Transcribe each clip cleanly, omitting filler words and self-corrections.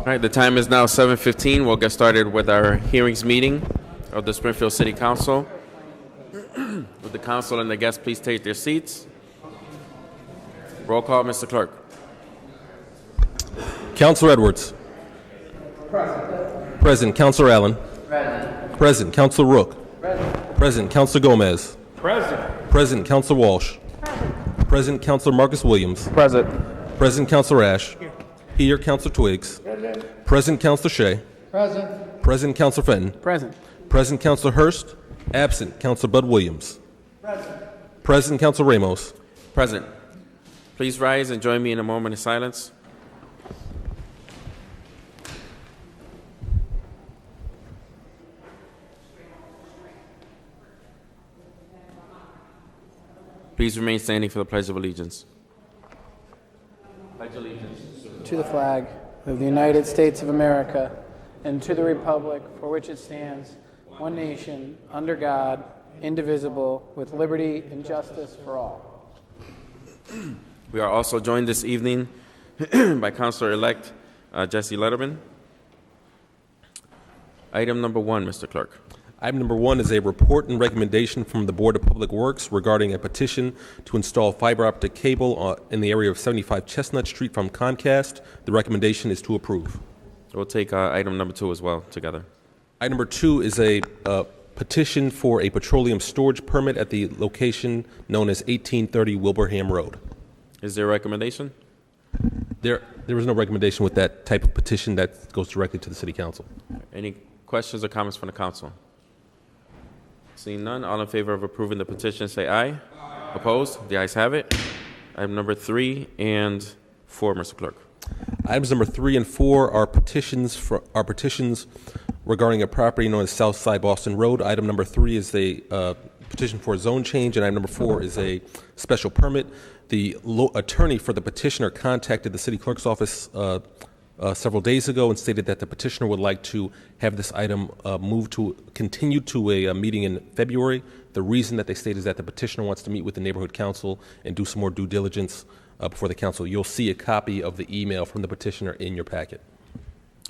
All right, the time is now 7:15. We'll get started with our hearings meeting of the Springfield City Council. Would the council and the guests please take their seats? Roll call, Mr. Clerk. Councilor Edwards. Present. Present. Councilor Allen. Present. Present. Councilor Rook. Present. Present. Councilor Gomez. Present. Present. Councilor Walsh. Present. Present. Councilor Marcus Williams. Present. Present. Councilor Ash. Here. Councilor Twiggs. Present. Present. Councilor Shea. Present. Present. Councilor Fenton. Present. Present. Councilor Hurst. Absent. Councilor Bud Williams. Present. Present. Councilor Ramos. Present. Please rise and join me in a moment of silence. Please remain standing for the Pledge of Allegiance. Pledge allegiance To the flag of the United States of America and to the republic for which it stands, one nation, under God, indivisible, with liberty and justice for all. We are also joined this evening by Councilor-elect Jesse Letterman. Item number 1, Mr. Clerk. Item number 1 is a report and recommendation from the Board of Public Works regarding a petition to install fiber optic cable in the area of 75 Chestnut Street from Comcast. The recommendation is to approve. We'll take item number 2 as well together. Item number 2 is a petition for a petroleum storage permit at the location known as 1830 Wilbraham Road. Is there a recommendation? There is no recommendation with that type of petition. That goes directly to the City Council. Any questions or comments from the council? Seeing none, all in favor of approving the petition say aye. Aye. Opposed? The ayes have it. Item number 3 and 4, Mr. Clerk. Items number 3 and 4 are petitions regarding a property known as Southside Boston Road. Item number 3 is a petition for a zone change, and item number 4 is a special permit. The attorney for the petitioner contacted the city clerk's office several days ago and stated that the petitioner would like to have this item continue to a meeting in February. The reason that they state is that the petitioner wants to meet with the neighborhood council and do some more due diligence before the council. You'll see a copy of the email from the petitioner in your packet.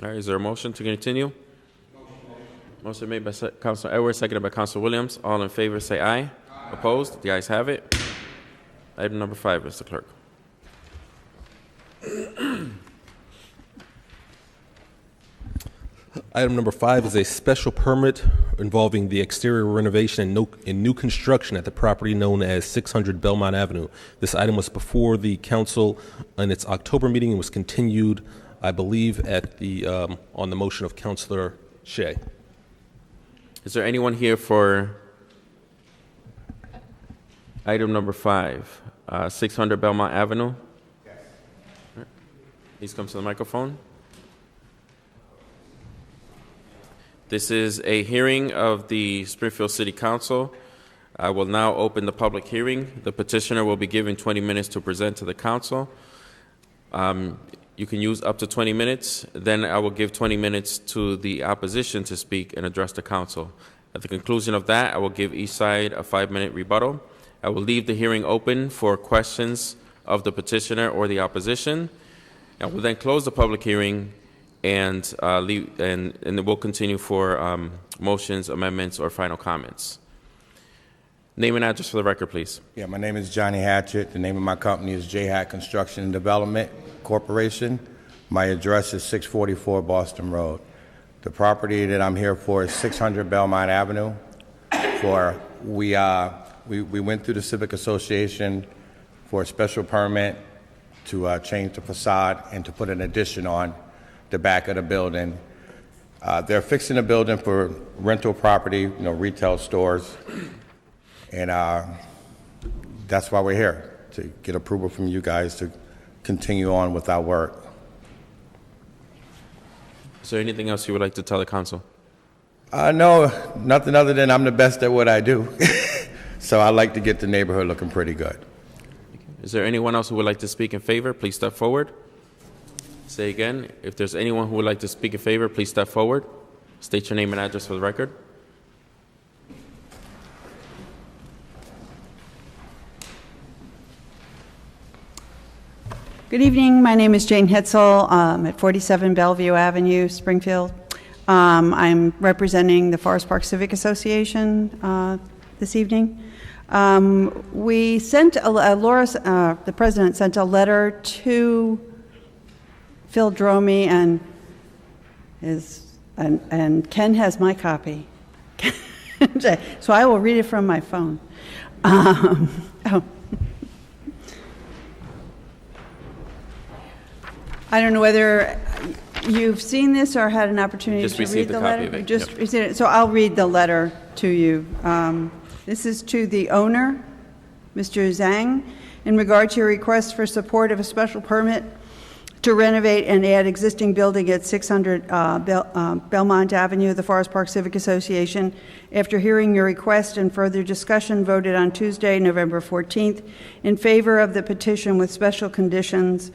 All right, is there a motion to continue? Motion made by Councilor Edwards, seconded by Councilor Williams. All in favor say aye. Aye. Opposed? The ayes have it. Item number 5, Mr. Clerk. Item number 5 is a special permit involving the exterior renovation and new construction at the property known as 600 Belmont Avenue. This item was before the council in its October meeting and was continued, I believe, at the on the motion of Councilor Shea. Is there anyone here for item number 5, 600 Belmont Avenue? Yes. Right. Please come to the microphone. This is a hearing of the Springfield City Council. I will now open the public hearing. The petitioner will be given 20 minutes to present to the council. You can use up to 20 minutes. Then I will give 20 minutes to the opposition to speak and address the council. At the conclusion of that, I will give each side a 5-minute rebuttal. I will leave the hearing open for questions of the petitioner or the opposition. I will then close the public hearing and we'll continue for motions, amendments, or final comments. Name and address for the record, please. Yeah, my name is Johnny Hatchett. The name of my company is J-Hat Construction and Development Corporation. My address is 644 Boston Road. The property that I'm here for is 600 Belmont Avenue. We went through the Civic Association for a special permit to change the facade and to put an addition on the back of the building. They're fixing the building for rental property, retail stores, and that's why we're here, to get approval from you guys to continue on with our work. Is there anything else you would like to tell the council? No, nothing other than I'm the best at what I do. So I like to get the neighborhood looking pretty good. Is there anyone else who would like to speak in favor? Please step forward. Say again, if there's anyone who would like to speak in favor, please step forward. State your name and address for the record. Good evening. My name is Jane Hitzel at 47 Bellevue Avenue, Springfield. I'm representing the Forest Park Civic Association this evening. We sent the president sent a letter to Phil Dromey and Ken has my copy. So I will read it from my phone. I don't know whether you've seen this or had an opportunity Just to read received the a copy letter. of it, Just yep. received it. So I'll read the letter to you. This is to the owner, Mr. Zhang, in regard to your request for support of a special permit to renovate and add existing building at 600 Belmont Avenue, the Forest Park Civic Association. After hearing your request and further discussion, voted on Tuesday, November 14th, in favor of the petition with special conditions.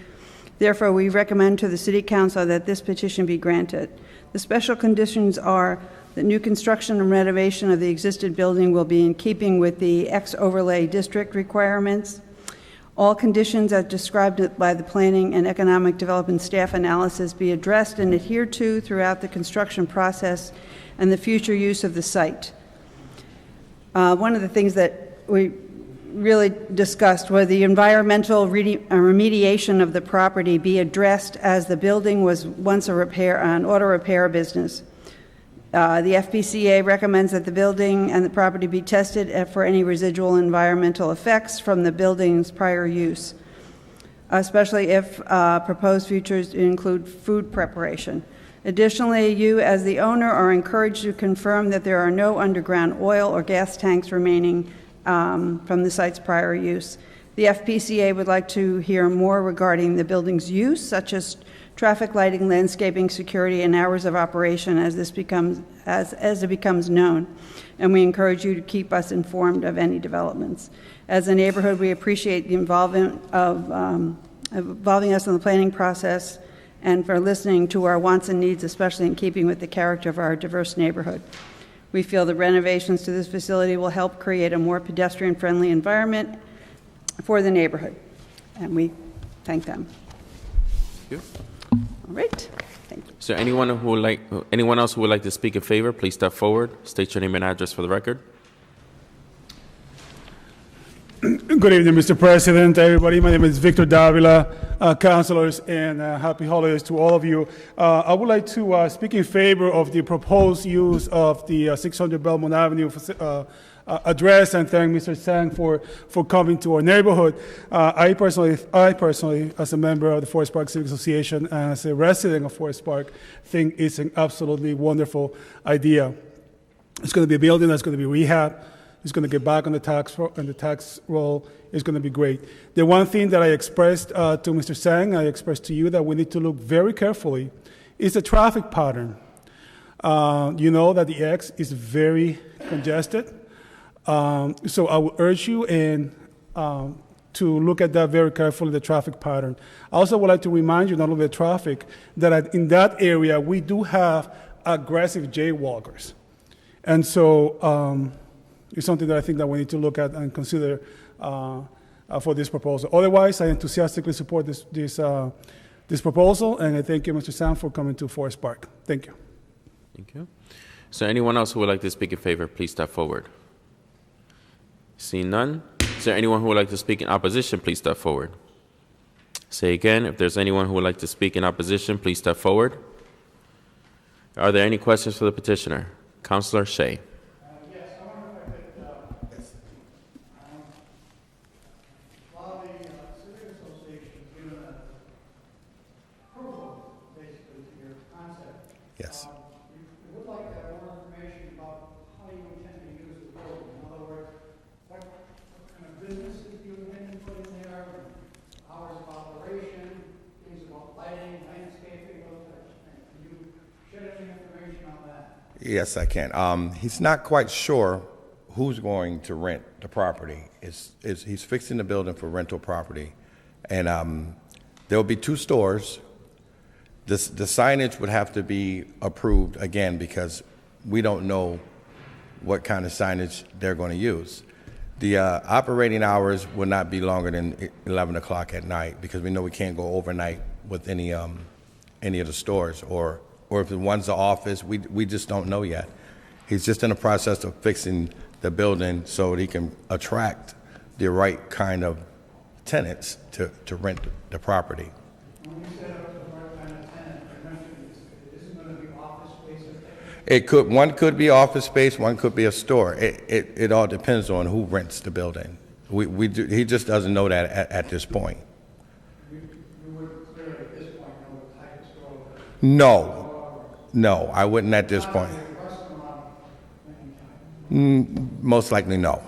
Therefore, we recommend to the City Council that this petition be granted. The special conditions are that new construction and renovation of the existing building will be in keeping with the ex-overlay district requirements. All conditions as described by the Planning and Economic Development staff analysis be addressed and adhered to throughout the construction process and the future use of the site. One of the things that we really discussed was the environmental remediation of the property be addressed, as the building was once an auto repair business. The FPCA recommends that the building and the property be tested for any residual environmental effects from the building's prior use, especially if proposed features include food preparation. Additionally, you as the owner are encouraged to confirm that there are no underground oil or gas tanks remaining from the site's prior use. The FPCA would like to hear more regarding the building's use, such as traffic lighting, landscaping, security, and hours of operation as it becomes known. And we encourage you to keep us informed of any developments. As a neighborhood, we appreciate the involvement of involving us in the planning process and for listening to our wants and needs, especially in keeping with the character of our diverse neighborhood. We feel the renovations to this facility will help create a more pedestrian-friendly environment for the neighborhood, and we thank them. Thank you. All right, thank you. Is there anyone else who would like to speak in favor? Please step forward. State your name and address for the record. Good evening, Mr. President, everybody. My name is Victor Davila, councilors, and happy holidays to all of you. I would like to speak in favor of the proposed use of the 600 Belmont Avenue address and thank Mr. Sang for coming to our neighborhood. I personally, as a member of the Forest Park Civic Association and as a resident of Forest Park, think it's an absolutely wonderful idea. It's going to be a building that's going to be rehabbed. It's going to get back on the tax roll. It's going to be great. The one thing that I expressed to Mr. Sang, I expressed to you that we need to look very carefully is the traffic pattern. You know that the X is very congested. So I would urge you to look at that very carefully, the traffic pattern. I also would like to remind you, not only the traffic, that in that area we do have aggressive jaywalkers. And so it's something that I think that we need to look at and consider for this proposal. Otherwise, I enthusiastically support this proposal, and I thank you, Mr. Sam, for coming to Forest Park. Thank you. Thank you. Is there anyone else who would like to speak in favor? Please step forward. Seeing none. Is there anyone who would like to speak in opposition? Please step forward. Say again, if there's anyone who would like to speak in opposition, please step forward. Are there any questions for the petitioner? Councilor Shea. Yes, I wonder if I could, while the Civic Association has given an approval, basically, to your concept. Yes. We would like to have more information about how you intend to use the building. In other words, what kind of businesses do you intend to put in there, hours of operation, things about lighting, landscaping, those types of things. Can you shed any information on that? Yes, I can. He's not quite sure who's going to rent the property. He's fixing the building for rental property. And there'll be 2 stores. The signage would have to be approved again because we don't know what kind of signage they're going to use. The operating hours will not be longer than 11 o'clock at night because we know we can't go overnight with any of the stores, or if one's the office, we just don't know yet. He's just in the process of fixing the building so that he can attract the right kind of tenants to rent the property. When you set up the right kind of tenant, you mentioned it isn't going to be office space. One could be office space, one could be a store. It all depends on who rents the building. He just doesn't know that at this point. You would clearly at this point know what type of store. No, I wouldn't at this point. Most likely no.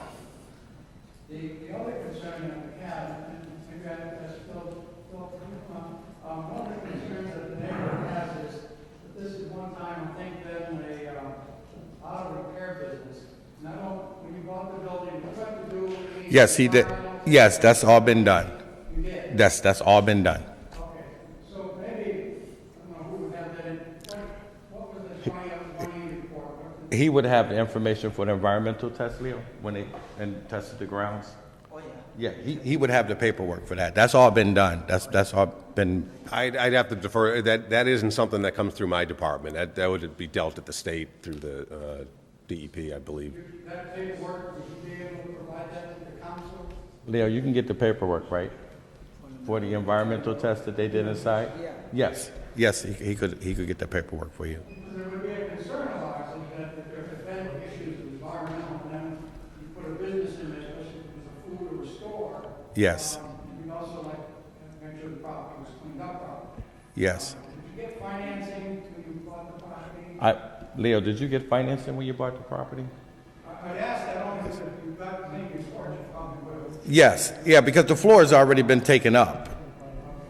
The other concern that we have, and maybe I still one of the concerns that the neighborhood has is that this is one time, I think, been a auto repair business. And I don't, when you bought the building, what you have to do? Yes, he did. Yes, that's all been done. You did? That's all been done. Okay. So maybe, I don't know who would have that in, what was the 20 report? He would have the information for the environmental test, Leo, when they tested the grounds. Oh, yeah. Yeah, he would have the paperwork for that. That's all been done. That's all been. I'd have to defer. That isn't something that comes through my department. That would be dealt at the state through the DEP, I believe. That paperwork, would you be able to provide that to the council? Leo, you can get the paperwork, right? For the environmental test that they did inside? Yeah. Yes, he could get the paperwork for you. There would be a concern of ours is that if there have been issues with environmental, and then you put a business in there, especially if it was a food or a store. Yes. You'd also like to make sure the property was cleaned up properly. Yes. Did you get financing when you bought the property? Leo, did you get financing when you bought the property? I'd ask that only because if you've got any report, you probably would have. Yes. Yeah, because the floor has already been taken up.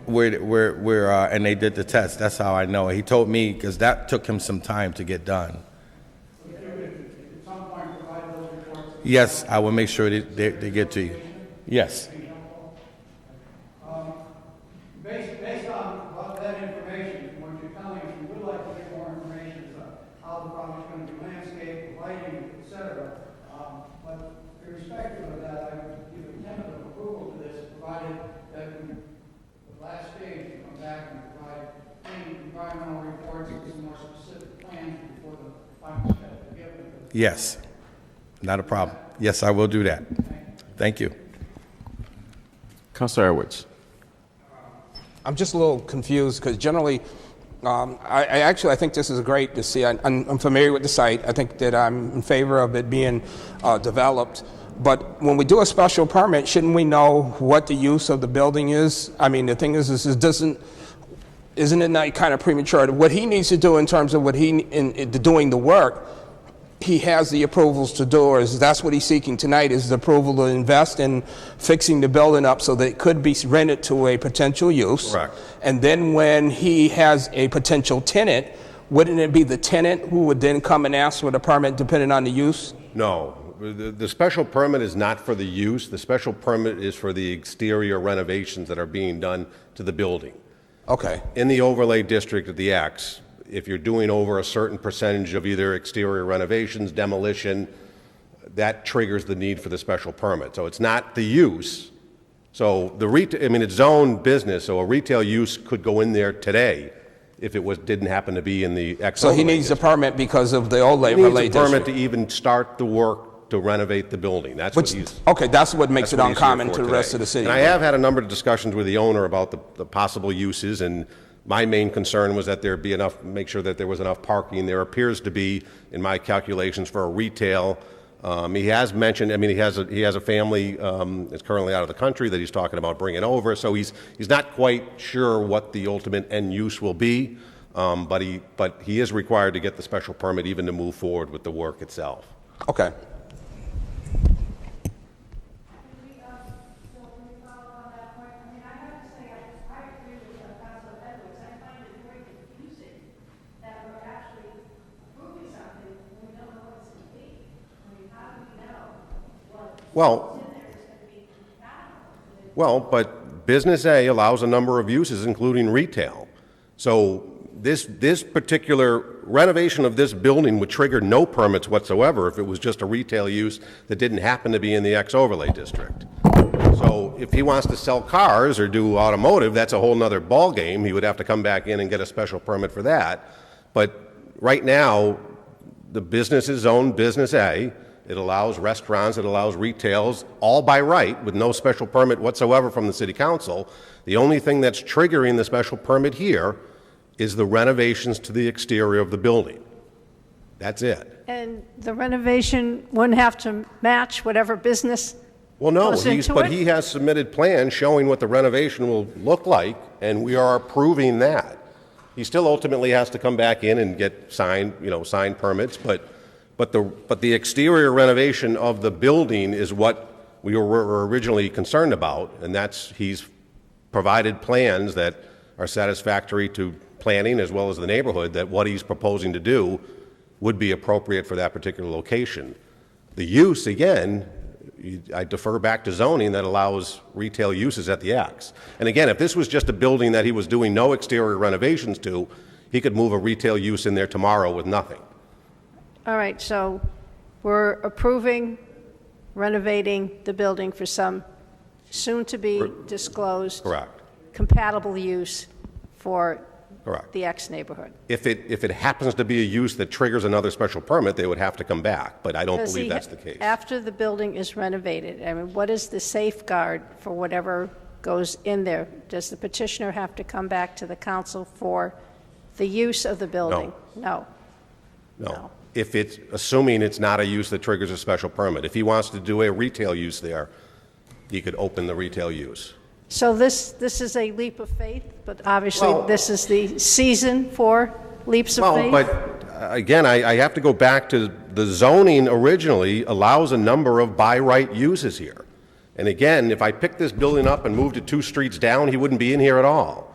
And they did the test. That's how I know. He told me because that took him some time to get done. If you could, at some point, provide those reports. Yes, I will make sure they get to you. Yes. Based on that information, what you're telling us, you would like to get more information as to how the project's going to be landscaped, lighting, et cetera. But irrespective of that, I would give a tentative approval to this, provided that we, the last stage, you come back and provide any environmental reports and some more specific plans before the final step is given. Yes. Not a problem. Yes, I will do that. Thank you. Councilor Edwards. I'm just a little confused because generally, I think this is great to see. I'm familiar with the site. I think that I'm in favor of it being developed. But when we do a special permit, shouldn't we know what the use of the building is? I mean, the thing is isn't it not kind of premature? What he needs to do in terms of in doing the work, he has the approvals to do, or that's what he's seeking tonight, is the approval to invest in fixing the building up so that it could be rented to a potential use. Correct. And then when he has a potential tenant, wouldn't it be the tenant who would then come and ask for the permit depending on the use? No, the special permit is not for the use. The special permit is for the exterior renovations that are being done to the building. Okay. In the overlay district of the X, if you're doing over a certain percentage of either exterior renovations, demolition, that triggers the need for the special permit. So it's not the use. So it's zone business, so a retail use could go in there today if it didn't happen to be in the X. So he needs a permit because of the overlay He needs a permit district. to even start the work to renovate the building. That's what he's. Okay, that's what makes That's it what he's here uncommon for to the today. rest of the city. And I have had a number of discussions with the owner about the possible uses, and my main concern was that there'd be enough, make sure that there was enough parking. There appears to be, in my calculations, for a retail. He has mentioned, he has a family that's currently out of the country that he's talking about bringing over, so he's not quite sure what the ultimate end use will be, but he is required to get the special permit even to move forward with the work itself. Okay. Well, but Business A allows a number of uses, including retail. So this particular renovation of this building would trigger no permits whatsoever if it was just a retail use that didn't happen to be in the X overlay district. So if he wants to sell cars or do automotive, that's a whole nother ballgame. He would have to come back in and get a special permit for that. But right now, the business is zoned Business A. It allows restaurants, it allows retails, all by right, with no special permit whatsoever from the city council. The only thing that's triggering the special permit here is the renovations to the exterior of the building. That's it. And the renovation wouldn't have to match whatever business Well, no, goes into but it? he has submitted plans showing what the renovation will look like, and we are approving that. He still ultimately has to come back in and get signed permits, but the exterior renovation of the building is what we were originally concerned about, and he's provided plans that are satisfactory to planning as well as the neighborhood that what he's proposing to do would be appropriate for that particular location. The use, again, I defer back to zoning that allows retail uses at the X. And again, if this was just a building that he was doing no exterior renovations to, he could move a retail use in there tomorrow with nothing. All right, so we're approving renovating the building for some soon-to-be disclosed Correct. compatible use for Correct. the X neighborhood. If it happens to be a use that triggers another special permit, they would have to come back, but I don't Does believe he- that's the case. After the building is renovated, I mean, what is the safeguard for whatever goes in there? Does the petitioner have to come back to the council for the use of the building? No. No. If it's, assuming it's not a use that triggers a special permit. If he wants to do a retail use there, he could open the retail use. So this is a leap of faith, but obviously Well- this is the season for leaps of faith? Well, but again, I have to go back to the zoning originally allows a number of by right uses here. And again, if I picked this building up and moved it 2 streets down, he wouldn't be in here at all.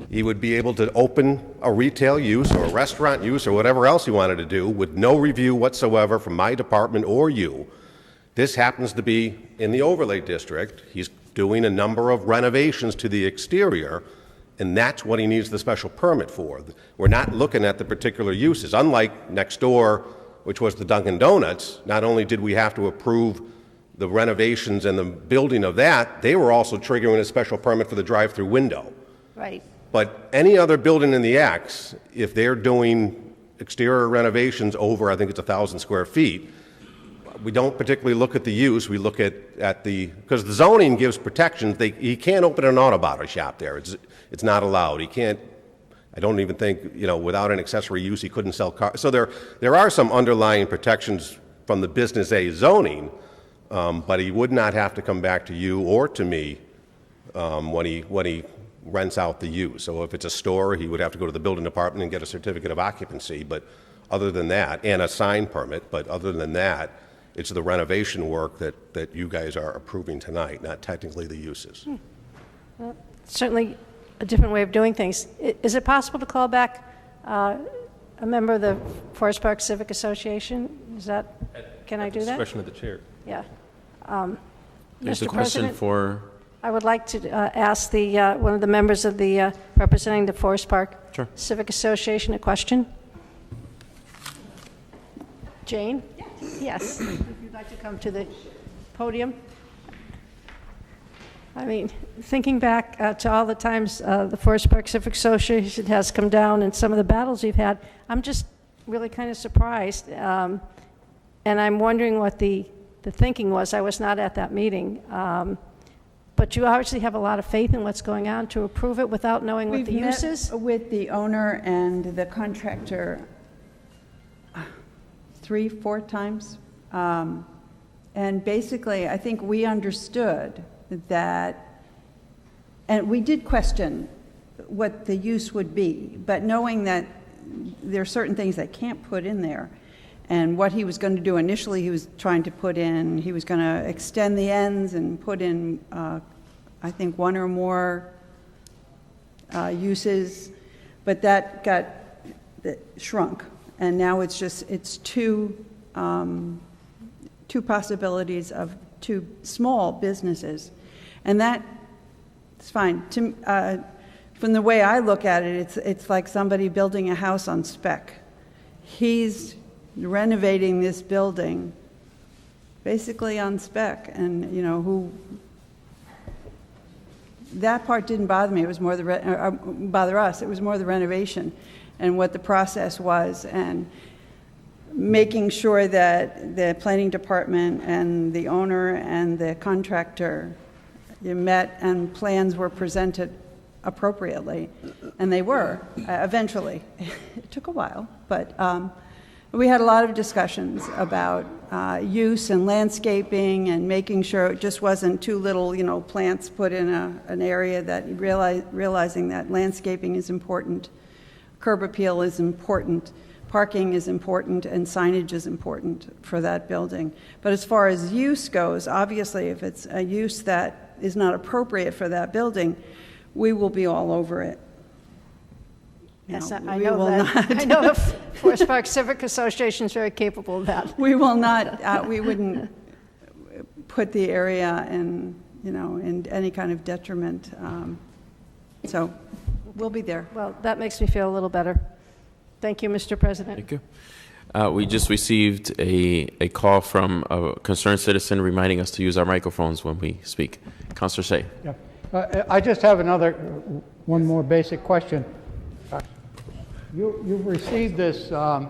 He would be able to open a retail use or a restaurant use or whatever else he wanted to do with no review whatsoever from my department or you. This happens to be in the overlay district. He's doing a number of renovations to the exterior, and that's what he needs the special permit for. We're not looking at the particular uses. Unlike next door, which was the Dunkin' Donuts, not only did we have to approve the renovations and the building of that, they were also triggering a special permit for the drive-through window. Right. But any other building in the X, if they're doing exterior renovations over, I think it's 1,000 square feet, we don't particularly look at the use. We look at the, because the zoning gives protections. He can't open an auto body shop there. It's not allowed. He can't, I don't even think, without an accessory use, he couldn't sell cars. So there are some underlying protections from the Business A zoning, but he would not have to come back to you or to me when he rents out the use. So if it's a store, he would have to go to the building department and get a certificate of occupancy, but other than that, and a sign permit, but other than that, it's the renovation work that you guys are approving tonight, not technically the uses. Well, certainly a different way of doing things. Is it possible to call back a member of the Forest Park Civic Association? Can I do that? Discretion of the chair. Yeah. There's a Mr. question President, for, I would like to ask one of the members of the representing the Forest Park Sure. Civic Association a question. Jane? Yes. If you'd like to come to the podium. I mean, thinking back to all the times the Forest Park Civic Association has come down and some of the battles we've had, I'm just really kind of surprised. And I'm wondering what the thinking was. I was not at that meeting. But you obviously have a lot of faith in what's going on to approve it without knowing what the use is? We've met with the owner and the contractor 3-4 times. And basically, I think we understood that, and we did question what the use would be, but knowing that there are certain things that can't put in there. And what he was going to do initially, he was trying to put in, he was going to extend the ends and put in, I think, 1 or more uses, but that got shrunk. And now it's 2 possibilities of 2 small businesses. And that is fine. from the way I look at it, it's like somebody building a house on spec. He's renovating this building basically on spec, and, that part didn't bother me. It was more bother us. It was more the renovation and what the process was, and making sure that the planning department and the owner and the contractor met and plans were presented appropriately, and they were eventually. It took a while, but we had a lot of discussions about use and landscaping and making sure it just wasn't too little, plants put in an area, that realizing that landscaping is important, curb appeal is important, parking is important, and signage is important for that building. But as far as use goes, obviously, if it's a use that is not appropriate for that building, we will be all over it. Yes, I we know will that. not- I know the Forest Park Civic Association is very capable of that. We will not, we wouldn't put the area in any kind of detriment. So we'll be there. Well, that makes me feel a little better. Thank you, Mr. President. Thank you. We just received a call from a concerned citizen reminding us to use our microphones when we speak. Councilor Say. Yeah. I just have one more basic question. You've received this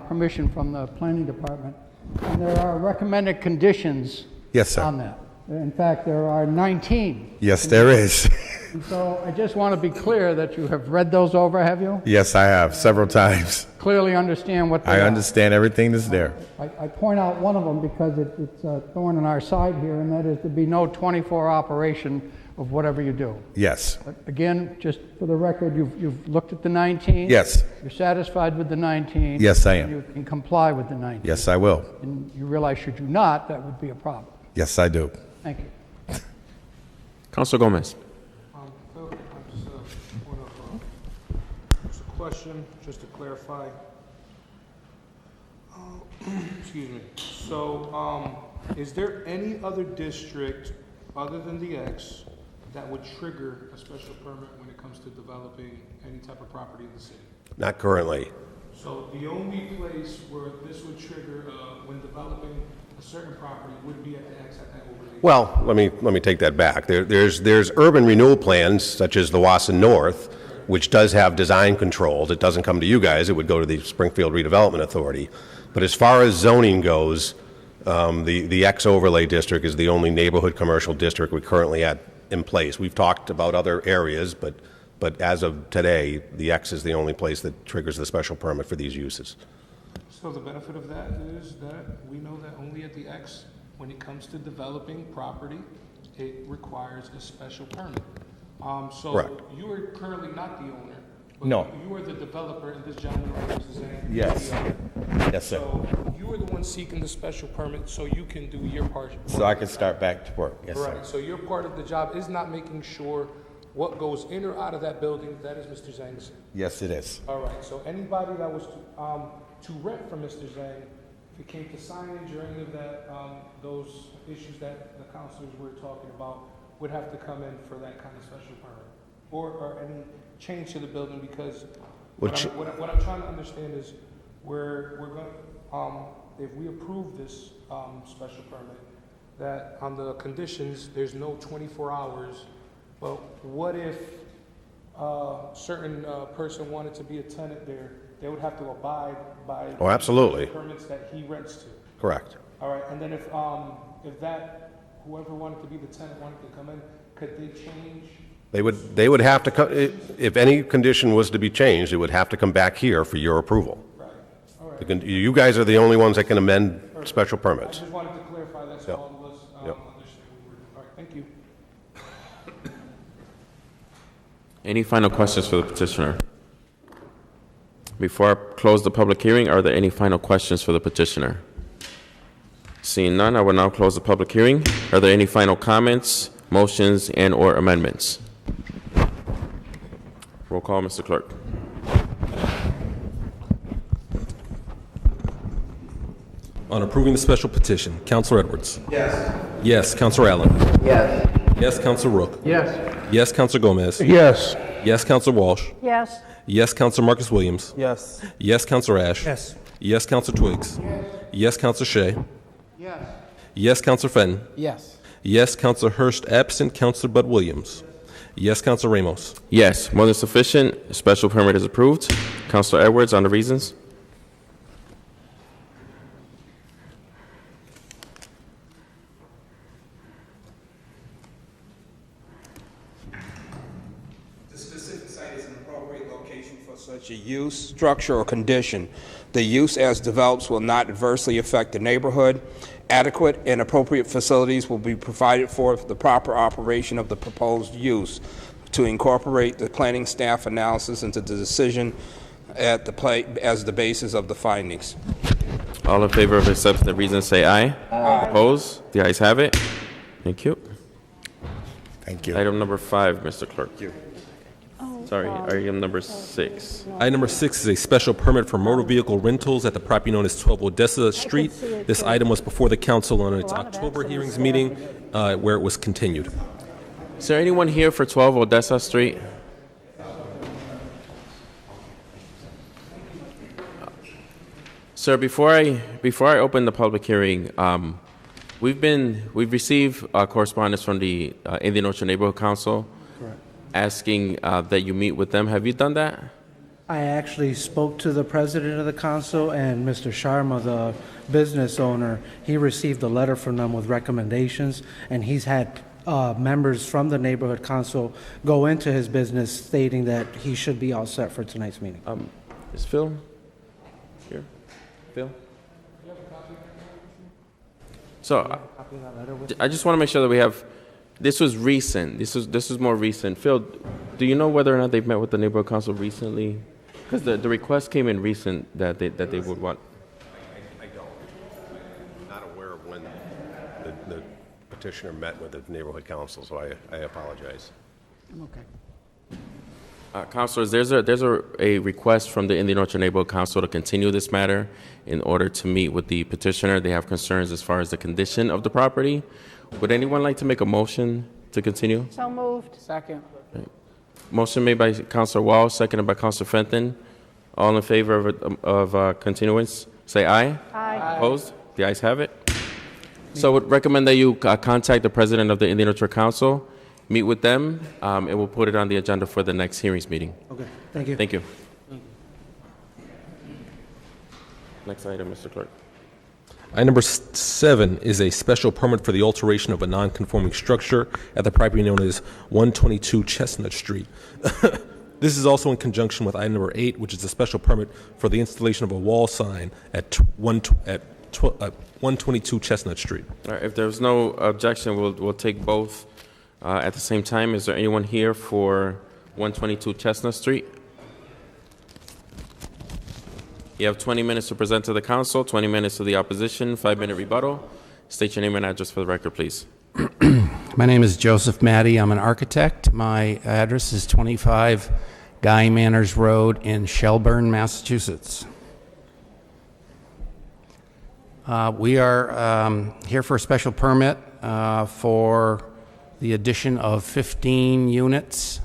permission from the planning department, and there are recommended conditions Yes, sir. on that. In fact, there are 19. Yes, there is. And so I just want to be clear that you have read those over, have you? Yes, I have, several times. Clearly understand what they are. I understand everything that's there. I point out one of them because it's a thorn in our side here, and that is to be no 24 operation of whatever you do. Yes. But again, just for the record, you've looked at the 19? Yes. You're satisfied with the 19? Yes, I am. You can comply with the 19? Yes, I will. And you realize should you not, that would be a problem. Yes, I do. Thank you. Councilor Gomez. Phil, I just just a question, just to clarify. Excuse me. So, is there any other district other than the X that would trigger a special permit when it comes to developing any type of property in the city? Not currently. So the only place where this would trigger when developing a certain property would be at the X at that overlay? Well, let me take that back. There's urban renewal plans, such as the Wasson North, which does have design controls. It doesn't come to you guys. It would go to the Springfield Redevelopment Authority. But as far as zoning goes, the X overlay district is the only neighborhood commercial district we currently have in place. We've talked about other areas, but as of today, the X is the only place that triggers the special permit for these uses. So the benefit of that is that we know that only at the X, when it comes to developing property, it requires a special permit. So Correct. you are currently not the owner. But No. You are the developer, and this gentleman right here is saying. Yes. Yes, sir. So you are the one seeking the special permit, so you can do your part. So I can start back to work. Yes, sir. Right, so your part of the job is not making sure what goes in or out of that building, that is Mr. Zhang's. Yes, it is. All right, so anybody that was to rent from Mr. Zhang, if it came to signage or any of that, those issues that the councilors were talking about, would have to come in for that kind of special permit, or any change to the building, because what I'm trying to understand is we're going, if we approve this special permit, that on the conditions, there's no 24 hours, well, what if certain person wanted to be a tenant there? They would have to abide by Oh, absolutely. permits that he rents to. Correct. All right, and then if that, whoever wanted to be the tenant wanted to come in, could they change? They would have to come, if any condition was to be changed, it would have to come back here for your approval. Right, all right. You guys are the only ones that can amend special I permits. just wanted to clarify that so Yep. all of us Yep. understand. All right, thank you. Any final questions for the petitioner? Before I close the public hearing, are there any final questions for the petitioner? Seeing none, I will now close the public hearing. Are there any final comments, motions, and/or amendments? Roll call, Mr. Clerk. On approving the special petition, Councilor Edwards. Yes. Yes, Councilor Allen. Yes. Yes, Councilor Rook. Yes. Yes, Councilor Gomez. Yes. Yes, Counselor Walsh. Yes. Yes, Counselor Marcus Williams. Yes. Yes, Counselor Ash. Yes. Yes, Counselor Twiggs. Yes, Counselor Shea. Yes. Yes, Counselor Fenton. Yes. Yes, Counselor Hurst absent. Counselor Bud Williams. Yes, Counselor Ramos. Yes, more than sufficient. Special permit is approved. Councilor Edwards on the reasons. The specific site is an appropriate location for such a use, structure, or condition. The use as develops will not adversely affect the neighborhood. Adequate and appropriate facilities will be provided for the proper operation of the proposed use. To incorporate the planning staff analysis into the decision at as the basis of the findings. All in favor of accepting the reasons say aye. Aye. Opposed? The ayes have it. Thank you. Thank you. Item number 5, Mr. Clerk. Sorry, item number 6. Item number 6 is a special permit for motor vehicle rentals at the property known as 12 Odessa Street. This item was before the council on its October hearings meeting, where it was continued. Is there anyone here for 12 Odessa Street? Sir, before I open the public hearing, we've received correspondence from the Indian Orchard Neighborhood Council asking that you meet with them. Have you done that? I actually spoke to the president of the council and Mr. Sharma, the business owner. He received a letter from them with recommendations, and he's had members from the neighborhood council go into his business stating that he should be all set for tonight's meeting. Is Phil here? Phil? So I just want to make sure that we have. This was recent. This is more recent. Phil, do you know whether or not they've met with the neighborhood council recently? Because the request came in recent that they would want. I don't. I'm not aware of when the petitioner met with the neighborhood council, so I apologize. I'm okay. Councilors, there's a request from the Indian Orchard Neighborhood Council to continue this matter in order to meet with the petitioner. They have concerns as far as the condition of the property. Would anyone like to make a motion to continue? So moved. Second. Motion made by Councilor Wall, seconded by Councilor Fenton. All in favor of continuance, say aye. Aye. Opposed? The ayes have it. So I would recommend that you contact the president of the Indian Orchard Council, meet with them, and we'll put it on the agenda for the next hearings meeting. Okay, thank you. Thank you. Next item, Mr. Clerk. Item number 7 is a special permit for the alteration of a non-conforming structure at the property known as 122 Chestnut Street. This is also in conjunction with item number 8, which is a special permit for the installation of a wall sign at 122 Chestnut Street. All right, if there's no objection, we'll take both at the same time. Is there anyone here for 122 Chestnut Street? You have 20 minutes to present to the council, 20 minutes to the opposition, 5-minute rebuttal. State your name and address for the record, please. My name is Joseph Matty. I'm an architect. My address is 25 Guy Manners Road in Shelburne, Massachusetts. We are here for a special permit for the addition of 15 units.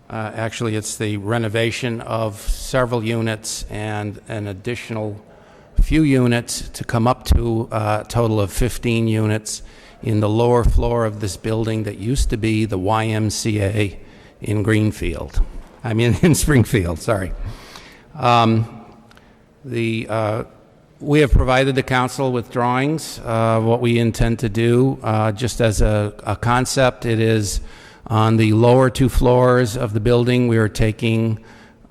Actually, it's the renovation of several units and an additional few units to come up to a total of 15 units in the lower floor of this building that used to be the YMCA in in Springfield, sorry. We have provided the council with drawings of what we intend to do. Just as a concept, it is on the lower 2 floors of the building. We are taking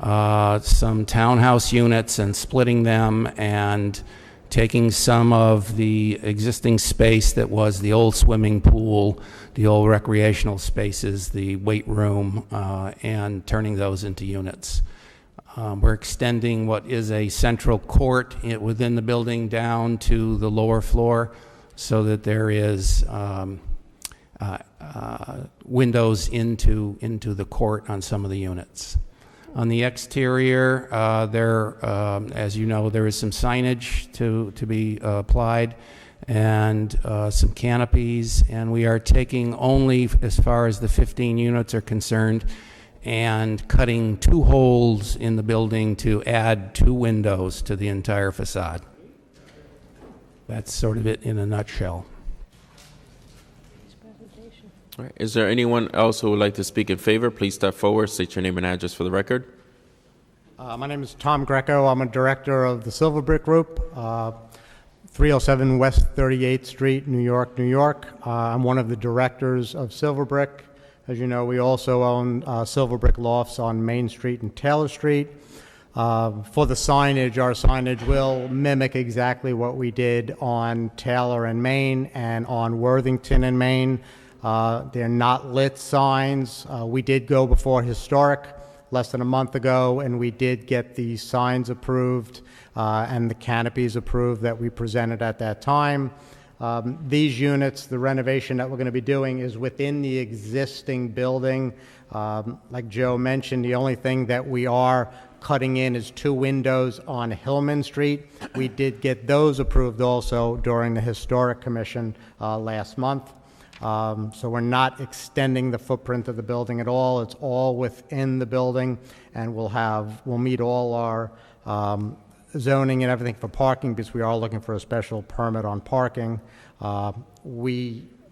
some townhouse units and splitting them and taking some of the existing space that was the old swimming pool, the old recreational spaces, the weight room, and turning those into units. We're extending what is a central court within the building down to the lower floor so that there is windows into the court on some of the units. On the exterior, as you know, there is some signage to be applied and some canopies, and we are taking only, as far as the 15 units are concerned, and cutting 2 holes in the building to add 2 windows to the entire facade. That's sort of it in a nutshell. All right. Is there anyone else who would like to speak in favor? Please step forward, state your name and address for the record. My name is Tom Greco. I'm a director of the Silver Brick Group, 307 West 38th Street, New York, New York. I'm one of the directors of Silver Brick. As you know, we also own Silver Brick Lofts on Main Street and Taylor Street. For the signage, our signage will mimic exactly what we did on Taylor and Main and on Worthington and Main. They're not lit signs. We did go before Historic less than a month ago, and we did get the signs approved and the canopies approved that we presented at that time. These units, the renovation that we're going to be doing is within the existing building. Like Joe mentioned, the only thing that we are cutting in is 2 windows on Hillman Street. We did get those approved also during the Historic Commission last month. So we're not extending the footprint of the building at all. It's all within the building, and we'll meet all our zoning and everything for parking, because we are looking for a special permit on parking. Of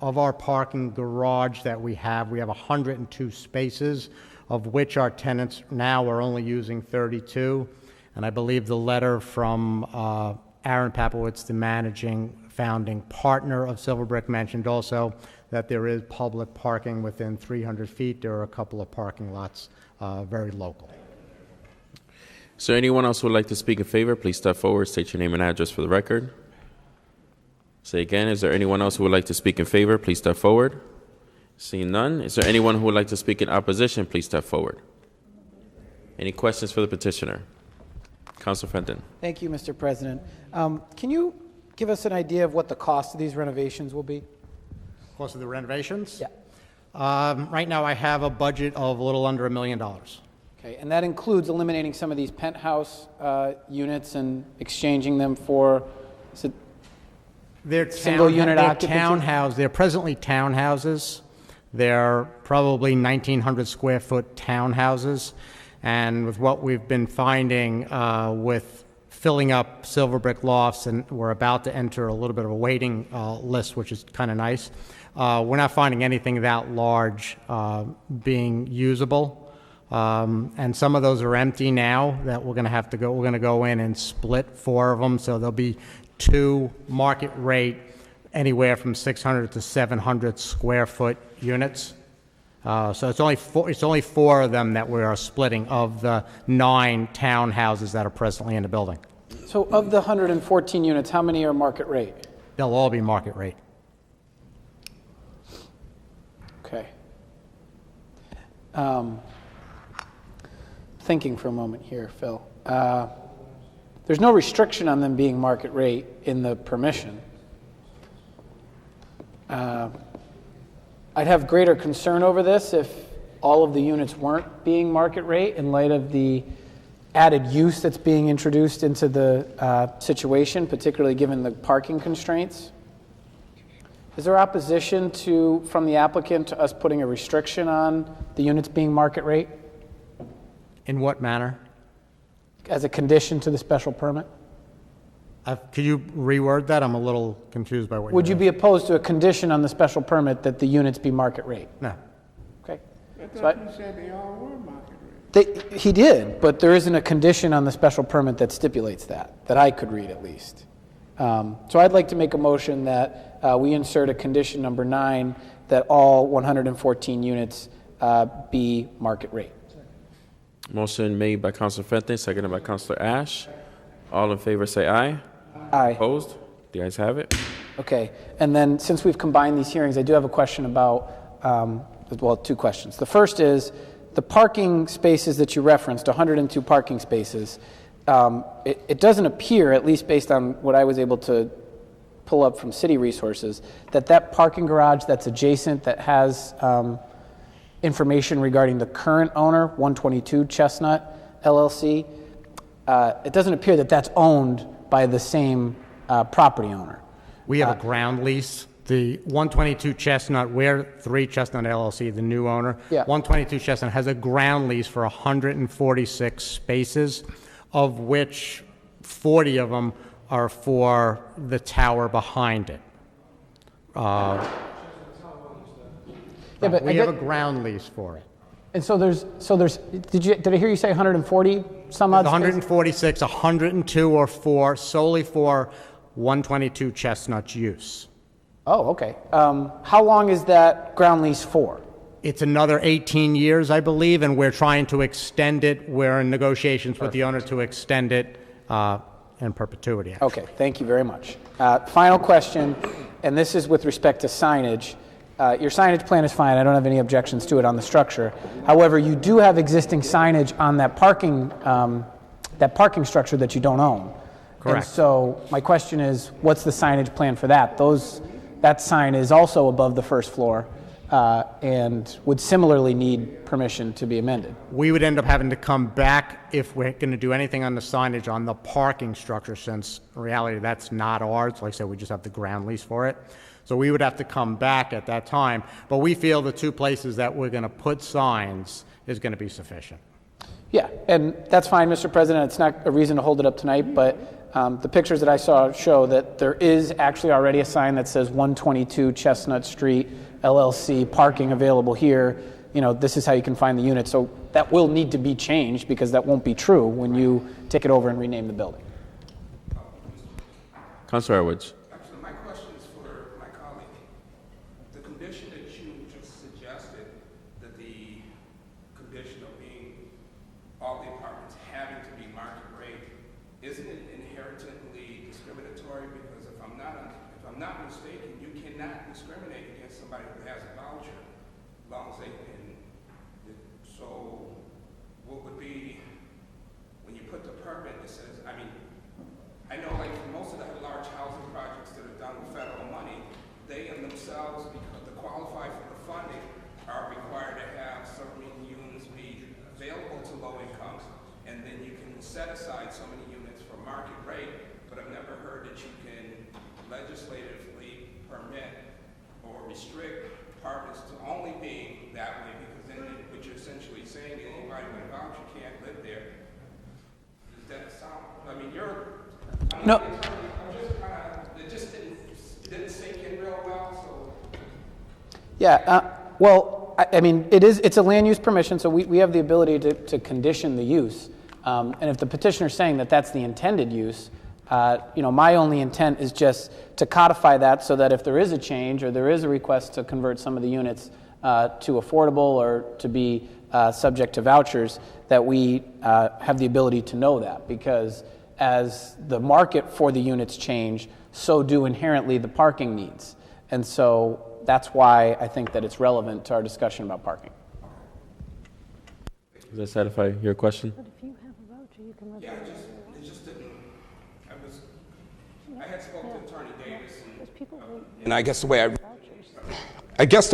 our parking garage that we have 102 spaces, of which our tenants now are only using 32. And I believe the letter from Aaron Papowitz, the founding partner of Silver Brick, mentioned also that there is public parking within 300 feet. There are a couple of parking lots very local. Is there anyone else who would like to speak in favor? Please step forward, state your name and address for the record. Say again, is there anyone else who would like to speak in favor? Please step forward. Seeing none, is there anyone who would like to speak in opposition? Please step forward. Any questions for the petitioner? Councilor Fenton. Thank you, Mr. President. Can you give us an idea of what the cost of these renovations will be? Cost of the renovations? Yeah. Right now I have a budget of a little under $1 million. Okay, and that includes eliminating some of these penthouse units and exchanging them for, is it single unit occupancy? They're presently townhouses. They're probably 1,900 square foot townhouses. And with what we've been finding with filling up Silver Brick Lofts, and we're about to enter a little bit of a waiting list, which is kind of nice. We're not finding anything that large being usable. And some of those are empty now that we're going to go in and split 4 of them. So there'll be 2 market rate, anywhere from 600 to 700 square foot units. So it's only 4 of them that we are splitting of the 9 townhouses that are presently in the building. So of the 114 units, how many are market rate? They'll all be market rate. Okay. Thinking for a moment here, Phil. There's no restriction on them being market rate in the permission. I'd have greater concern over this if all of the units weren't being market rate in light of the added use that's being introduced into the situation, particularly given the parking constraints. Is there opposition from the applicant to us putting a restriction on the units being market rate? In what manner? As a condition to the special permit? Could you reword that? I'm a little confused by what Would you be opposed to a condition on the special permit that the units be market rate? No. Okay. I thought you said they all were market rate. He did, but there isn't a condition on the special permit that stipulates that I could read at least. So I'd like to make a motion that we insert a condition number 9 that all 114 units be market rate. Motion made by Councilor Fenton, seconded by Councilor Ash. All in favor say aye. Aye. Opposed? The ayes have it. Okay, and then since we've combined these hearings, I do have a question about, 2 questions. The first is, the parking spaces that you referenced, 102 parking spaces, it doesn't appear, at least based on what I was able to pull up from city resources, that parking garage that's adjacent, that has information regarding the current owner, 122 Chestnut LLC, it doesn't appear that that's owned by the same property owner. We have a ground lease The 122 Chestnut, we're 3 Chestnut LLC, the new owner. Yeah. 122 Chestnut has a ground lease for 146 spaces, of which 40 of them are for the tower behind it. but We have a ground lease for it. And so there's, did I hear you say 140 some odd? 146, 102 or 4 solely for 122 Chestnut's use. Oh, okay. How long is that ground lease for? It's another 18 years, I believe, and we're trying to extend it. We're in negotiations with the owner to extend it in perpetuity. Actually. Okay, thank you very much. Final question, and this is with respect to signage. Your signage plan is fine. I don't have any objections to it on the structure. However, you do have existing signage on that parking structure that you don't own. Correct. And so my question is, what's the signage plan for that? That sign is also above the first floor and would similarly need permission to be amended. We would end up having to come back if we're going to do anything on the signage on the parking structure, since in reality that's not ours. Like I said, we just have the ground lease for it. So we would have to come back at that time. But we feel the 2 places that we're going to put signs is going to be sufficient. Yeah, and that's fine, Mr. President. It's not a reason to hold it up tonight, but the pictures that I saw show that there is actually already a sign that says 122 Chestnut Street, LLC, parking available here. You know, this is how you can find the unit. So that will need to be changed because that won't be true when you take it over and rename the building. Councilor Edwards. Actually, my question is for my colleague. The condition that you just suggested, that the condition of being all the apartments having to be market rate, isn't it inherently discriminatory? Because if I'm not mistaken, you cannot discriminate against somebody who has a voucher, as long as they can. So, what would be when you put the permit? It says, I mean, I know like most of the large housing projects that are done with federal money, they in themselves, because to qualify for the funding, are required to have certain units be available to low incomes, and then you can set aside so many units for market rate. But I've never heard that you can legislatively permit or restrict apartments to only being that way, because then what you're essentially saying is anybody with a voucher can't live there. Does that sound? I mean, No. It just didn't sink in real well. So. Yeah. Well, I mean, it's a land use permission, so we have the ability to condition the use. And if the petitioner's saying that that's the intended use, my only intent is just to codify that so that if there is a change or there is a request to convert some of the units to affordable or to be subject to vouchers, that we have the ability to know that. Because as the market for the units change, so do inherently the parking needs. And so that's why I think that it's relevant to our discussion about parking. Does that satisfy your question? But if you have a voucher, you can Yeah, it just didn't. I had spoken to Attorney Davis, and I guess the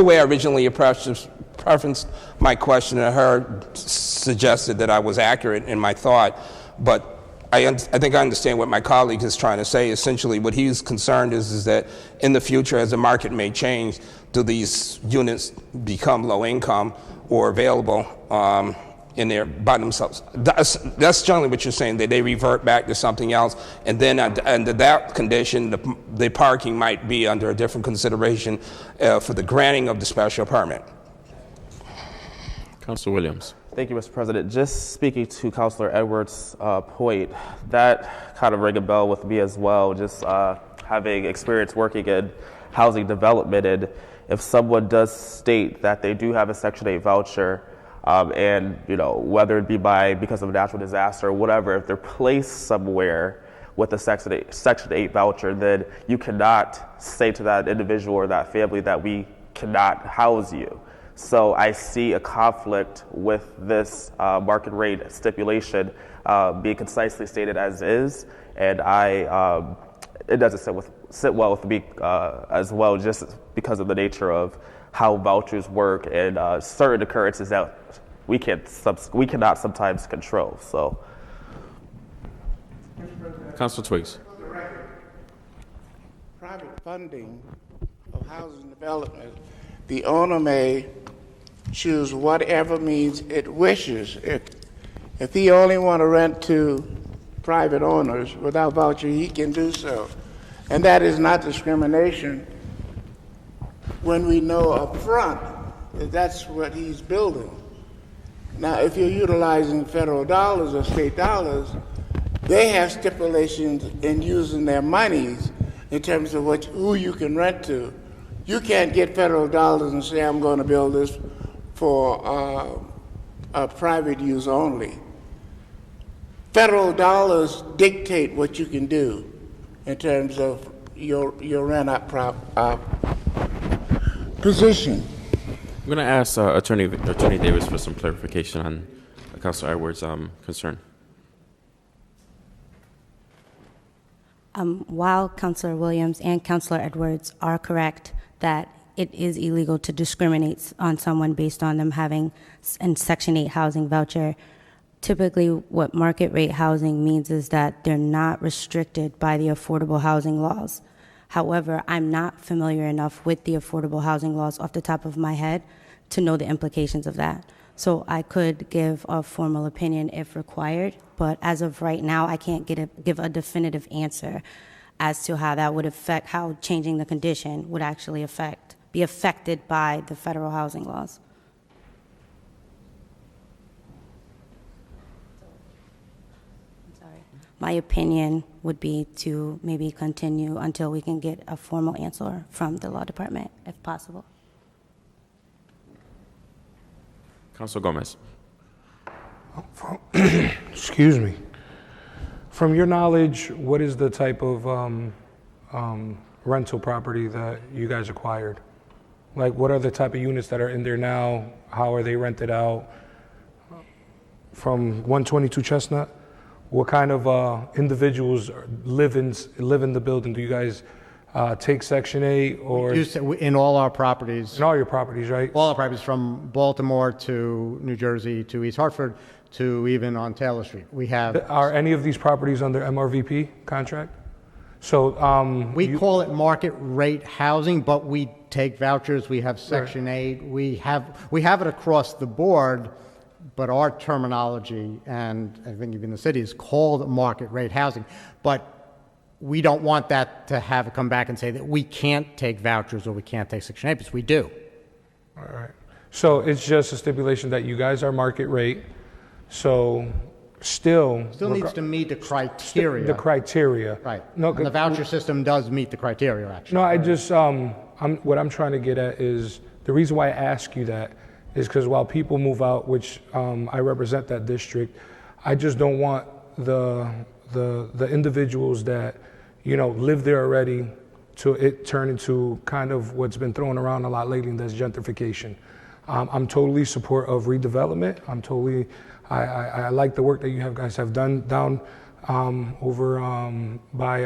way I originally prefaced my question to her suggested that I was accurate in my thought, but I think I understand what my colleague is trying to say. Essentially, what he's concerned is that in the future, as the market may change, do these units become low income or available in there by themselves? That's generally what you're saying, that they revert back to something else, and then under that condition, the parking might be under a different consideration for the granting of the special permit. Councilor Williams. Thank you, Mr. President. Just speaking to Councilor Edwards' point, that kind of rang a bell with me as well, just having experience working in housing development. And if someone does state that they do have a Section 8 voucher, and whether it be because of a natural disaster or whatever, if they're placed somewhere with a Section 8 voucher, then you cannot say to that individual or that family that we cannot house you. So I see a conflict with this market rate stipulation being concisely stated as is, and it doesn't sit well with me as well, just because of the nature of how vouchers work and certain occurrences that we cannot sometimes control. So, Councilor Twiggs. For the record, private funding of housing development, the owner may choose whatever means it wishes. If he only want to rent to private owners without voucher, he can do so. And that is not discrimination when we know up front that that's what he's building. Now, if you're utilizing federal dollars or state dollars, they have stipulations in using their monies in terms of who you can rent to. You can't get federal dollars and say, I'm going to build this for private use only. Federal dollars dictate what you can do in terms of your rent-out position. I'm going to ask Attorney Davis for some clarification on Councilor Edwards' concern. While Councilor Williams and Councilor Edwards are correct that it is illegal to discriminate on someone based on them having a Section 8 housing voucher, typically what market rate housing means is that they're not restricted by the affordable housing laws. However, I'm not familiar enough with the affordable housing laws off the top of my head to know the implications of that. So I could give a formal opinion if required, but as of right now, I can't give a definitive answer as to how that would affect, how changing the condition would actually be affected by the federal housing laws. My opinion would be to maybe continue until we can get a formal answer from the law department, if possible. Councilor Gomez. Excuse me. From your knowledge, what is the type of rental property that you guys acquired? Like, what are the type of units that are in there now? How are they rented out? From 122 Chestnut? What kind of individuals live in the building? Do you guys take Section 8 or? In all our properties. In all your properties, right? All our properties, from Baltimore to New Jersey to East Hartford to even on Taylor Street. We have. Are any of these properties under MRVP contract? So we call it market rate housing, but we take vouchers. We have Section 8. We have it across the board. But our terminology, and I think even the city, is called market rate housing. But we don't want that to have it come back and say that we can't take vouchers or we can't take Section 8, because we do. All right. So it's just a stipulation that you guys are market rate. So still needs to meet the criteria. The criteria. Right. No, and the voucher system does meet the criteria, actually. No, I just, what I'm trying to get at is, the reason why I ask you that is because while people move out, which I represent that district, I just don't want the individuals that, live there already to it turn into kind of what's been thrown around a lot lately, and that's gentrification. I'm totally support of redevelopment. I like the work that you guys have done down over by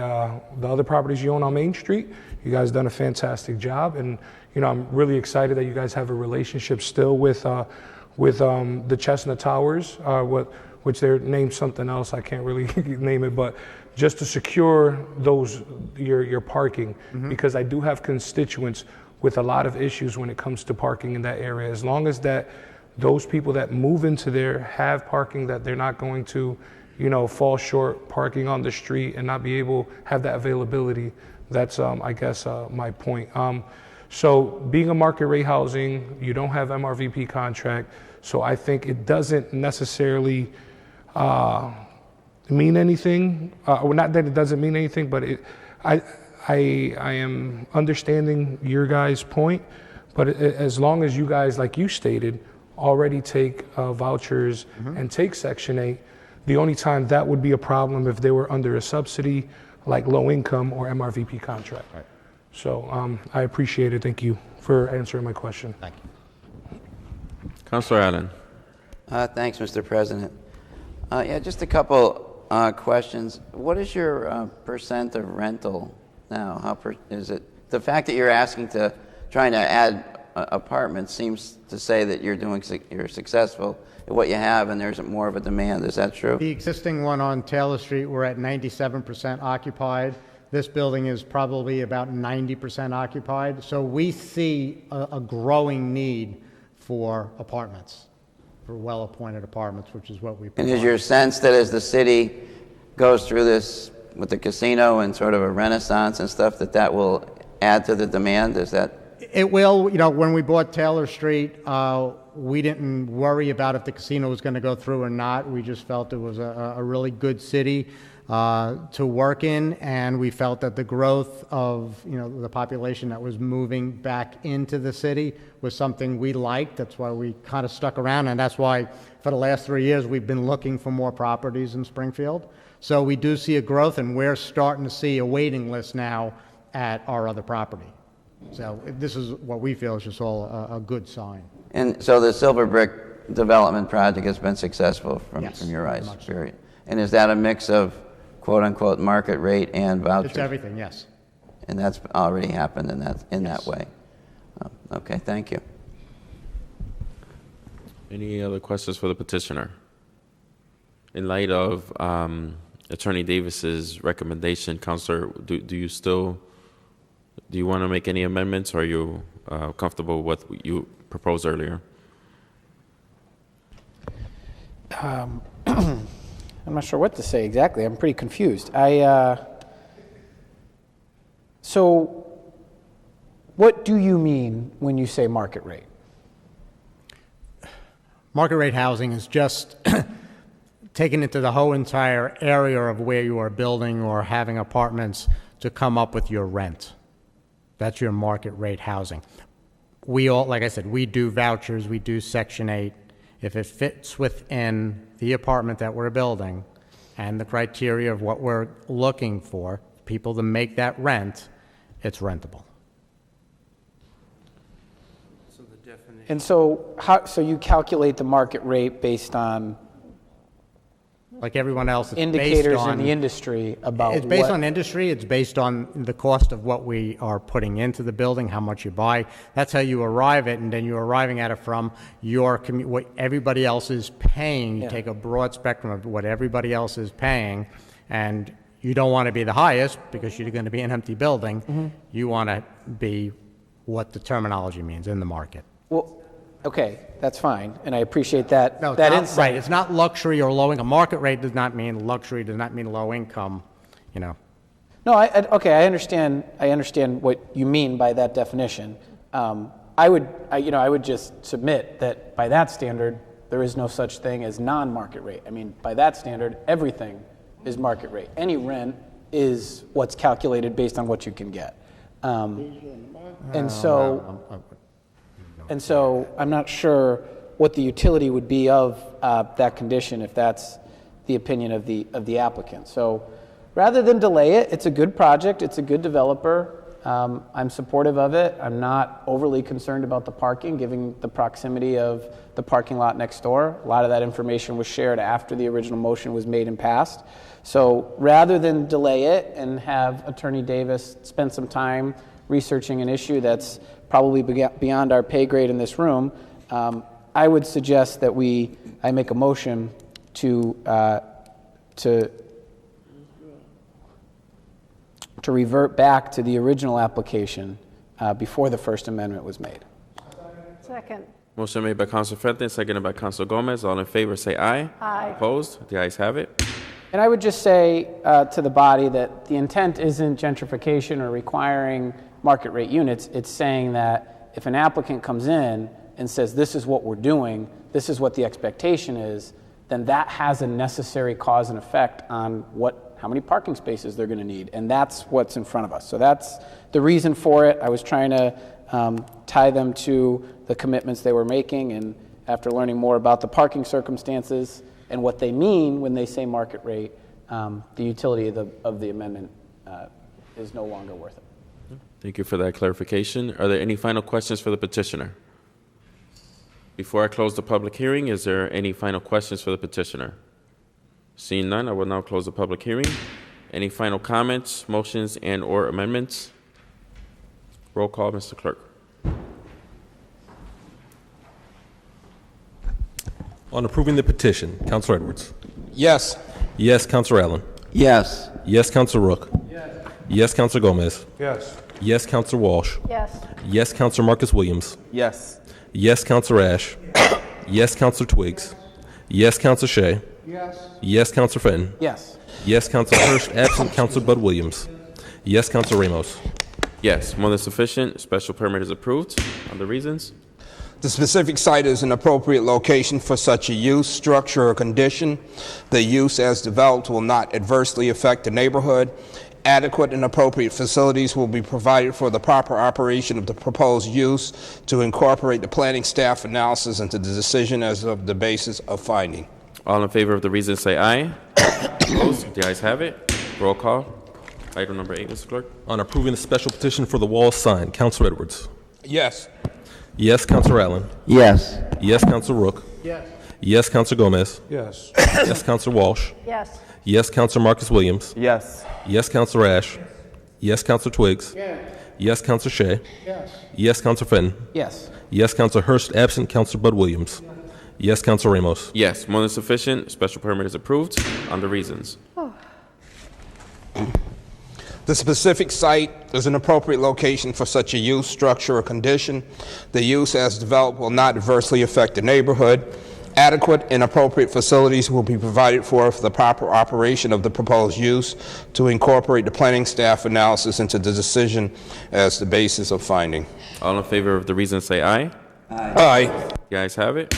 the other properties you own on Main Street. You guys done a fantastic job, and I'm really excited that you guys have a relationship still with the Chestnut Towers, which they're named something else. I can't really name it, but just to secure your parking, because I do have constituents with a lot of issues when it comes to parking in that area. As long as those people that move into there have parking, that they're not going to, fall short parking on the street and not be able to have that availability. That's, I guess, my point. So being a market rate housing, you don't have MRVP contract, so I think it doesn't necessarily mean anything. Well, not that it doesn't mean anything, but I am understanding your guys' point, but as long as you guys, like you stated, already take vouchers and take Section 8, the only time that would be a problem if they were under a subsidy, like low income or MRVP contract. Right. So I appreciate it. Thank you for answering my question. Thank you. Councilor Allen. Thanks, Mr. President. Yeah, just a couple questions. What is your percent of rental now? Is it the fact that you're trying to add apartments seems to say that you're successful at what you have and there's more of a demand. Is that true? The existing one on Taylor Street, we're at 97% occupied. This building is probably about 90% occupied, so we see a growing need for apartments, for well-appointed apartments, which is what we And provide. is your sense that as the city goes through this with the casino and sort of a renaissance and stuff, that will add to the demand? Is that? It will. You know, when we bought Taylor Street, we didn't worry about if the casino was going to go through or not. We just felt it was a really good city to work in, and we felt that the growth of, you know, the population that was moving back into the city was something we liked. That's why we kind of stuck around, and that's why for the last 3 years we've been looking for more properties in Springfield. So we do see a growth, and we're starting to see a waiting list now at our other property. So this is what we feel is just all a good sign. And so the Silver Brick development project has been successful from your eyes, much so. period. And is that a mix of quote-unquote market rate and vouchers? It's everything, yes. And that's already happened in that way. Okay, thank you. Any other questions for the petitioner? In light of Attorney Davis's recommendation, Counselor, do you want to make any amendments, or are you comfortable with what you proposed earlier? I'm not sure what to say exactly. I'm pretty confused. So what do you mean when you say market rate? Market rate housing is just taking into the whole entire area of where you are building or having apartments to come up with your rent. That's your market rate housing. We all, like I said, we do vouchers, we do Section 8. If it fits within the apartment that we're building and the criteria of what we're looking for, people to make that rent, it's rentable. And so so you calculate the market rate based on like everyone else, it's indicators based on, in the industry about it's based what, on industry. It's based on the cost of what we are putting into the building, how much you buy. That's how you arrive at it, and then you're arriving at it from your what everybody else is paying. You take a broad spectrum of what everybody else is paying, and you don't want to be the highest because you're going to be an empty building. Mm-hmm. You want to be what the terminology means in the market. Well, okay, that's fine, and I appreciate that. No, that not, insight. right. It's not luxury or low income. Market rate does not mean luxury. Does not mean low income. You know. No, okay, I understand. I understand what you mean by that definition. I would just submit that by that standard, there is no such thing as non-market rate. I mean, by that standard, everything is market rate. Any rent is what's calculated based on what you can get, and so I'm not sure what the utility would be of that condition if that's the opinion of the applicant. So rather than delay it, it's a good project, it's a good developer. I'm supportive of it. I'm not overly concerned about the parking, given the proximity of the parking lot next door. A lot of that information was shared after the original motion was made and passed. So rather than delay it and have Attorney Davis spend some time researching an issue that's probably beyond our pay grade in this room, I would suggest that I make a motion to revert back to the original application before the First Amendment was made. Second. Motion made by Councilor Fenton, seconded by Councilor Gomez. All in favor, say aye. Aye. Opposed? The ayes have it. And I would just say to the body that the intent isn't gentrification or requiring market rate units. It's saying that if an applicant comes in and says, this is what we're doing, this is what the expectation is, then that has a necessary cause and effect on how many parking spaces they're going to need. And that's what's in front of us. So that's the reason for it. I was trying to tie them to the commitments they were making. And after learning more about the parking circumstances and what they mean when they say market rate, the utility of the amendment is no longer worth it. Thank you for that clarification. Are there any final questions for the petitioner? Before I close the public hearing, is there any final questions for the petitioner? Seeing none, I will now close the public hearing. Any final comments, motions, and/or amendments? Roll call, Mr. Clerk. On approving the petition, Councilor Edwards. Yes. Yes, Councilor Allen. Yes. Yes, Councilor Rook. Yes, Counselor Gomez. Yes. Yes, Counselor Walsh. Yes. Yes, Counselor Marcus Williams. Yes. Yes, Counselor Ash. Yes, Counselor Twigs. Yes, Counselor Shea. Yes. Yes, Counselor Fenton. Yes. Yes, Counselor Hurst. Absent Counselor Bud Williams. Yes, Counselor Ramos. Yes, more than sufficient. Special permit is approved. On the reasons? The specific site is an appropriate location for such a use, structure, or condition. The use as developed will not adversely affect the neighborhood. Adequate and appropriate facilities will be provided for the proper operation of the proposed use to incorporate the planning staff analysis into the decision as of the basis of finding. All in favor of the reasons say aye. Opposed? The ayes have it. Roll call. Item number 8, Mr. Clerk. On approving the special petition for the wall sign, Counselor Edwards. Yes. Yes, Counselor Allen. Yes. Yes, Counselor Rook. Yes. Yes, Counselor Gomez. Yes. Yes, Counselor Walsh. Yes. Yes, Counselor Marcus Williams. Yes. Yes, Counselor Ash. Yes, Counselor Twigs. Yes. Yes, Counselor Shea. Yes. Yes, Counselor Fenton. Yes. Yes, Counselor Hurst. Absent Counselor Bud Williams. Yes, Counselor Ramos. Yes, more than sufficient. Special permit is approved. On the reasons? The specific site is an appropriate location for such a use, structure, or condition. The use as developed will not adversely affect the neighborhood. Adequate and appropriate facilities will be provided for the proper operation of the proposed use to incorporate the planning staff analysis into the decision as the basis of finding. All in favor of the reasons say aye. Aye. The ayes have it.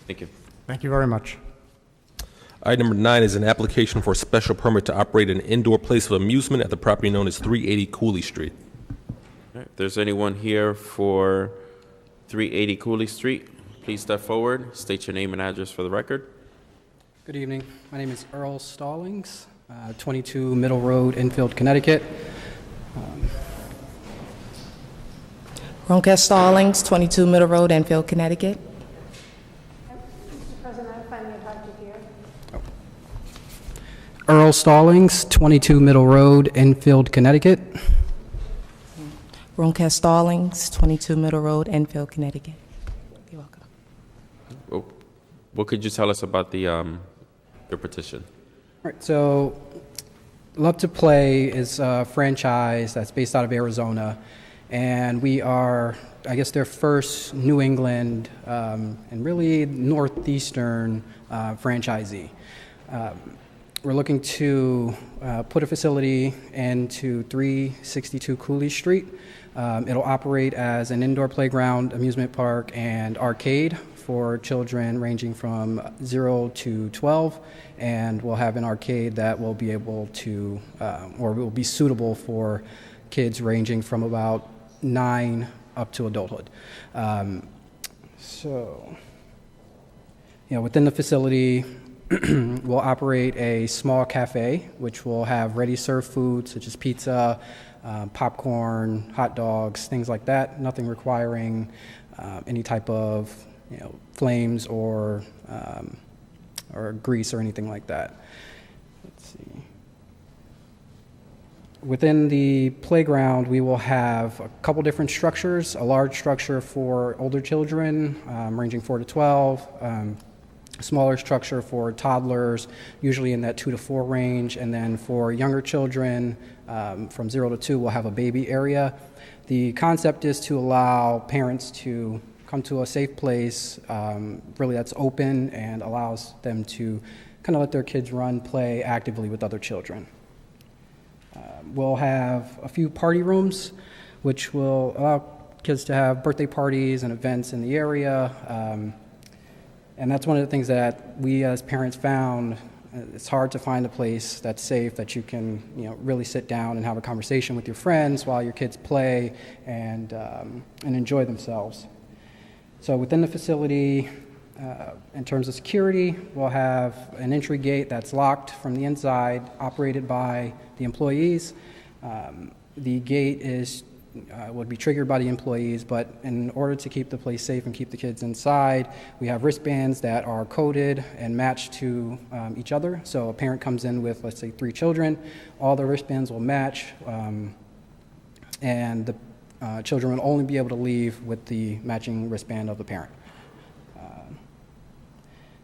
Thank you. Thank you very much. Item number 9 is an application for a special permit to operate an indoor place of amusement at the property known as 380 Cooley Street. All right, if there's anyone here for 380 Cooley Street, please step forward, state your name and address for the record. Good evening. My name is Earl Stallings, 22 Middle Road, Enfield, Connecticut. Ronka Stallings, 22 Middle Road, Enfield, Connecticut. Mr. President, I find it hard to hear. Earl Stallings, 22 Middle Road, Enfield, Connecticut. Ronka Stallings, 22 Middle Road, Enfield, Connecticut. You're welcome. Oh, what could you tell us about the your petition? All right, so Love to Play is a franchise that's based out of Arizona, and we are, I guess, their first New England and really northeastern franchisee. We're looking to put a facility into 362 Cooley Street. It'll operate as an indoor playground, amusement park, and arcade for children ranging from 0 to 12, and we'll have an arcade that will be able to, or will be suitable for kids ranging from about 9 up to adulthood. Within the facility, we'll operate a small cafe, which will have ready-served food such as pizza, popcorn, hot dogs, things like that. Nothing requiring any type of flames or grease or anything like that. Let's see. Within the playground, we will have a couple different structures. A large structure for older children, ranging 4 to 12. A smaller structure for toddlers, usually in that 2 to 4 range, and then for younger children from 0 to 2, we'll have a baby area. The concept is to allow parents to come to a safe place, really that's open and allows them to kind of let their kids run, play actively with other children. We'll have a few party rooms, which will allow kids to have birthday parties and events in the area. And that's one of the things that we as parents found. It's hard to find a place that's safe, that you can really sit down and have a conversation with your friends while your kids play and enjoy themselves. So within the facility, in terms of security, we'll have an entry gate that's locked from the inside, operated by the employees. The gate would be triggered by the employees, but in order to keep the place safe and keep the kids inside, we have wristbands that are coded and matched to each other. So a parent comes in with, let's say, 3 children, all the wristbands will match, and the children will only be able to leave with the matching wristband of the parent.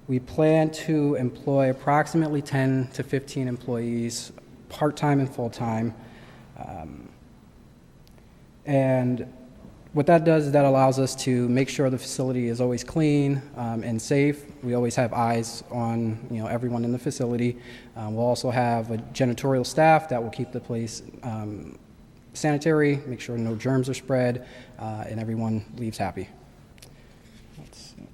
We plan to employ approximately 10 to 15 employees part-time and full-time. And what that does is that allows us to make sure the facility is always clean and safe. We always have eyes on everyone in the facility. We'll also have a janitorial staff that will keep the place sanitary, make sure no germs are spread, and everyone leaves happy. Let's see.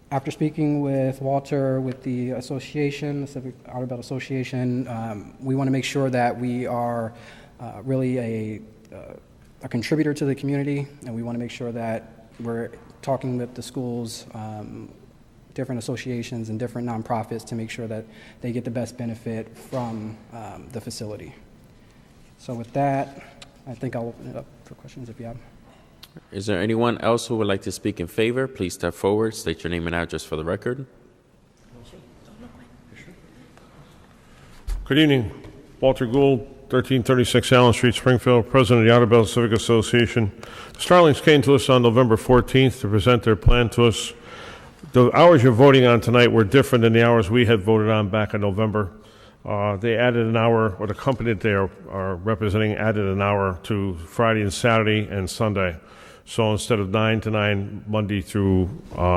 After speaking with Walter with the association, the Civic Outer Belt Association, we want to make sure that we are really a contributor to the community, and we want to make sure that we're talking with the schools, different associations and different nonprofits to make sure that they get the best benefit from the facility. So with that, I think I'll open it up for questions if you have. Is there anyone else who would like to speak in favor? Please step forward, state your name and address for the record. Good evening. Walter Gould, 1336 Allen Street, Springfield, President of the Outer Belt Civic Association. Starlings came to us on November 14th to present their plan to us. The hours you're voting on tonight were different than the hours we had voted on back in November. They added an hour, or the company that they are representing added an hour to Friday and Saturday and Sunday. So instead of 9 to 9 Monday through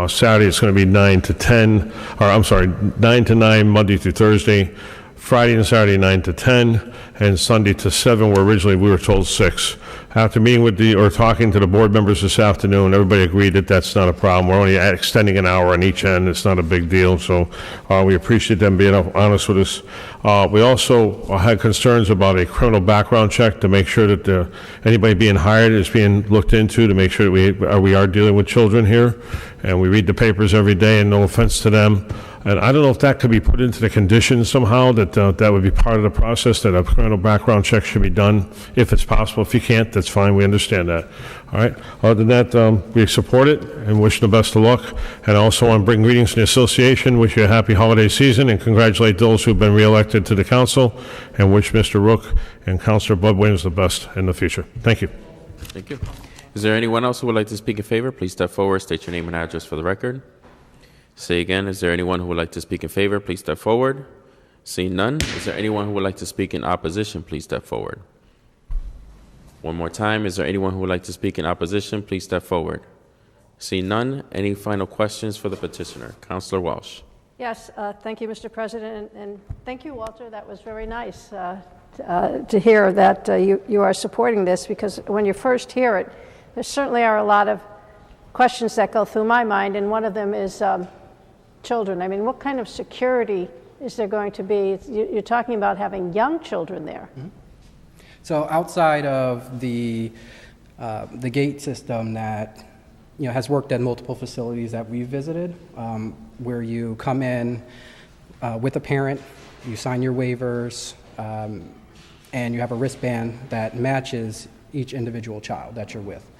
Saturday, it's going to be 9 to 10, or I'm sorry, 9 to 9 Monday through Thursday, Friday and Saturday 9 to 10, and Sunday to 7, where originally we were told 6. After meeting with talking to the board members this afternoon, everybody agreed that that's not a problem. We're only extending an hour on each end. It's not a big deal, so we appreciate them being honest with us. We also had concerns about a criminal background check to make sure that anybody being hired is being looked into to make sure that we are dealing with children here. And we read the papers every day, and no offense to them. And I don't know if that could be put into the conditions somehow, that that would be part of the process, that a criminal background check should be done, if it's possible. If you can't, that's fine. We understand that. All right. Other than that, we support it and wish the best of luck. And I also want to bring greetings to the association, wish you a happy holiday season, and congratulate those who have been reelected to the council, and wish Mr. Rook and Councilor Bud Williams the best in the future. Thank you. Thank you. Is there anyone else who would like to speak in favor? Please step forward, state your name and address for the record. Say again, is there anyone who would like to speak in favor? Please step forward. Seeing none, is there anyone who would like to speak in opposition? Please step forward. One more time, is there anyone who would like to speak in opposition? Please step forward. Seeing none, any final questions for the petitioner? Councilor Walsh. Yes, thank you, Mr. President, and thank you, Walter. That was very nice to hear that you are supporting this, because when you first hear it, there certainly are a lot of questions that go through my mind, and one of them is children. I mean, what kind of security is there going to be? You're talking about having young children there. Mm-hmm. So outside of the gate system that has worked at multiple facilities that we've visited, where you come in with a parent, you sign your waivers, and you have a wristband that matches each individual child that you're with.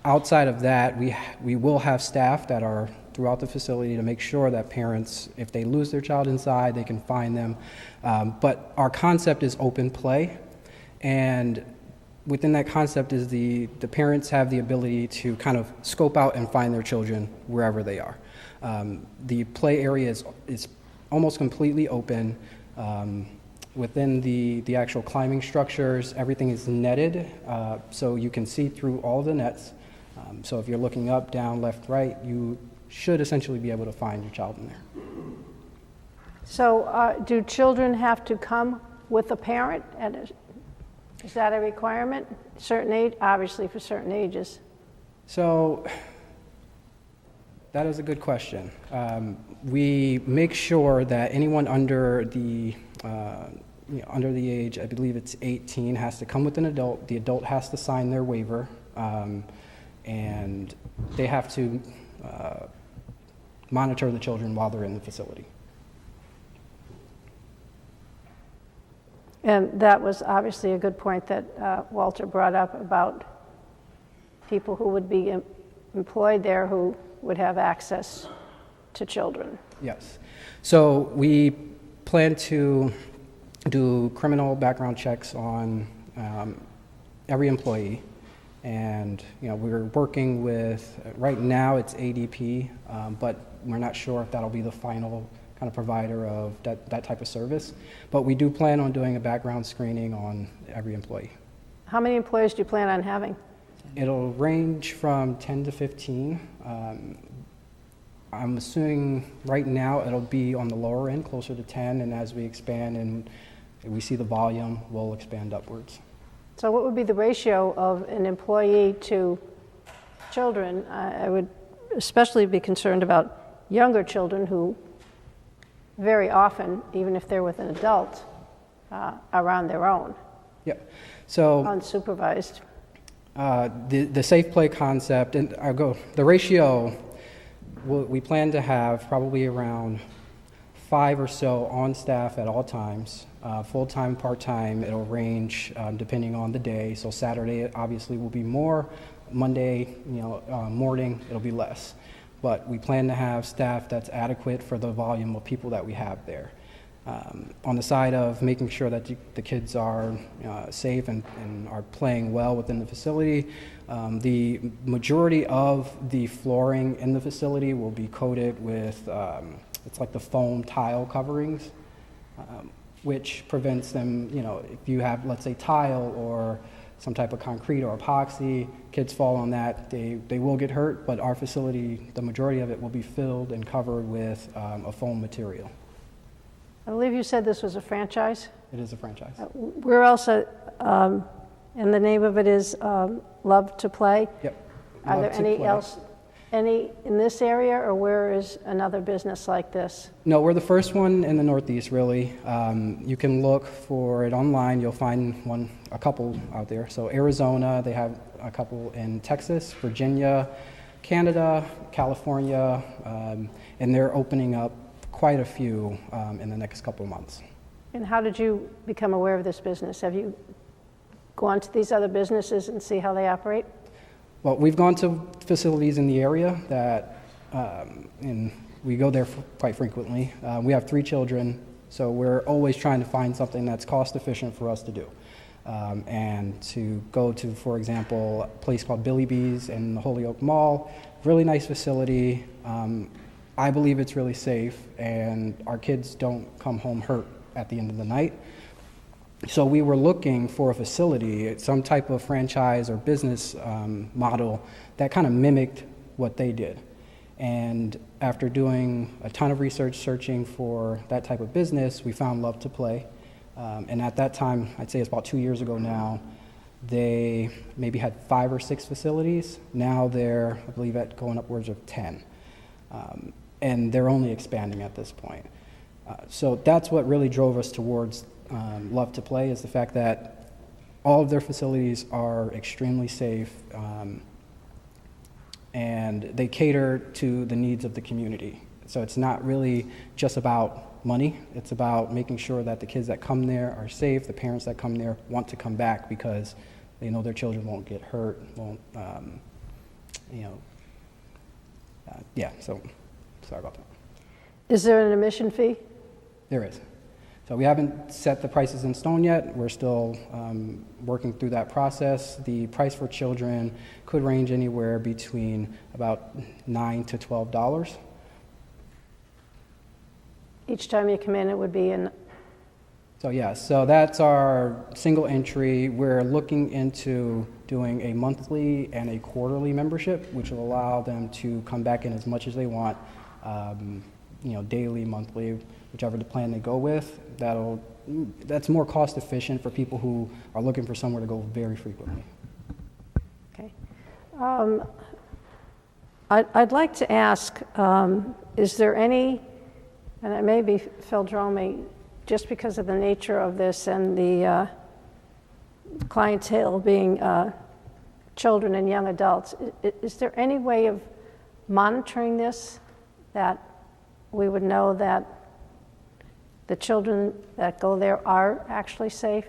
Outside of that, we will have staff that are throughout the facility to make sure that parents, if they lose their child inside, they can find them. But our concept is open play, and within that concept is the parents have the ability to kind of scope out and find their children wherever they are. The play area is almost completely open. Within the actual climbing structures, everything is netted, so you can see through all the nets. So if you're looking up, down, left, right, you should essentially be able to find your child in there. So do children have to come with a parent? Is that a requirement? Certain age, obviously for certain ages. So that is a good question. We make sure that anyone under the age, I believe it's 18, has to come with an adult. The adult has to sign their waiver, and they have to monitor the children while they're in the facility. And that was obviously a good point that Walter brought up about people who would be employed there who would have access to children. Yes. So we plan to do criminal background checks on every employee, and we're working with, right now it's ADP, but we're not sure if that'll be the final kind of provider of that type of service. But we do plan on doing a background screening on every employee. How many employees do you plan on having? It'll range from 10 to 15. I'm assuming right now it'll be on the lower end, closer to 10, and as we expand and we see the volume, we'll expand upwards. So what would be the ratio of an employee to children? I would especially be concerned about younger children who very often, even if they're with an adult, are on their own. Yep. So unsupervised. The safe play concept, and the ratio, we plan to have probably around 5 or so on staff at all times, full-time, part-time. It'll range depending on the day. So Saturday obviously will be more. Monday, morning, it'll be less. But we plan to have staff that's adequate for the volume of people that we have there. On the side of making sure that the kids are safe and are playing well within the facility, the majority of the flooring in the facility will be coated with, it's like the foam tile coverings, which prevents them, if you have, let's say, tile or some type of concrete or epoxy, kids fall on that, they will get hurt, but our facility, the majority of it will be filled and covered with a foam material. I believe you said this was a franchise? It is a franchise. We're also, and the name of it is Love to Play? Yep. Are Love there to any Play. any in this area, or where is another business like this? No, we're the first one in the Northeast, really. You can look for it online. You'll find a couple out there. So Arizona, they have a couple in Texas, Virginia, Canada, California, and they're opening up quite a few in the next couple of months. And how did you become aware of this business? Have you gone to these other businesses and see how they operate? Well, we've gone to facilities in the area that, and we go there quite frequently. We have 3 children, so we're always trying to find something that's cost efficient for us to do. And to go to, for example, a place called Billy Bees in the Holyoke Mall, really nice facility. I believe it's really safe, and our kids don't come home hurt at the end of the night. So we were looking for a facility, some type of franchise or business model that kind of mimicked what they did. And after doing a ton of research, searching for that type of business, we found Love to Play. And at that time, I'd say it's about 2 years ago now, they maybe had 5 or 6 facilities. Now they're, I believe, at going upwards of 10. And they're only expanding at this point. So that's what really drove us towards Love to Play, is the fact that all of their facilities are extremely safe, and they cater to the needs of the community. So it's not really just about money. It's about making sure that the kids that come there are safe, the parents that come there want to come back because they know their children won't get hurt, won't, so sorry about that. Is there an admission fee? There is. So we haven't set the prices in stone yet. We're still working through that process. The price for children could range anywhere between about $9 to $12. Each time you come in, it would be in. So that's our single entry. We're looking into doing a monthly and a quarterly membership, which will allow them to come back in as much as they want, daily, monthly, whichever the plan they go with. That's more cost efficient for people who are looking for somewhere to go very frequently. Okay. I'd like to ask, is there any, and it may be Phil Dromey, just because of the nature of this and the clientele being children and young adults, is there any way of monitoring this that we would know that the children that go there are actually safe?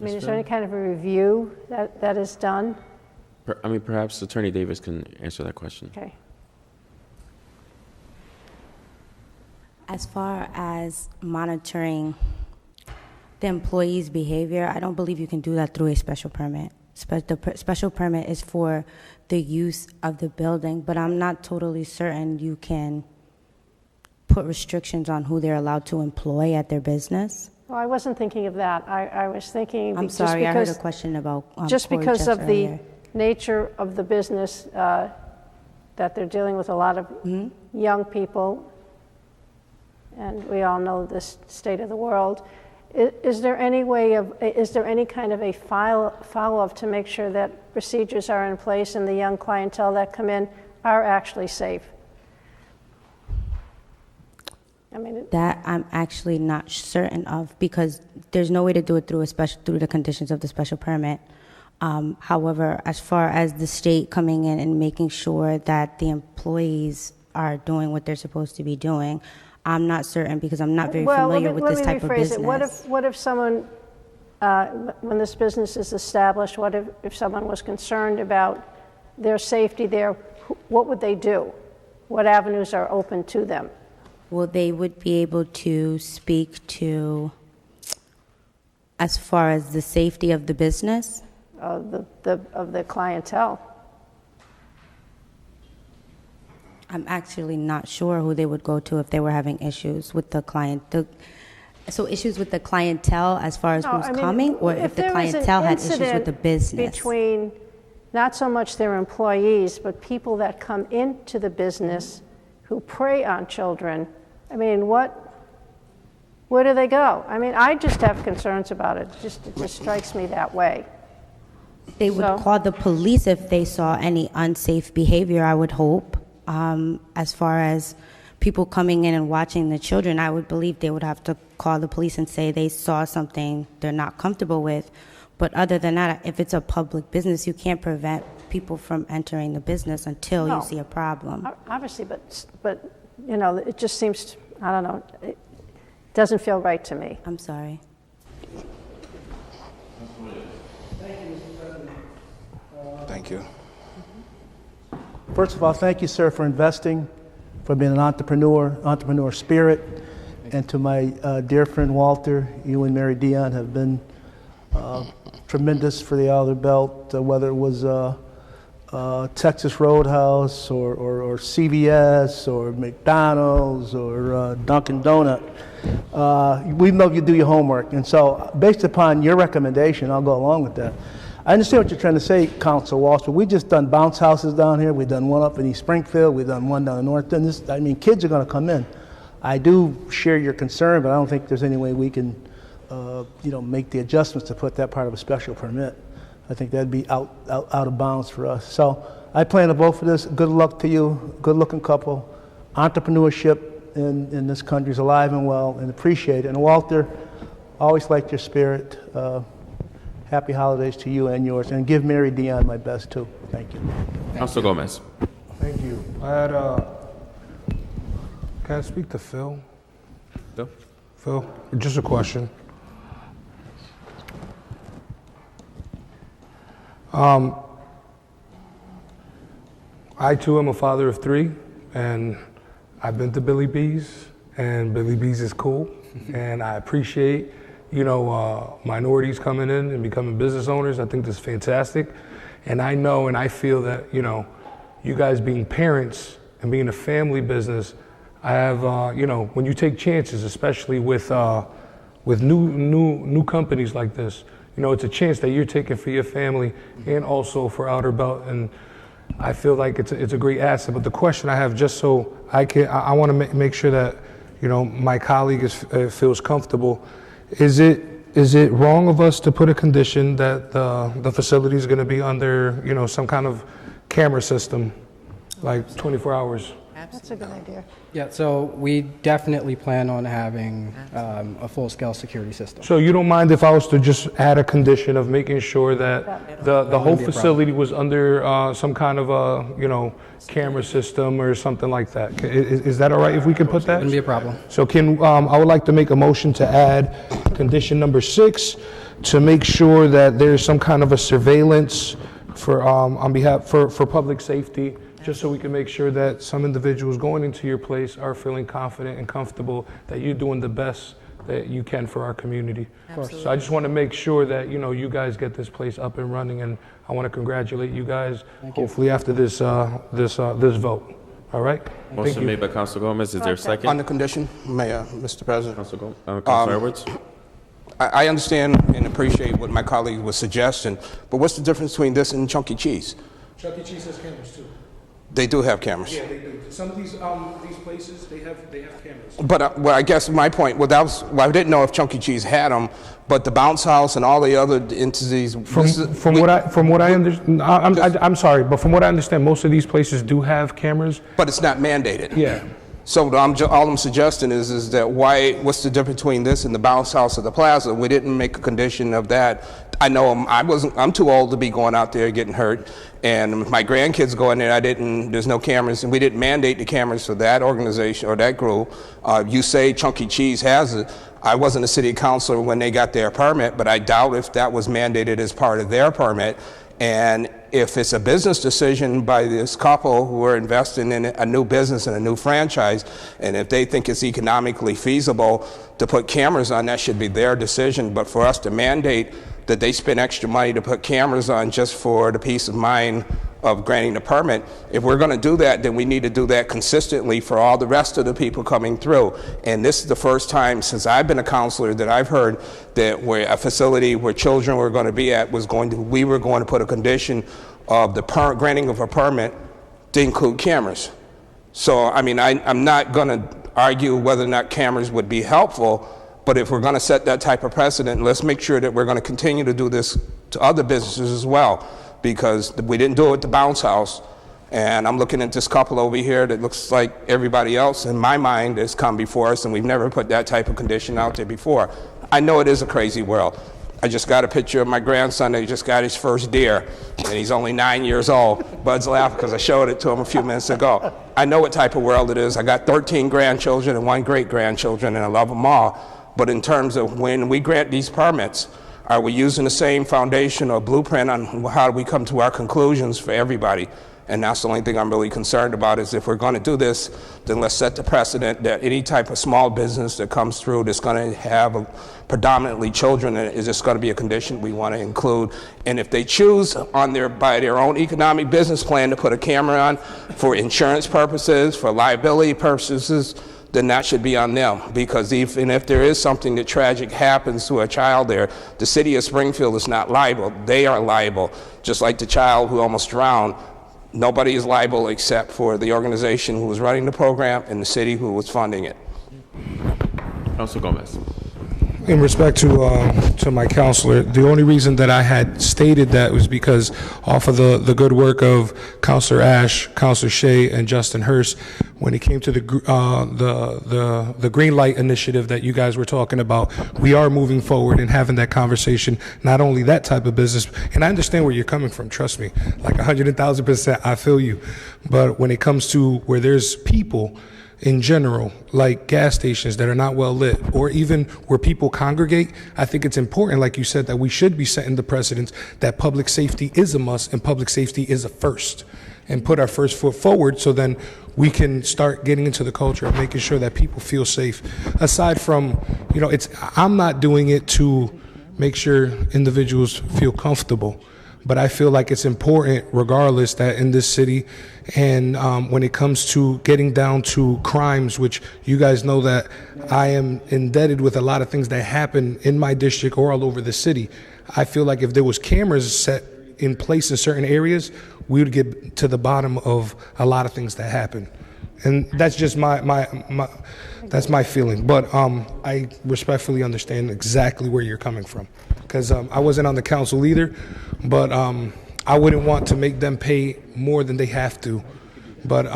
I mean, is there any kind of a review that is done? Perhaps Attorney Davis can answer that question. Okay. As far as monitoring the employee's behavior, I don't believe you can do that through a special permit. special permit is for the use of the building, but I'm not totally certain you can put restrictions on who they're allowed to employ at their business. Well, I wasn't thinking of that. I was thinking. I'm sorry, I heard a question about just porch because of just the earlier. nature of the business, that they're dealing with a lot of young people, and we all know the state of the world. Is there any way of, is there any kind of a follow-up to make sure that procedures are in place and the young clientele that come in are actually safe? I mean, That I'm actually not certain of, because there's no way to do it through through the conditions of the special permit. However, as far as the state coming in and making sure that the employees are doing what they're supposed to be doing, I'm not certain, because I'm not very familiar with this type of business. What if someone, when this business is established, what if someone was concerned about their safety there, what would they do? What avenues are open to them? Well, they would be able to speak to, as far as the safety of the business. Of the clientele. I'm actually not sure who they would go to if they were having issues with the client. So issues with the clientele as far as who's coming, or if the clientele had issues with the business? Between not so much their employees, but people that come into the business who prey on children. I mean, where do they go? I mean, I just have concerns about it. It just strikes me that way. They would call the police if they saw any unsafe behavior, I would hope. As far as people coming in and watching the children, I would believe they would have to call the police and say they saw something they're not comfortable with. But other than that, if it's a public business, you can't prevent people from entering the business until you see a problem. Obviously, but you know, it just seems, I don't know, it doesn't feel right to me. I'm sorry. Thank you. First of all, thank you, sir, for investing, for being an entrepreneur spirit. And to my dear friend Walter, you and Mary Dion have been tremendous for the Outer Belt, whether it was Texas Roadhouse or CVS or McDonald's or Dunkin' Donut. We know you do your homework. And so based upon your recommendation, I'll go along with that. I understand what you're trying to say, Council Walsh, but we just done bounce houses down here. We've done one up in East Springfield. We've done one down in North End. I mean, kids are going to come in. I do share your concern, but I don't think there's any way we can, make the adjustments to put that part of a special permit. I think that'd be out of bounds for us. So I plan to vote for this. Good luck to you. Good-looking couple. Entrepreneurship in this country is alive and well, and appreciate it. And Walter, always liked your spirit. Happy holidays to you and yours, and give Mary Dion my best too. Thank you. Councilor Gomez. Thank you. Can I speak to Phil? Phil, just a question. I too am a father of 3, and I've been to Billy B's, and Billy B's is cool, and I appreciate minorities coming in and becoming business owners. I think this is fantastic. And I know and I feel that, you guys being parents and being a family business, I have, when you take chances, especially with new companies like this, it's a chance that you're taking for your family and also for Outer Belt. And I feel like it's a great asset. But the question I have, just so I want to make sure that, my colleague feels comfortable. Is it wrong of us to put a condition that the facility is going to be under, some kind of camera system, like 24 hours? That's a good idea. Yeah, so we definitely plan on having a full-scale security system. So you don't mind if I was to just add a condition of making sure that the whole facility was under some kind of a, camera system or something like that? Is that all right if we can put that? Wouldn't be a problem. So I would like to make a motion to add condition number 6 to make sure that there's some kind of a surveillance for on behalf for public safety, just so we can make sure that some individuals going into your place are feeling confident and comfortable that you're doing the best that you can for our community. So I just want to make sure that, you know, you guys get this place up and running, and I want to congratulate you guys. Hopefully after this this vote. All right? Thank Motion you. made by Council Gomez. Is there a second? On the condition, Mayor, Mr. President. Council Edwards? I understand and appreciate what my colleague was suggesting, but what's the difference between this and Chuck E. Cheese? Chuck E. Cheese has cameras too. They do have cameras. Yeah, they do. Some of these places, they have cameras. But well, I guess my point, well, I didn't know if Chuck E. Cheese had them, but the bounce house and all the other entities. From what I understand, I'm sorry, but from what I understand, most of these places do have cameras. But it's not mandated. Yeah. So all I'm suggesting is that what's the difference between this and the bounce house or the plaza? We didn't make a condition of that. I know I'm too old to be going out there getting hurt, and my grandkids go in there. There's no cameras, and we didn't mandate the cameras for that organization or that group. You say Chuck E. Cheese has it. I wasn't a city councilor when they got their permit, but I doubt if that was mandated as part of their permit. And if it's a business decision by this couple who are investing in a new business and a new franchise, and if they think it's economically feasible to put cameras on, that should be their decision. But for us to mandate that they spend extra money to put cameras on just for the peace of mind of granting the permit, if we're going to do that, then we need to do that consistently for all the rest of the people coming through. And this is the first time since I've been a counselor that I've heard that where a facility where children were going to be at we were going to put a condition of the granting of a permit to include cameras. So, I mean, I'm not going to argue whether or not cameras would be helpful, but if we're going to set that type of precedent, let's make sure that we're going to continue to do this to other businesses as well, because we didn't do it at the bounce house. And I'm looking at this couple over here that looks like everybody else in my mind that's come before us, and we've never put that type of condition out there before. I know it is a crazy world. I just got a picture of my grandson that just got his first deer, and he's only 9 years old. Bud's laughing because I showed it to him a few minutes ago. I know what type of world it is. I got 13 grandchildren and 1 great-grandchildren, and I love them all. But in terms of when we grant these permits, are we using the same foundation or blueprint on how do we come to our conclusions for everybody? And that's the only thing I'm really concerned about, is if we're going to do this, then let's set the precedent that any type of small business that comes through that's going to have predominantly children is just going to be a condition we want to include. And if they choose by their own economic business plan to put a camera on for insurance purposes, for liability purposes, then that should be on them. Because even if there is something that tragic happens to a child there, the city of Springfield is not liable. They are liable. Just like the child who almost drowned, nobody is liable except for the organization who was running the program and the city who was funding it. Council Gomez. In respect to my counselor, the only reason that I had stated that was because off of the good work of Counselor Ash, Counselor Shea, and Justin Hurst, when it came to the green light initiative that you guys were talking about, we are moving forward and having that conversation. Not only that type of business, and I understand where you're coming from. Trust me, like 100,000%, I feel you. But when it comes to where there's people in general, like gas stations that are not well lit, or even where people congregate, I think it's important, like you said, that we should be setting the precedence that public safety is a must and public safety is a first, and put our first foot forward so then we can start getting into the culture of making sure that people feel safe. Aside from, I'm not doing it to make sure individuals feel comfortable, but I feel like it's important regardless that in this city, and when it comes to getting down to crimes, which you guys know that I am indebted with a lot of things that happen in my district or all over the city, I feel like if there was cameras set in place in certain areas, we would get to the bottom of a lot of things that happen. And that's just that's my feeling. But I respectfully understand exactly where you're coming from, because I wasn't on the council either, but I wouldn't want to make them pay more than they have to. But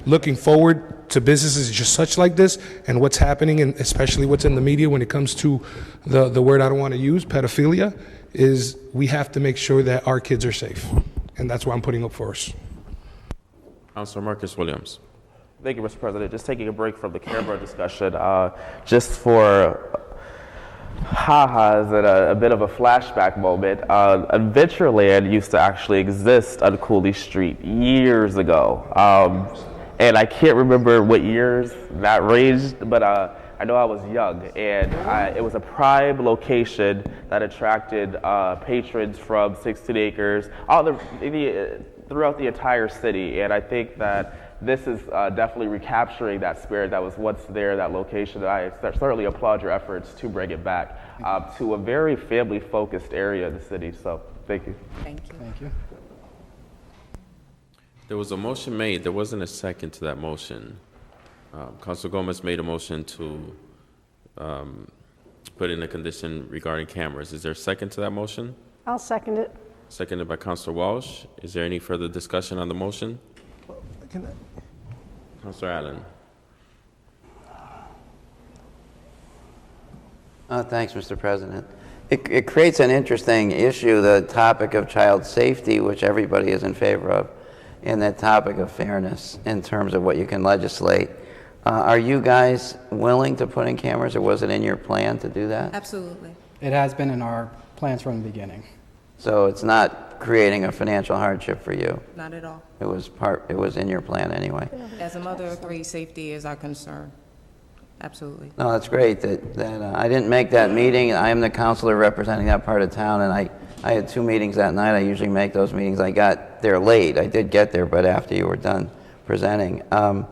looking forward to businesses just such like this and what's happening, and especially what's in the media when it comes to the word I don't want to use, pedophilia, is we have to make sure that our kids are safe. And that's why I'm putting up first. Councilor Marcus Williams. Thank you, Mr. President. Just taking a break from the camera discussion, just for ha-has and a bit of a flashback moment. Adventureland used to actually exist on Cooley Street years ago. And I can't remember what years that ranged, but I I know I was young, and it was a prime location that attracted patrons from 16 Acres, throughout the entire city. And I think that this is definitely recapturing that spirit that was once there, that location. I certainly applaud your efforts to bring it back to a very family-focused area of the city. So thank you. Thank you. Thank you. There was a motion made. There wasn't a second to that motion. Councilor Gomez made a motion to put in a condition regarding cameras. Is there a second to that motion? I'll second it. Seconded by Councilor Walsh. Is there any further discussion on the motion? Councilor Allen. Thanks, Mr. President. It creates an interesting issue, the topic of child safety, which everybody is in favor of, and that topic of fairness in terms of what you can legislate. Are you guys willing to put in cameras, or was it in your plan to do that? Absolutely. It has been in our plans from the beginning. So it's not creating a financial hardship for you? Not at all. It was in your plan anyway? As a mother of three, safety is our concern. Absolutely. No, that's great that I didn't make that meeting. I am the counselor representing that part of town, and I had 2 meetings that night. I usually make those meetings. I got there late. I did get there, but after you were done presenting. On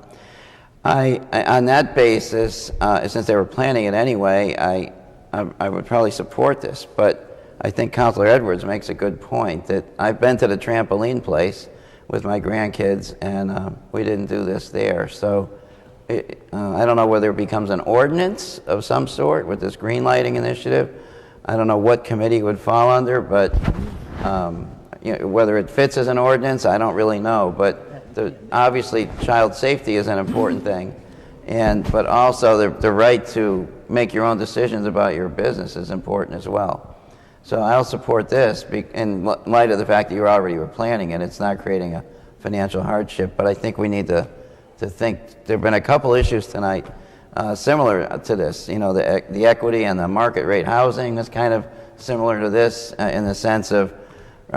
that basis, since they were planning it anyway, I would probably support this, but I think Councilor Edwards makes a good point that I've been to the trampoline place with my grandkids, and we didn't do this there. So I don't know whether it becomes an ordinance of some sort with this green lighting initiative. I don't know what committee it would fall under, but whether it fits as an ordinance, I don't really know. But obviously, child safety is an important thing, but also the right to make your own decisions about your business is important as well. So I'll support this in light of the fact that you already were planning it. It's not creating a financial hardship, but I think we need to think. There have been a couple issues tonight similar to this. The equity and the market rate housing is kind of similar to this in the sense of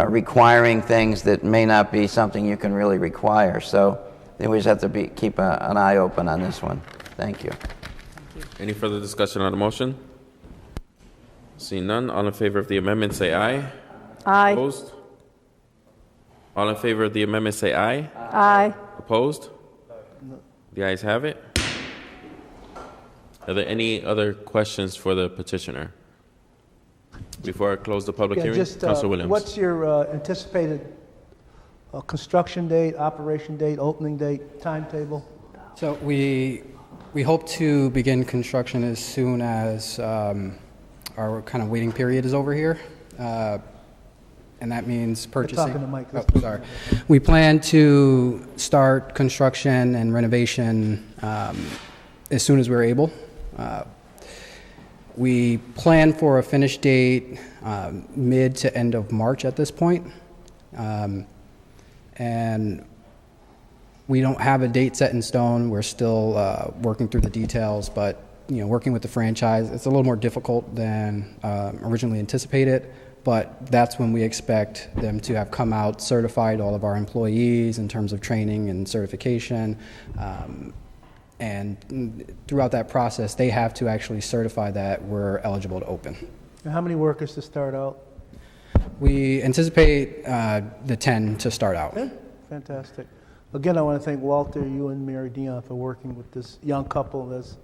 requiring things that may not be something you can really require. So we just have to keep an eye open on this one. Thank you. Any further discussion on the motion? Seeing none, all in favor of the amendment say aye. Aye. Opposed? All in favor of the amendment say aye. Aye. Opposed? The ayes have it. Are there any other questions for the petitioner? Before I close the public hearing, Councilor Williams. What's your anticipated construction date, operation date, opening date, timetable? So we hope to begin construction as soon as our kind of waiting period is over here. And that means purchasing. Talking to Mike. Oh, sorry. We plan to start construction and renovation as soon as we're able. We plan for a finish date mid to end of March at this point. And we don't have a date set in stone. We're still working through the details, but working with the franchise, it's a little more difficult than originally anticipated. But that's when we expect them to have come out, certified all of our employees in terms of training and certification. And throughout that process, they have to actually certify that we're eligible to open. And how many workers to start out? We anticipate the 10 to start out. Yeah, fantastic. Again, I want to thank Walter, you and Mary Dion for working with this young couple, as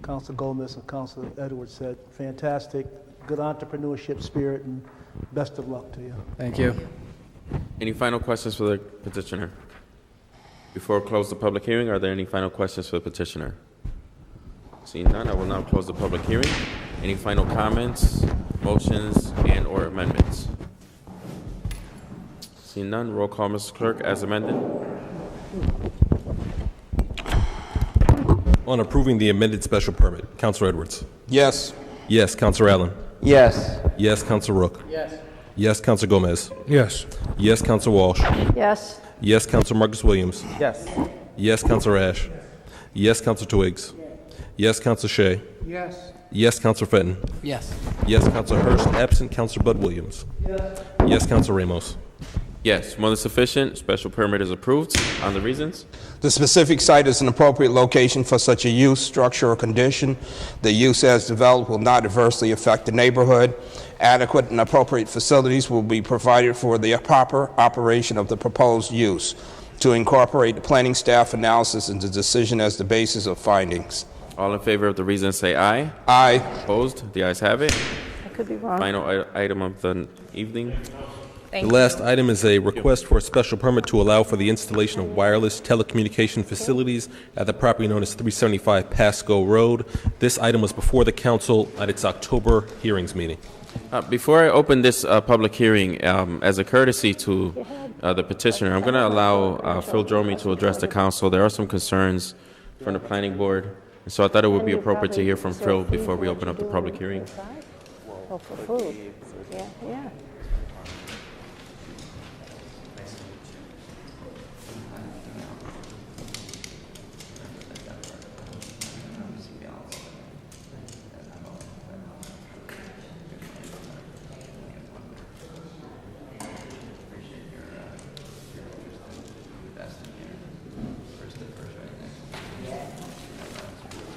Councilor Gomez and Councilor Edwards said. Fantastic. Good entrepreneurship spirit, and best of luck to you. Thank you. Any final questions for the petitioner? Before I close the public hearing, are there any final questions for the petitioner? Seeing none, I will now close the public hearing. Any final comments, motions, and/or amendments? Seeing none, roll call, Mr. Clerk, as amended. On approving the amended special permit, Councilor Edwards. Yes. Yes, Councilor Allen. Yes. Yes, Councilor Rook. Yes. Yes, Councilor Gomez. Yes. Yes, Councilor Walsh. Yes. Yes, Councilor Marcus Williams. Yes. Yes, Councilor Ash. Yes, Councilor Twiggs. Yes, Councilor Shea. Yes. Yes, Councilor Fenton. Yes. Yes, Councilor Hurst. Absent, Councilor Bud Williams. Yes. Yes, Councilor Ramos. Yes, more than sufficient. Special permit is approved. On the reasons? The specific site is an appropriate location for such a use, structure, or condition. The use as developed will not adversely affect the neighborhood. Adequate and appropriate facilities will be provided for the proper operation of the proposed use. To incorporate the planning staff analysis into decision as the basis of findings. All in favor of the reasons say aye. Aye. Opposed? The ayes have it. I could be wrong. Final item of the evening. The last item is a request for a special permit to allow for the installation of wireless telecommunication facilities at the property known as 375 Pasco Road. This item was before the council at its October hearings meeting. Before I open this public hearing, as a courtesy to the petitioner, I'm going to allow Phil Dromey to address the council. There are some concerns from the planning board, and so I thought it would be appropriate to hear from Phil before we open up the public hearing. Oh, for food. Yeah, yeah.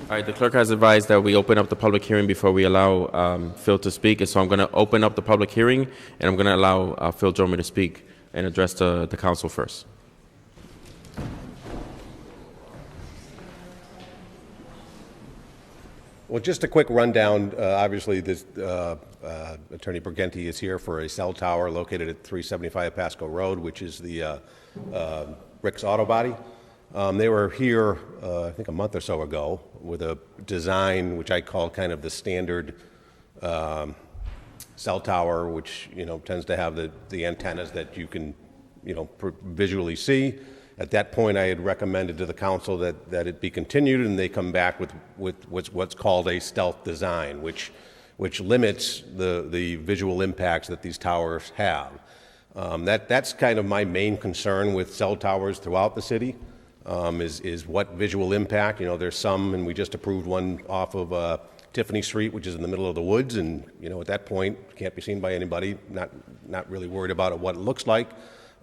All right, the clerk has advised that we open up the public hearing before we allow Phil to speak, and so I'm going to open up the public hearing, and I'm going to allow Phil Dromey to speak and address the council first. Well, just a quick rundown. Obviously, this Attorney Briganti is here for a cell tower located at 375 Pasco Road, which is the Rick's Auto Body. They were here, I think, a month or so ago with a design which I call kind of the standard cell tower, which tends to have the antennas that you can visually see. At that point, I had recommended to the council that it be continued, and they come back with what's called a stealth design, which limits the visual impacts that these towers have. That's kind of my main concern with cell towers throughout the city. Is what visual impact. There's some, and we just approved one off of Tiffany Street, which is in the middle of the woods, and at that point, can't be seen by anybody. Not really worried about what it looks like.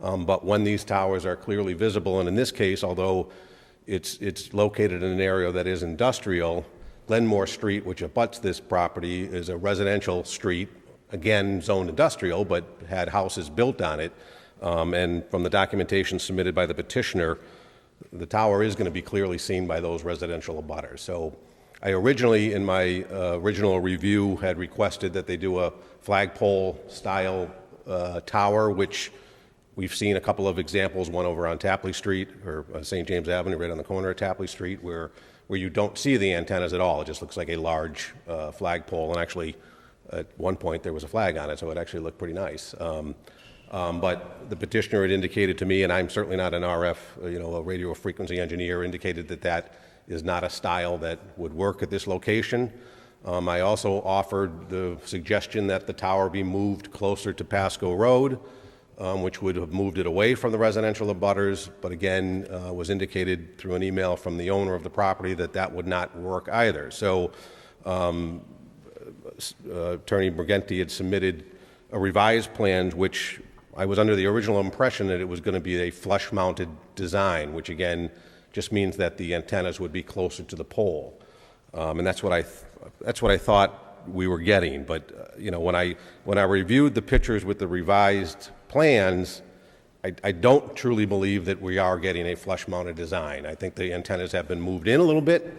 But when these towers are clearly visible, and in this case, although it's located in an area that is industrial, Glenmore Street, which abuts this property, is a residential street, again zoned industrial, but had houses built on it. And from the documentation submitted by the petitioner, the tower is going to be clearly seen by those residential abutters. So I originally, in my original review, had requested that they do a flagpole style tower, which we've seen a couple of examples, one over on Tapley Street, or St. James Avenue, right on the corner of Tapley Street, where you don't see the antennas at all. It just looks like a large flagpole, and actually at one point there was a flag on it, so it actually looked pretty nice. But the petitioner had indicated to me, and I'm certainly not an RF, a radio frequency engineer, indicated that is not a style that would work at this location. I also offered the suggestion that the tower be moved closer to Pasco Road, which would have moved it away from the residential abutters, but again, was indicated through an email from the owner of the property that would not work either. So Attorney Briganti had submitted a revised plan, which I was under the original impression that it was going to be a flush-mounted design, which again just means that the antennas would be closer to the pole, and that's what I thought we were getting. But when I reviewed the pictures with the revised plans, I don't truly believe that we are getting a flush-mounted design. I think the antennas have been moved in a little bit,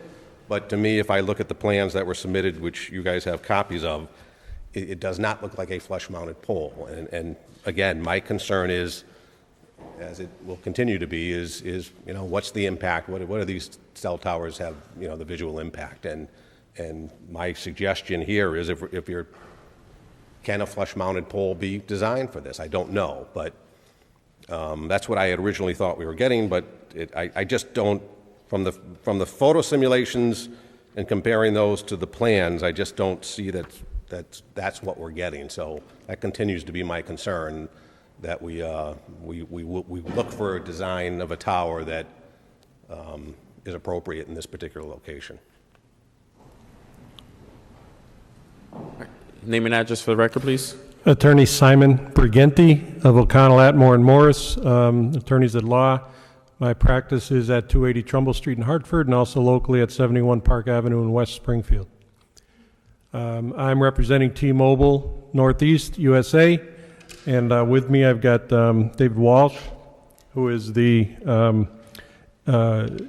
but to me, if I look at the plans that were submitted, which you guys have copies of, it does not look like a flush-mounted pole. And again, my concern is, as it will continue to be, is what's the impact? What do these cell towers have? The visual impact. And my suggestion here is, if you're, can a flush-mounted pole be designed for this? I don't know, but that's what I had originally thought we were getting. But I just don't, from the photo simulations and comparing those to the plans, I just don't see that's what we're getting. So that continues to be my concern, that we look for a design of a tower that is appropriate in this particular location. Name and address for the record, please. Attorney Simon Briganti of O'Connell, Atmore, and Morris, attorneys at law. My practice is at 280 Trumbull Street in Hartford and also locally at 71 Park Avenue in West Springfield. I'm representing T-Mobile Northeast USA, and with me I've got David Walsh, who is the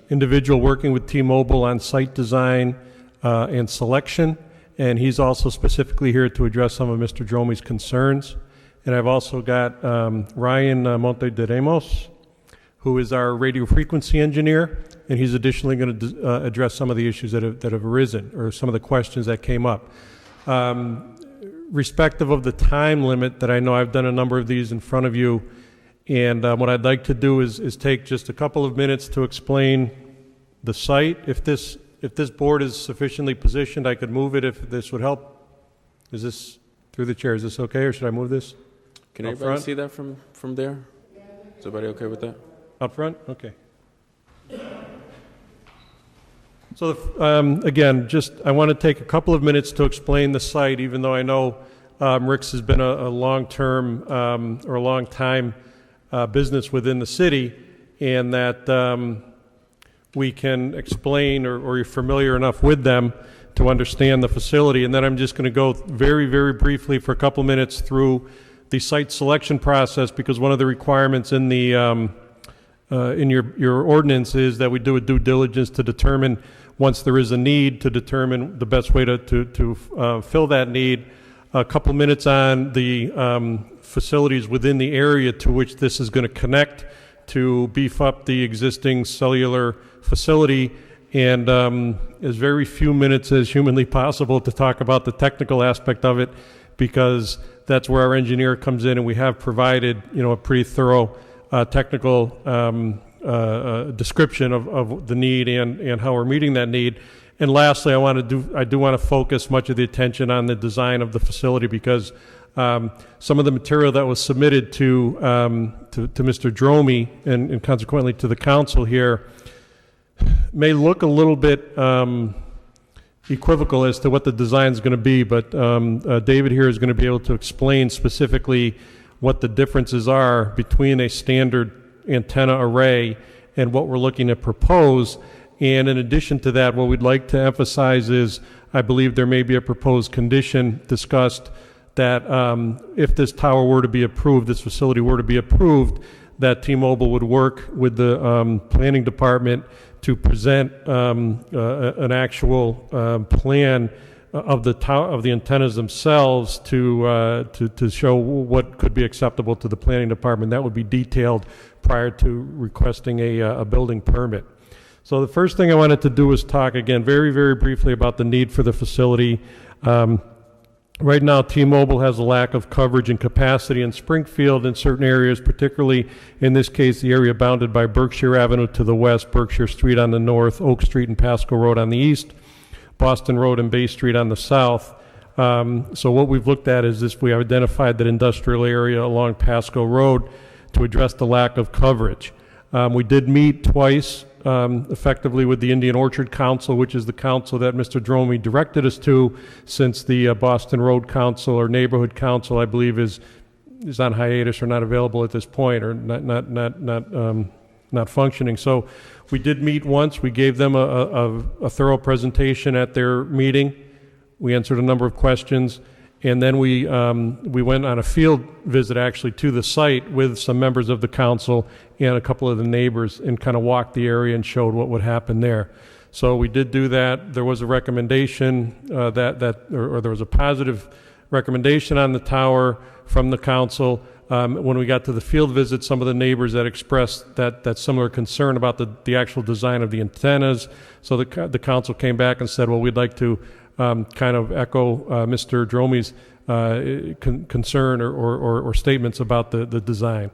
individual working with T-Mobile on site design and selection, and he's also specifically here to address some of Mr. Dromey's concerns. And I've also got Ryan Monte de Ramos, who is our radio frequency engineer, and he's additionally going to address some of the issues that have arisen, or some of the questions that came up. Respective of the time limit that I know I've done a number of these in front of you, and what I'd like to do is take just a couple of minutes to explain the site. If this board is sufficiently positioned, I could move it if this would help. Is this, through the chair, is this okay, or should I move this? Can Up everybody front? see that from there? Is everybody okay with that? Up front? Okay. So, again, I want to take a couple of minutes to explain the site, even though I know Rick's has been a long-term or a long-time business within the city, and that we can explain, or you're familiar enough with them to understand the facility. And then I'm just going to go very, very briefly for a couple minutes through the site selection process, because one of the requirements in the in your ordinance is that we do a due diligence to determine, once there is a need, to determine the best way to fill that need. A couple minutes on the facilities within the area to which this is going to connect to beef up the existing cellular facility, and as very few minutes as humanly possible to talk about the technical aspect of it, because that's where our engineer comes in, and we have provided, a pretty thorough technical description of the need and how we're meeting that need. And lastly, I do want to focus much of the attention on the design of the facility, because some of the material that was submitted to Mr. Dromey and consequently to the council here may look a little bit equivocal as to what the design is going to be, but David here is going to be able to explain specifically what the differences are between a standard antenna array and what we're looking to propose. And in addition to that, what we'd like to emphasize is, I believe there may be a proposed condition discussed that if this tower were to be approved, this facility were to be approved, that T-Mobile would work with the planning department to present an actual plan of the antennas themselves to show what could be acceptable to the planning department. That would be detailed prior to requesting a building permit. So the first thing I wanted to do was talk again very, very briefly about the need for the facility. Right now, T-Mobile has a lack of coverage and capacity in Springfield in certain areas, particularly in this case the area bounded by Berkshire Avenue to the west, Berkshire Street on the north, Oak Street and Pasco Road on the east, Boston Road and Bay Street on the south. So what we've looked at is this: we have identified that industrial area along Pasco Road to address the lack of coverage. We did meet twice effectively with the Indian Orchard Council, which is the council that Mr. Dromey directed us to, since the Boston Road Council or Neighborhood Council, I believe, is on hiatus or not available at this point, or not functioning. So we did meet once. We gave them a thorough presentation at their meeting. We answered a number of questions, and then we went on a field visit actually to the site with some members of the council and a couple of the neighbors, and kind of walked the area and showed what would happen there. So we did do that. There was a recommendation or there was a positive recommendation on the tower from the council. When we got to the field visit, some of the neighbors that expressed that similar concern about the actual design of the antennas. So the council came back and said, well, we'd like to kind of echo Mr. Dromey's concern or statements about the design.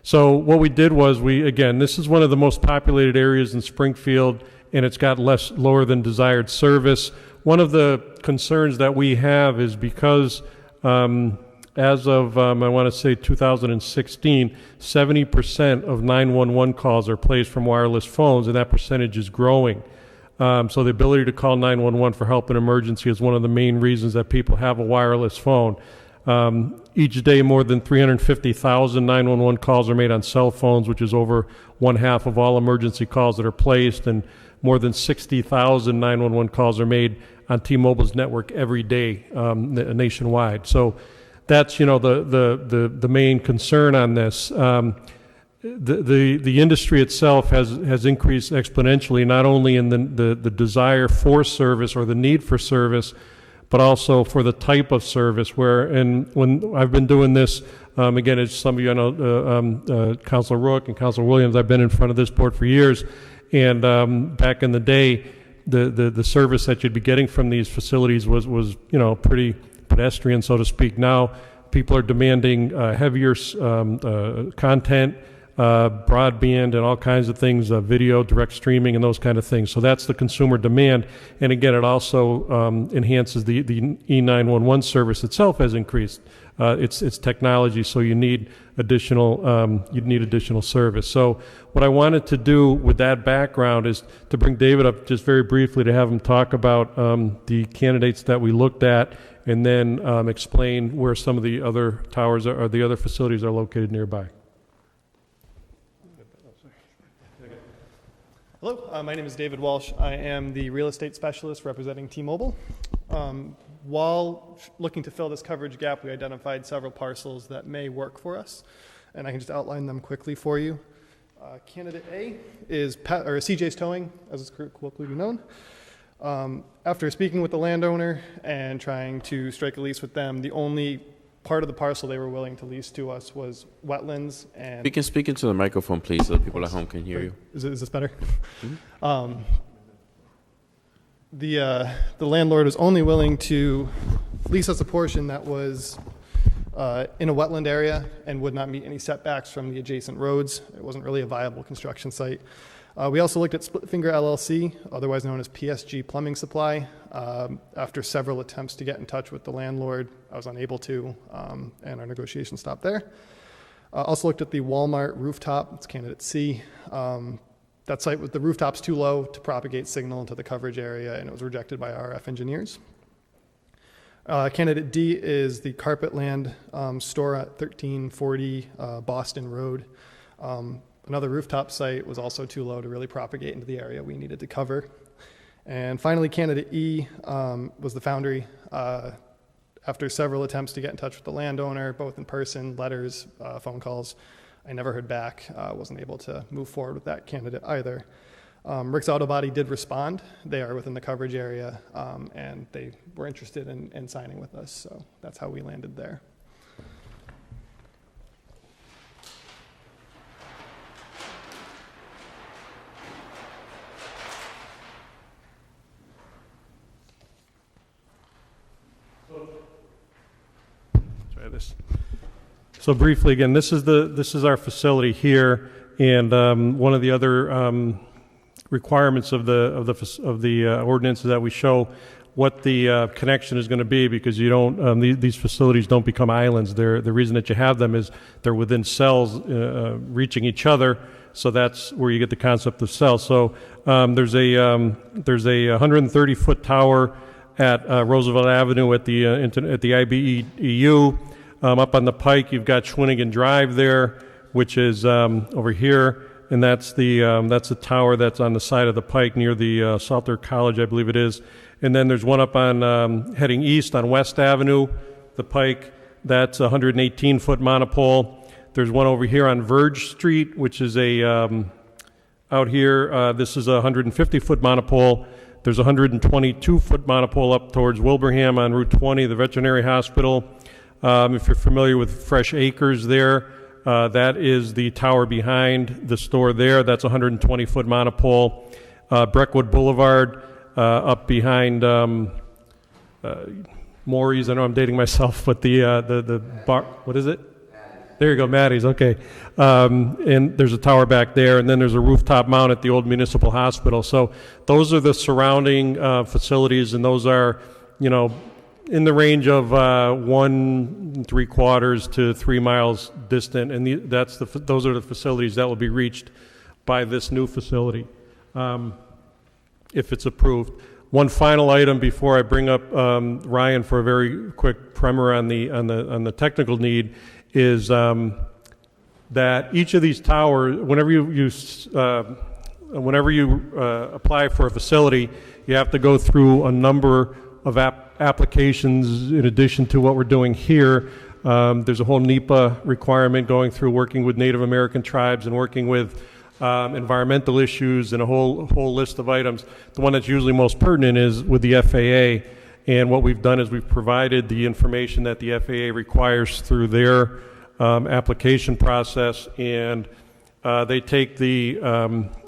So what we did was, this is one of the most populated areas in Springfield, and it's got lower than desired service. One of the concerns that we have is because as of, I want to say 2016, 70% of 911 calls are placed from wireless phones, and that percentage is growing. So the ability to call 911 for help in emergency is one of the main reasons that people have a wireless phone. Each day, more than 350,000 911 calls are made on cell phones, which is over 1/2 of all emergency calls that are placed, and more than 60,000 911 calls are made on T-Mobile's network every day nationwide. So that's the main concern on this. The industry itself has increased exponentially, not only in the desire for service or the need for service, but also for the type of service. When I've been doing this, again, as some of you know, Councilor Rook and Councilor Williams, I've been in front of this board for years, and back in the day, the service that you'd be getting from these facilities was pretty pedestrian, so to speak. Now people are demanding heavier content, broadband, and all kinds of things, video, direct streaming, and those kind of things. So that's the consumer demand. And again, it also enhances the E911 service itself has increased. It's technology, so you need additional service. So what I wanted to do with that background is to bring David up just very briefly to have him talk about the candidates that we looked at, and then explain where some of the other towers or the other facilities are located nearby. Hello, my name is David Walsh. I am the real estate specialist representing T-Mobile. While looking to fill this coverage gap, we identified several parcels that may work for us, and I can just outline them quickly for you. Candidate A is CJ's Towing, as it's colloquially known. After speaking with the landowner and trying to strike a lease with them, the only part of the parcel they were willing to lease to us was wetlands. And you can speak into the microphone, please, so the people at home can hear you. Is this better? Mm-hmm. The landlord was only willing to lease us a portion that was in a wetland area and would not meet any setbacks from the adjacent roads. It wasn't really a viable construction site. We also looked at Split Finger LLC, otherwise known as PSG Plumbing Supply. After several attempts to get in touch with the landlord, I was unable to, and our negotiation stopped there. Also looked at the Walmart rooftop, it's candidate C. That site with the rooftops too low to propagate signal into the coverage area, and it was rejected by RF engineers. Candidate D is the Carpetland store at 1340 Boston Road. Another rooftop site was also too low to really propagate into the area we needed to cover. And finally, candidate E was the Foundry. After several attempts to get in touch with the landowner, both in person, letters, phone calls, I never heard back. Wasn't able to move forward with that candidate either. Rick's Auto Body did respond. They are within the coverage area, and they were interested in signing with us, so that's how we landed there. Try this. So briefly, again, this is our facility here, and one of the other requirements of the ordinance is that we show what the connection is going to be, because you don't these facilities don't become islands. The reason that you have them is they're within cells reaching each other, so that's where you get the concept of cells. So there's a 130-foot tower at Roosevelt Avenue at the IBEU. Up on the pike, you've got Schwinnigan Drive there, which is over here, and that's the tower that's on the side of the pike near the Salter College, I believe it is. And then there's one up on heading east on West Avenue, the pike. That's a 118-foot monopole. There's one over here on Verge Street, which is out here. This is a 150-foot monopole. There's a 122-foot monopole up towards Wilbraham on Route 20, the veterinary hospital. If you're familiar with Fresh Acres there, that is the tower behind the store there. That's a 120-foot monopole. Breckwood Boulevard up behind Maury's. I know I'm dating myself, but the bar, what is it? There you go, Maddie's, okay. And there's a tower back there, and then there's a rooftop mount at the old municipal hospital. So those are the surrounding facilities, and those are, in the range of 1 3/4 to 3 miles distant, and those are the facilities that will be reached by this new facility, if it's approved. One final item before I bring up Ryan for a very quick primer on the technical need is that each of these towers, whenever you apply for a facility, you have to go through a number of applications in addition to what we're doing here. There's a whole NEPA requirement going through, working with Native American tribes and working with environmental issues and a whole list of items. The one that's usually most pertinent is with the FAA. And what we've done is we've provided the information that the FAA requires through their application process, and they take the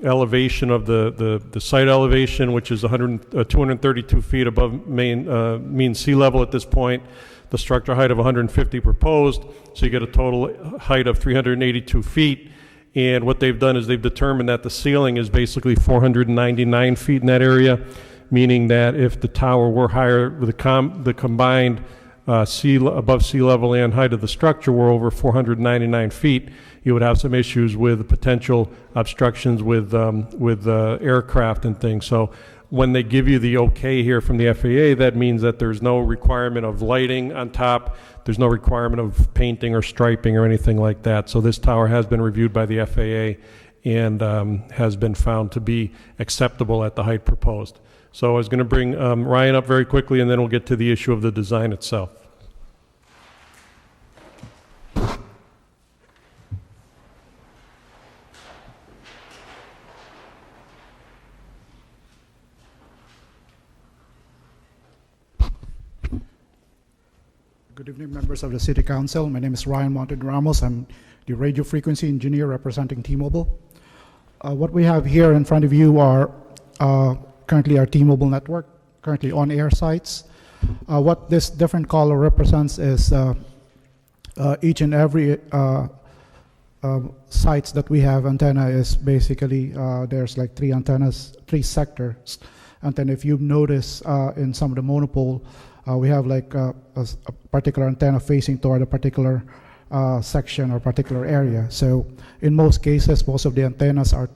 elevation of the site elevation, which is 232 feet above mean sea level at this point, the structure height of 150 proposed, so you get a total height of 382 feet. And what they've done is they've determined that the ceiling is basically 499 feet in that area, meaning that if the tower were higher, the combined above sea level and height of the structure were over 499 feet, you would have some issues with potential obstructions with aircraft and things. So when they give you the okay here from the FAA, that means that there's no requirement of lighting on top, there's no requirement of painting or striping or anything like that. So this tower has been reviewed by the FAA and has been found to be acceptable at the height proposed. So I was going to bring Ryan up very quickly, and then we'll get to the issue of the design itself. Good evening, members of the City Council. My name is Ryan Monted Ramos. I'm the radio frequency engineer representing T-Mobile. What we have here in front of you are currently our T-Mobile network, currently on-air sites. What this different color represents is each and every sites that we have antenna is basically, there's like 3 antennas, 3 sectors. And then if you notice in some of the monopole, we have like a particular antenna facing toward a particular section or particular area. So in most cases, most of the antennas are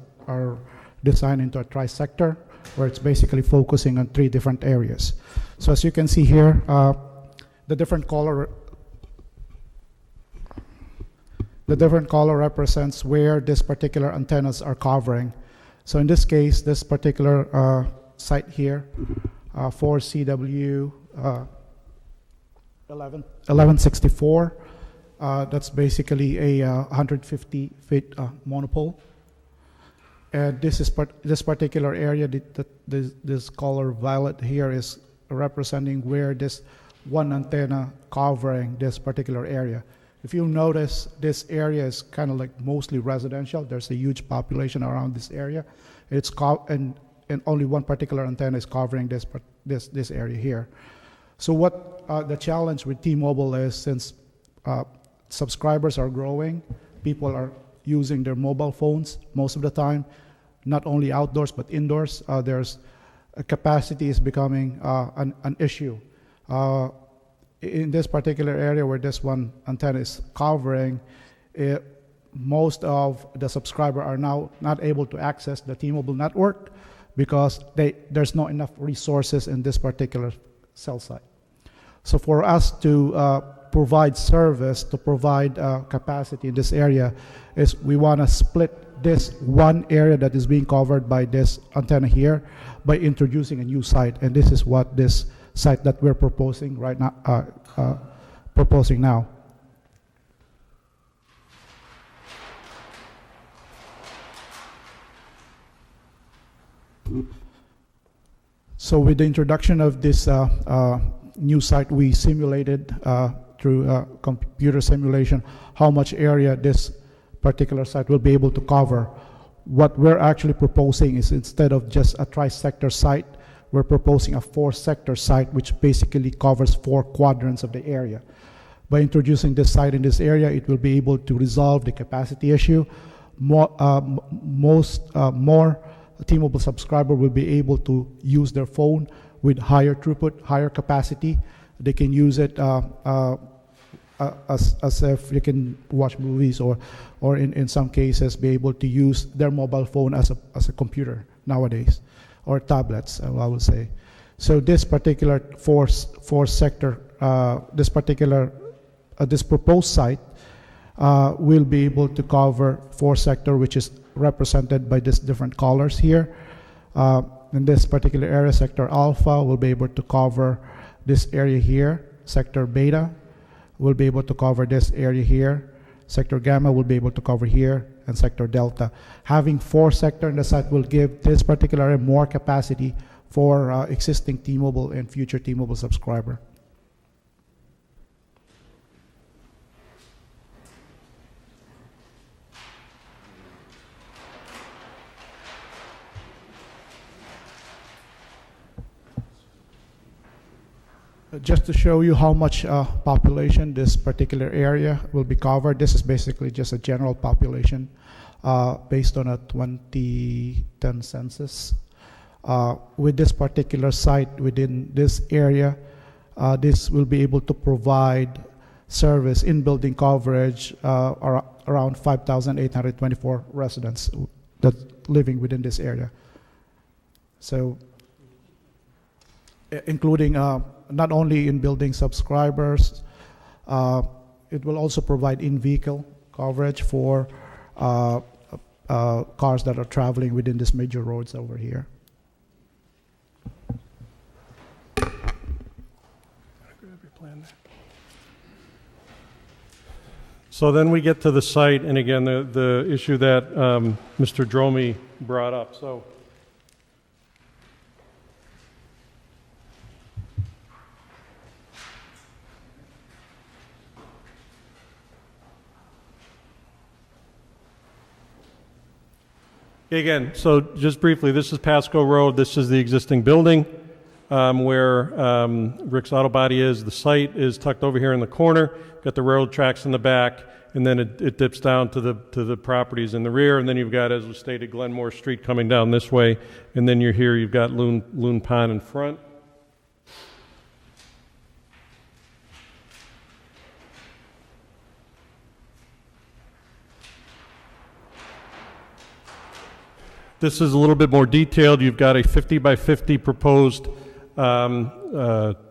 designed into a tri-sector, where it's basically focusing on 3 different areas. So as you can see here, the different color represents where this particular antennas are covering. So in this case, this particular site here, for CW 1164, that's basically a 150 feet monopole. And this particular area, this color violet here is representing where this one antenna covering this particular area. If you notice, this area is kind of like mostly residential. There's a huge population around this area. And only one particular antenna is covering this area here. So what the challenge with T-Mobile is, since subscribers are growing, people are using their mobile phones most of the time, not only outdoors but indoors. There's capacity is becoming an issue. In this particular area where this one antenna is covering, most of the subscribers are now not able to access the T-Mobile network because there's not enough resources in this particular cell site. So for us to provide service, to provide capacity in this area, is we want to split this one area that is being covered by this antenna here by introducing a new site. And this is what this site that we're proposing right now, now. So with the introduction of this new site, we simulated through computer simulation how much area this particular site will be able to cover. What we're actually proposing is, instead of just a tri-sector site, we're proposing a 4-sector site, which basically covers 4 quadrants of the area. By introducing this site in this area, it will be able to resolve the capacity issue. More T-Mobile subscriber will be able to use their phone with higher throughput, higher capacity. They can use it as if you can watch movies, or in some cases be able to use their mobile phone as a computer nowadays, or tablets, I would say. So this particular four sector, this proposed site will be able to cover four sector, which is represented by these different colors here. In this particular area, sector alpha will be able to cover this area here. Sector beta will be able to cover this area here. Sector gamma will be able to cover here, and sector delta. Having four sector in the site will give this particular area more capacity for existing T-Mobile and future T-Mobile subscriber. Just to show you how much population this particular area will be covered, this is basically just a general population based on a 2010 census. With this particular site within this area, this will be able to provide service in building coverage around 5,824 residents that living within this area. So, including not only in building subscribers, it will also provide in-vehicle coverage for cars that are traveling within these major roads over here. So then we get to the site, and again, the issue that Mr. Dromey brought up. So again, so just briefly, this is Pasco Road. This is the existing building where Rick's Auto Body is. The site is tucked over here in the corner. Got the railroad tracks in the back, and then it dips down to the properties in the rear. And then you've got, as was stated, Glenmore Street coming down this way. And then you're here. You've got Loon Pond in front. This is a little bit more detailed. You've got a 50 by 50 proposed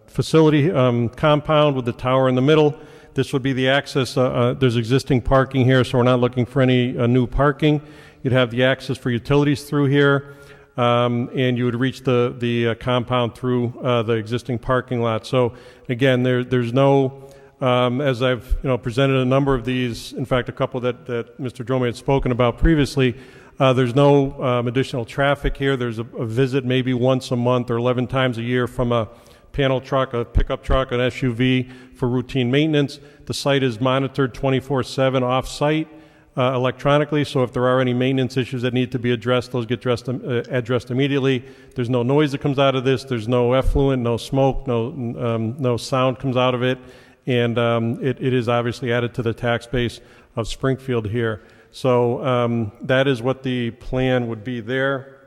facility compound with the tower in the middle. This would be the access. There's existing parking here, so we're not looking for any new parking. You'd have the access for utilities through here, and you would reach the compound through the existing parking lot. So again, there's no, as I've presented a number of these, in fact a couple that Mr. Dromey had spoken about previously, there's no additional traffic here. There's a visit maybe once a month or 11 times a year from a panel truck, a pickup truck, an SUV for routine maintenance. The site is monitored 24/7 off-site electronically, so if there are any maintenance issues that need to be addressed, those get addressed immediately. There's no noise that comes out of this. There's no effluent, no smoke, no sound comes out of it, and it is obviously added to the tax base of Springfield here. So that is what the plan would be there.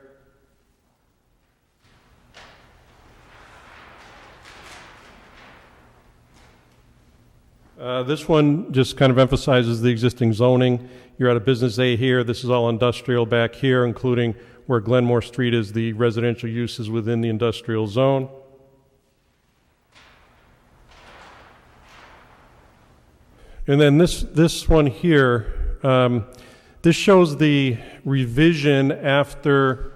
This one just kind of emphasizes the existing zoning. You're at a business A here. This is all industrial back here, including where Glenmore Street is, the residential uses within the industrial zone. And then this one here, this shows the revision after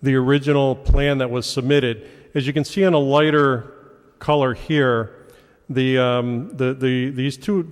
the original plan that was submitted. As you can see on a lighter color here, these two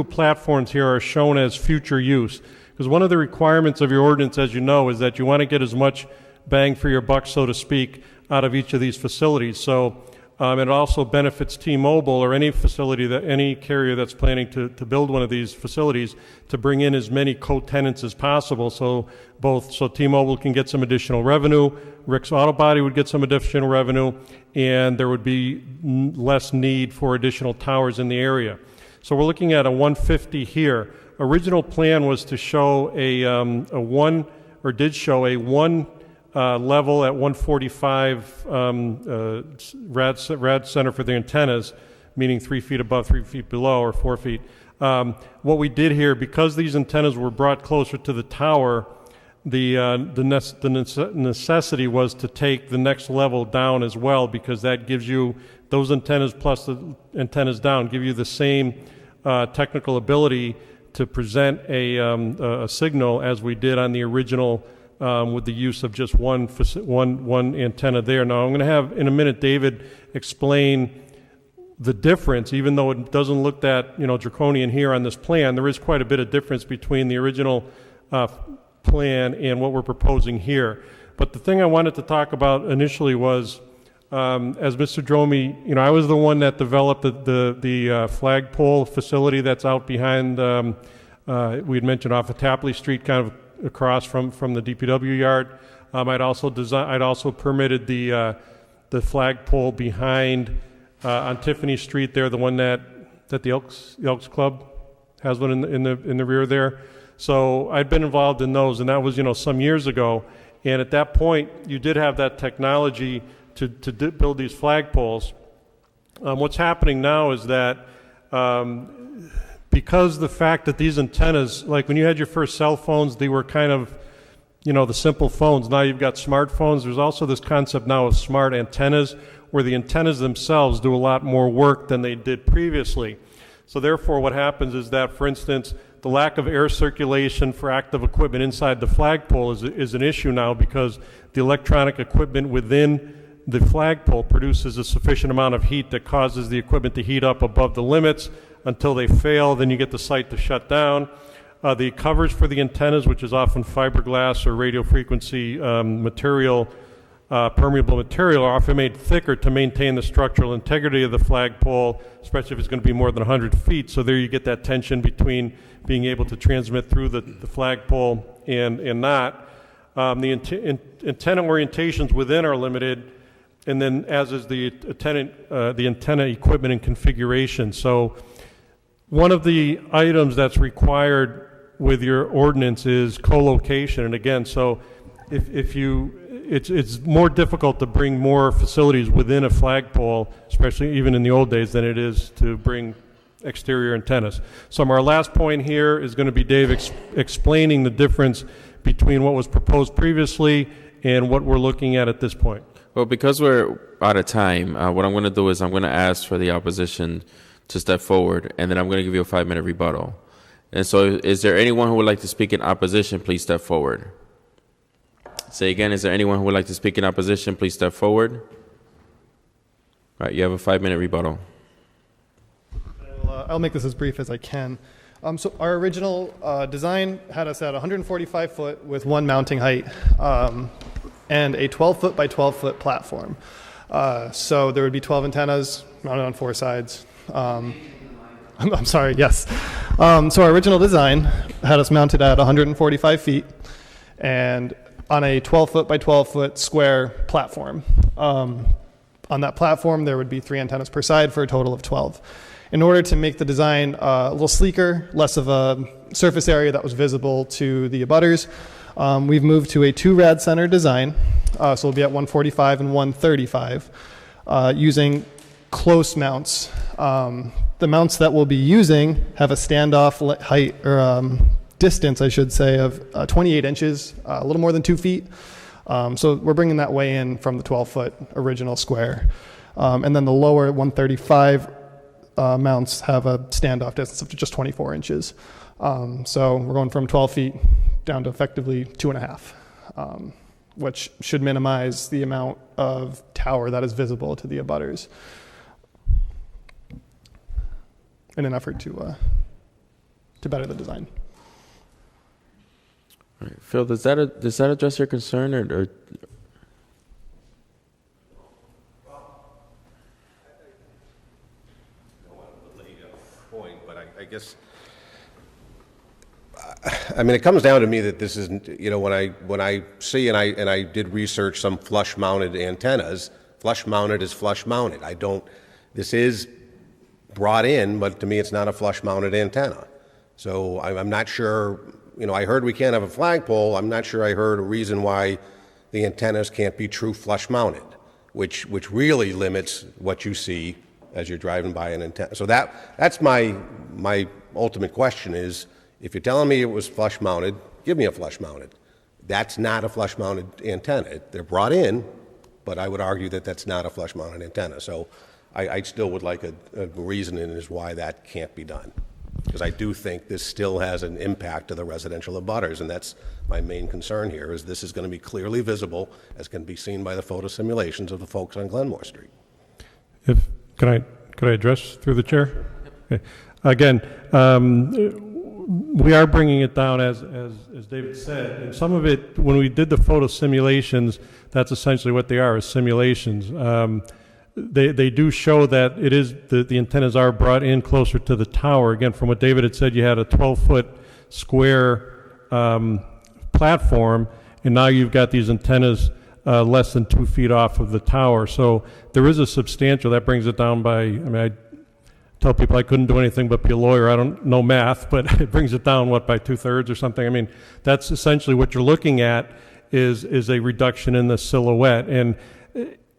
platforms here are shown as future use, because one of the requirements of your ordinance, as you know, is that you want to get as much bang for your buck, so to speak, out of each of these facilities. So it also benefits T-Mobile or any facility, any carrier that's planning to build one of these facilities, to bring in as many co-tenants as possible. So T-Mobile can get some additional revenue, Rick's Auto Body would get some additional revenue, and there would be less need for additional towers in the area. So we're looking at a 150 here. Original plan was to show one level at 145 rad center for the antennas, meaning 3 feet above, 3 feet below, or 4 feet. What we did here, because these antennas were brought closer to the tower, the necessity was to take the next level down as well, because that gives you those antennas plus the antennas down give you the same technical ability to present a signal as we did on the original with the use of just one antenna there. Now I'm going to have in a minute David explain the difference. Even though it doesn't look that draconian here on this plan, there is quite a bit of difference between the original plan and what we're proposing here. But the thing I wanted to talk about initially was, as Mr. Dromey, I was the one that developed the Flagpole facility that's out behind, we had mentioned off of Tapley Street, kind of across from the DPW yard. I'd also permitted the Flagpole behind on Tiffany Street there, the one that the Elks Club has one in the rear there. So I'd been involved in those, and that was some years ago. And at that point, you did have that technology to build these flagpoles. What's happening now is that because the fact that these antennas, like when you had your first cell phones, they were kind of the simple phones. Now you've got smartphones. There's also this concept now of smart antennas, where the antennas themselves do a lot more work than they did previously. So therefore what happens is that, for instance, the lack of air circulation for active equipment inside the flagpole is an issue now, because the electronic equipment within the flagpole produces a sufficient amount of heat that causes the equipment to heat up above the limits until they fail. Then you get the site to shut down. The covers for the antennas, which is often fiberglass or radio frequency material, permeable material, are often made thicker to maintain the structural integrity of the flagpole, especially if it's going to be more than 100 feet. So there you get that tension between being able to transmit through the flagpole and not. The antenna orientations within are limited, and then as is the antenna equipment and configuration. So one of the items that's required with your ordinance is co-location. And again, so it's more difficult to bring more facilities within a flagpole, especially even in the old days, than it is to bring exterior antennas. So our last point here is going to be Dave explaining the difference between what was proposed previously and what we're looking at this point. Well, because we're out of time, what I'm going to do is I'm going to ask for the opposition to step forward, and then I'm going to give you a 5-minute rebuttal. And so is there anyone who would like to speak in opposition? Please step forward. Say again, is there anyone who would like to speak in opposition? Please step forward. All right, you have a 5-minute rebuttal. I'll make this as brief as I can. So our original design had us at 145 foot with one mounting height and a 12 foot by 12 foot platform. So there would be 12 antennas mounted on 4 sides. I'm sorry, yes. So our original design had us mounted at 145 feet and on a 12 foot by 12 foot square platform. On that platform, there would be 3 antennas per side for a total of 12. In order to make the design a little sleeker, less of a surface area that was visible to the abutters, we've moved to a 2 rad center design. So we'll be at 145 and 135 using close mounts. The mounts that we'll be using have a standoff height or distance, I should say, of 28 inches, a little more than 2 feet. So we're bringing that way in from the 12-foot original square. And then the lower 135 mounts have a standoff distance of just 24 inches. So we're going from 12 feet down to effectively 2.5, which should minimize the amount of tower that is visible to the abutters in an effort to better the design. All right. Phil, does that address your concern or I guess, I mean, it comes down to me that this isn't, when I see, and I did research some flush-mounted antennas, flush-mounted is flush-mounted. This is brought in, but to me it's not a flush-mounted antenna. So I'm not sure, I heard we can't have a flagpole. I'm not sure I heard a reason why the antennas can't be true flush-mounted, which really limits what you see as you're driving by an antenna. So that's my ultimate question is, if you're telling me it was flush-mounted, give me a flush-mounted. That's not a flush-mounted antenna. They're brought in, but I would argue that that's not a flush-mounted antenna. So I still would like a reasoning as why that can't be done. Because I do think this still has an impact to the residential abutters, and that's my main concern here, is this is going to be clearly visible, as can be seen by the photo simulations of the folks on Glenmore Street. Could I address through the chair? Okay. Again, we are bringing it down, as David said. And some of it, when we did the photo simulations, that's essentially what they are, is simulations. They do show that it is the antennas are brought in closer to the tower. Again, from what David had said, you had a 12-foot square platform, and now you've got these antennas less than 2 feet off of the tower. So there is a substantial, that brings it down by, I mean, I tell people I couldn't do anything but be a lawyer. I don't know math, but it brings it down, what, by 2/3 or something? I mean, that's essentially what you're looking at is a reduction in the silhouette. And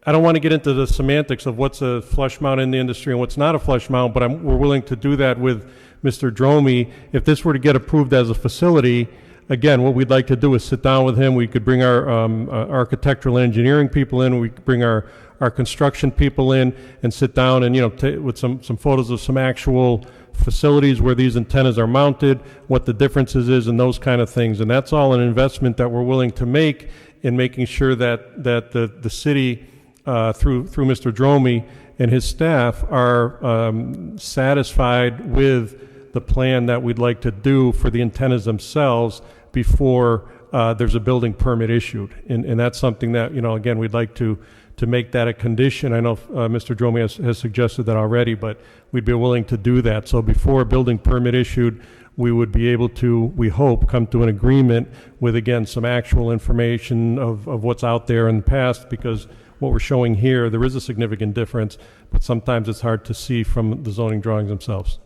I don't want to get into the semantics of what's a flush mount in the industry and what's not a flush mount, but we're willing to do that with Mr. Dromey. If this were to get approved as a facility, again, what we'd like to do is sit down with him. We could bring our architectural engineering people in. We could bring our construction people in and sit down and, with some photos of some actual facilities where these antennas are mounted, what the differences is, and those kind of things. And that's all an investment that we're willing to make in making sure that the city, through Mr. Dromey and his staff, are satisfied with the plan that we'd like to do for the antennas themselves before there's a building permit issued. And that's something that, again, we'd like to make that a condition. I know Mr. Dromey has suggested that already, but we'd be willing to do that. So before a building permit issued, we would be able to, we hope, come to an agreement with, again, some actual information of what's out there in the past, because what we're showing here, there is a significant difference, but sometimes it's hard to see from the zoning drawings themselves.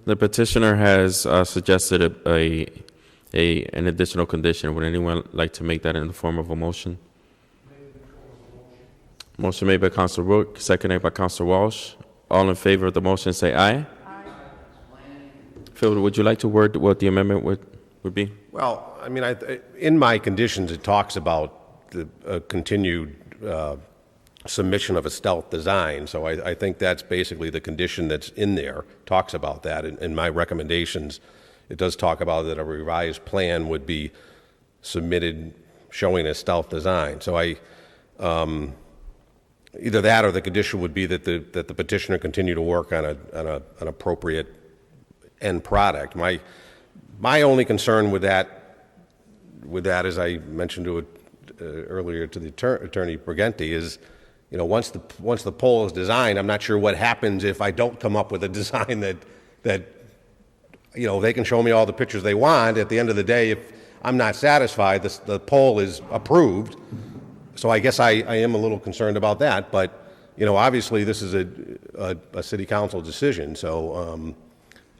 The petitioner has suggested an additional condition. Would anyone like to make that in the form of a motion? Motion made by Councilor Rook, seconded by Councilor Walsh. All in favor of the motion say aye. Aye. Phil, would you like to word what the amendment would be? Well, I mean, in my conditions, it talks about the continued submission of a stealth design. So I think that's basically the condition that's in there, talks about that. In my recommendations, it does talk about that a revised plan would be submitted showing a stealth design. So either that or the condition would be that the petitioner continue to work on an appropriate end product. My only concern with that, as I mentioned to it earlier to the attorney Briganti, is, once the pole is designed, I'm not sure what happens if I don't come up with a design that they can show me all the pictures they want. At the end of the day, if I'm not satisfied, the pole is approved. So I guess I am a little concerned about that. But obviously this is a city council decision. So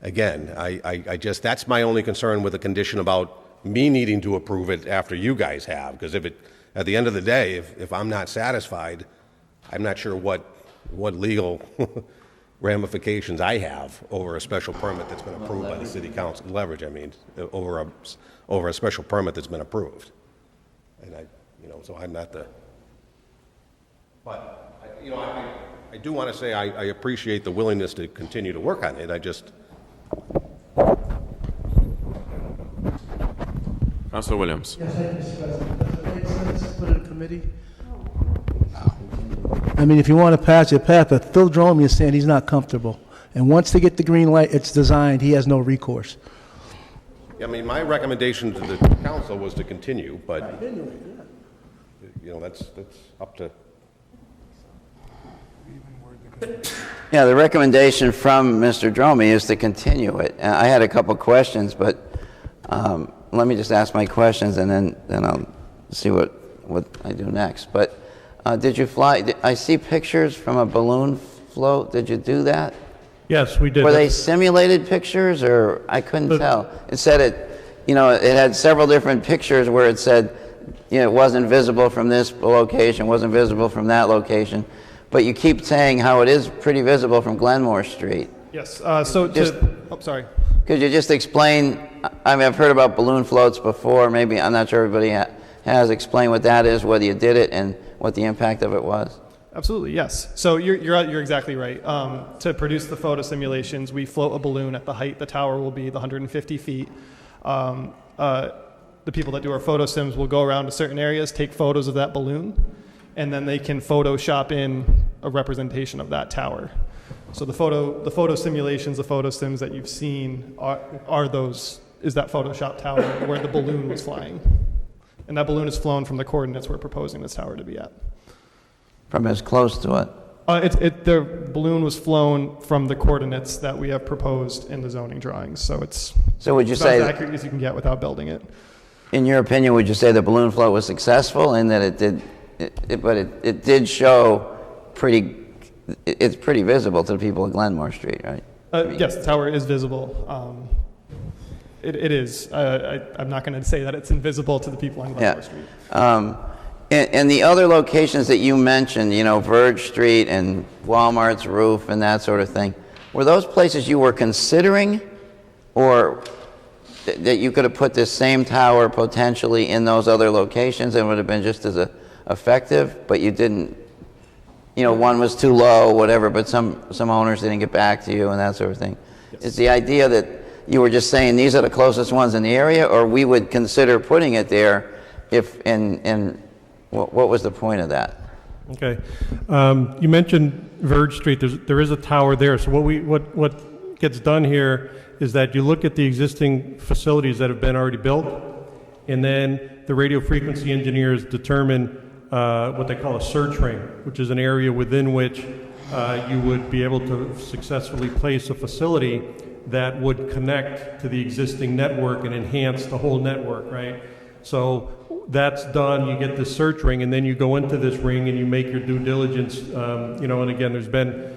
again, I just, that's my only concern with the condition about me needing to approve it after you guys have, because at the end of the day, if I'm not satisfied, I'm not sure what legal ramifications I have over a special permit that's been approved by the city council. Leverage, I mean, over a special permit that's been approved. And so I'm not the. But I do want to say I appreciate the willingness to continue to work on it. I just. Councilor Williams. Yes, Mr. President. Does it make sense to put it in committee? I mean, if you want to pass your path, but Phil Dromey is saying he's not comfortable. And once they get the green light, it's designed, he has no recourse. I mean, my recommendation to the council was to continue, but that's up to. Yeah, the recommendation from Mr. Dromey is to continue it. I had a couple questions, but let me just ask my questions, and then I'll see what I do next. But did you fly? I see pictures from a balloon float. Did you do that? Yes, we did. Were they simulated pictures, or I couldn't tell? It said it had several different pictures where it said, it wasn't visible from this location, wasn't visible from that location. But you keep saying how it is pretty visible from Glenmore Street. Yes. Sorry. Could you just explain, I mean, I've heard about balloon floats before, maybe, I'm not sure everybody has. Explain what that is, whether you did it, and what the impact of it was. Absolutely, yes. So you're exactly right. To produce the photo simulations, we float a balloon at the height the tower will be, the 150 feet. The people that do our photo sims will go around to certain areas, take photos of that balloon, and then they can Photoshop in a representation of that tower. So the photo simulations, the photo sims that you've seen is that Photoshop tower where the balloon was flying. And that balloon is flown from the coordinates we're proposing this tower to be at. From as close to it? The balloon was flown from the coordinates that we have proposed in the zoning drawings. So it's would you about say as accurate as you can get without building it. In your opinion, would you say the balloon float was successful in that it did show it's pretty visible to the people at Glenmore Street, right? Yes, the tower is visible. It is. I'm not going to say that it's invisible to the people on Glenmore Street. And the other locations that you mentioned, Verge Street and Walmart's roof and that sort of thing, were those places you were considering, or that you could have put this same tower potentially in those other locations and would have been just as effective, but you didn't, one was too low, whatever, but some owners didn't get back to you and that sort of thing. Yes. Is the idea that you were just saying these are the closest ones in the area, or we would consider putting it there if, and what was the point of that? Okay. You mentioned Verge Street. There is a tower there. So what gets done here is that you look at the existing facilities that have been already built, and then the radio frequency engineers determine what they call a search ring, which is an area within which you would be able to successfully place a facility that would connect to the existing network and enhance the whole network, right? So that's done, you get this search ring, and then you go into this ring and you make your due diligence, and again, there's been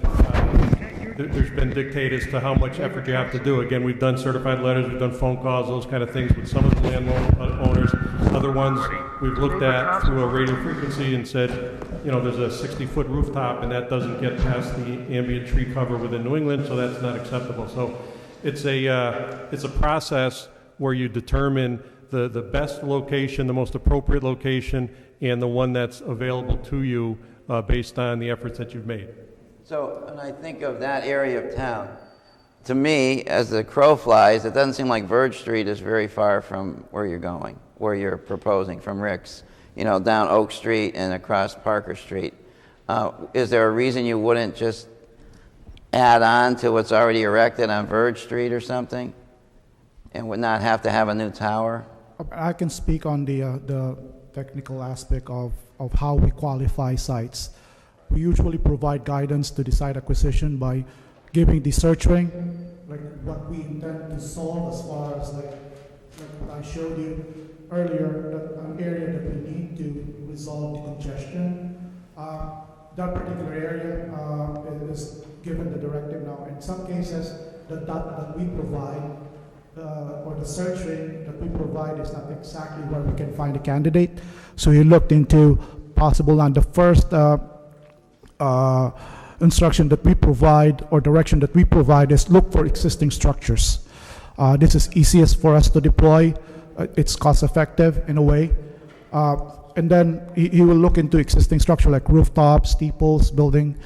dictate as to how much effort you have to do. Again, we've done certified letters, we've done phone calls, those kind of things with some of the landowners. Other ones we've looked at through a radio frequency and said, there's a 60-foot rooftop and that doesn't get past the ambient tree cover within New England, so that's not acceptable. So it's a process where you determine the best location, the most appropriate location, and the one that's available to you based on the efforts that you've made. So when I think of that area of town, to me, as the crow flies, it doesn't seem like Verge Street is very far from where you're going, where you're proposing from Rick's, down Oak Street and across Parker Street. Is there a reason you wouldn't just add on to what's already erected on Verge Street or something and would not have to have a new tower? I can speak on the technical aspect of how we qualify sites. We usually provide guidance to the site acquisition by giving the search ring, like what we intend to solve as far as like what I showed you earlier, an area that we need to resolve the congestion. That particular area is given the directive now. In some cases, the dot that we provide or the search ring that we provide is not exactly where we can find a candidate. So we looked into possible on the first instruction that we provide or direction that we provide is look for existing structures. This is easiest for us to deploy. It's cost effective in a way. And then he will look into existing structure like rooftops, steeples, building,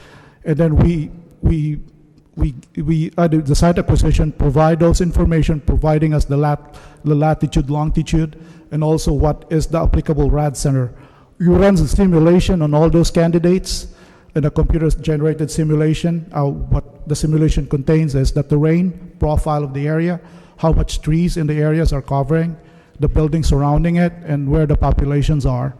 and then we the site acquisition provide those information, providing us the latitude, longitude, and also what is the applicable rad center. You run the simulation on all those candidates, and a computer-generated simulation. What the simulation contains is the terrain profile of the area, how much trees in the areas are covering, the buildings surrounding it, and where the populations are.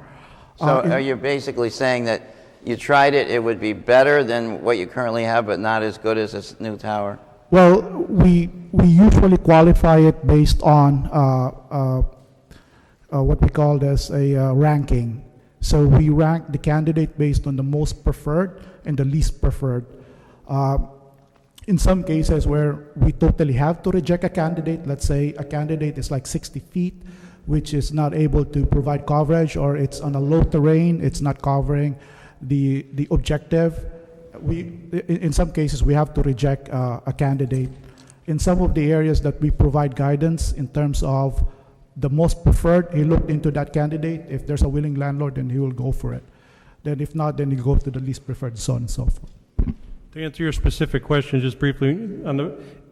So are you basically saying that you tried it, it would be better than what you currently have, but not as good as this new tower? Well, we usually qualify it based on what we call as a ranking. So we rank the candidate based on the most preferred and the least preferred. In some cases where we totally have to reject a candidate, let's say a candidate is like 60 feet, which is not able to provide coverage, or it's on a low terrain, it's not covering the objective. In some cases we have to reject a candidate. in some of the areas that we provide guidance in terms of the most preferred, he looked into that candidate. If there's a willing landlord, then he will go for it. Then if not, then he goes to the least preferred, so on and so forth. To answer your specific question, just briefly,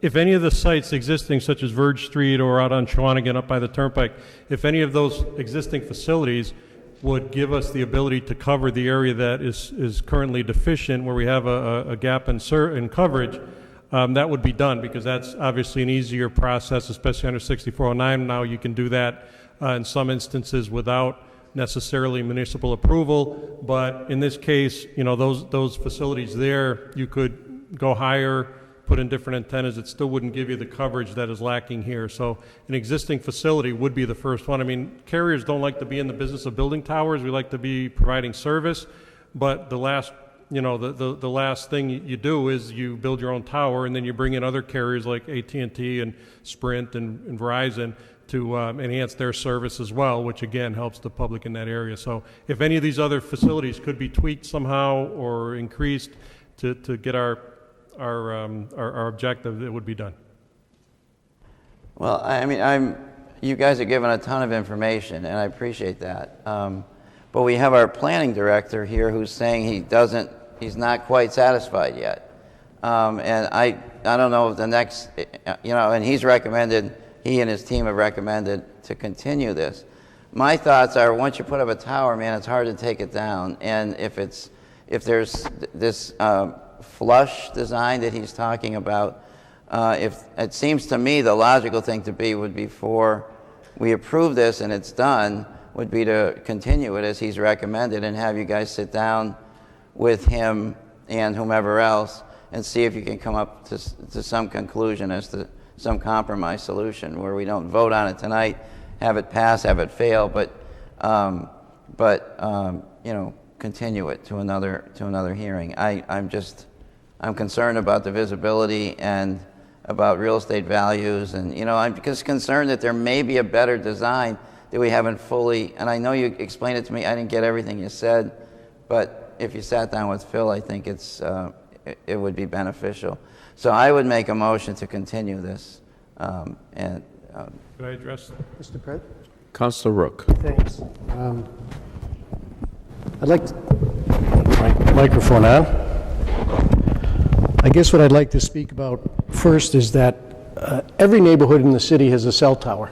if any of the sites existing, such as Verge Street or out on Shawanigan up by the Turnpike, if any of those existing facilities would give us the ability to cover the area that is currently deficient, where we have a gap in coverage, that would be done, because that's obviously an easier process, especially under 6409. Now you can do that in some instances without necessarily municipal approval, but in this case, those facilities there, you could go higher, put in different antennas. It still wouldn't give you the coverage that is lacking here. So an existing facility would be the first one. I mean, carriers don't like to be in the business of building towers. We like to be providing service, but the last the last thing you do is you build your own tower, and then you bring in other carriers like AT&T and Sprint and Verizon to enhance their service as well, which again helps the public in that area. So if any of these other facilities could be tweaked somehow or increased to get our objective, it would be done. Well, I mean, you guys are given a ton of information, and I appreciate that. But we have our planning director here who's saying he's not quite satisfied yet. And I don't know if the next, and he and his team have recommended to continue this. My thoughts are, once you put up a tower, man, it's hard to take it down. And if there's this flush design that he's talking about, if it seems to me the logical thing to be would be, before we approve this and it's done, would be to continue it as he's recommended and have you guys sit down with him and whomever else and see if you can come up to some conclusion as to some compromise solution where we don't vote on it tonight, have it pass, have it fail, but continue it to another hearing. I'm concerned about the visibility and about real estate values, and I'm just concerned that there may be a better design that we haven't fully, and I know you explained it to me, I didn't get everything you said, but if you sat down with Phil, I think it would be beneficial. So I would make a motion to continue this. Could I address Mr. President? Councilor Rook. Thanks. I'd like to, microphone on. I guess what I'd like to speak about first is that every neighborhood in the city has a cell tower.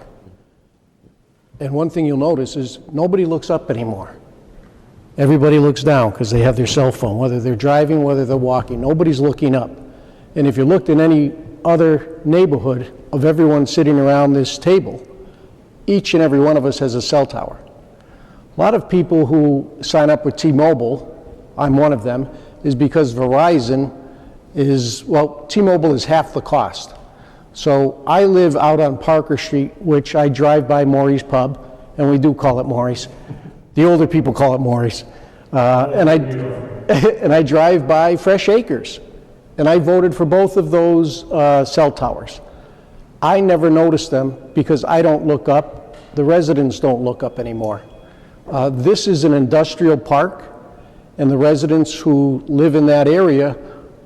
And one thing you'll notice is nobody looks up anymore. Everybody looks down because they have their cell phone, whether they're driving, whether they're walking. Nobody's looking up. And if you looked in any other neighborhood of everyone sitting around this table, each and every one of us has a cell tower. A lot of people who sign up with T-Mobile, I'm one of them, is because Verizon T-Mobile is half the cost. So I live out on Parker Street, which I drive by Maury's Pub, and we do call it Maury's. The older people call it Maury's. And I drive by Fresh Acres, and I voted for both of those cell towers. I never noticed them because I don't look up. The residents don't look up anymore. This is an industrial park, and the residents who live in that area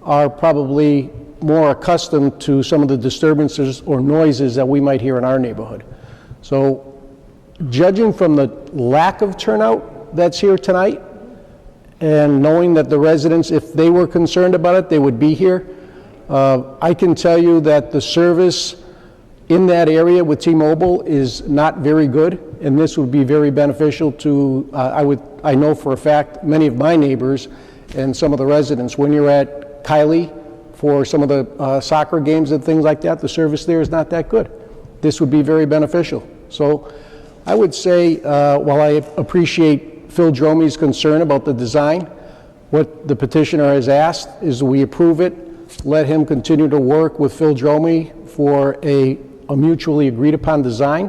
are probably more accustomed to some of the disturbances or noises that we might hear in our neighborhood. So, judging from the lack of turnout that's here tonight, and knowing that the residents, if they were concerned about it, they would be here, I can tell you that the service in that area with T-Mobile is not very good, and this would be very beneficial to, I know for a fact, many of my neighbors and some of the residents. When you're at Kylie for some of the soccer games and things like that, the service there is not that good. This would be very beneficial. So I would say, while I appreciate Phil Dromey's concern about the design, what the petitioner has asked is we approve it, let him continue to work with Phil Dromey for a mutually agreed upon design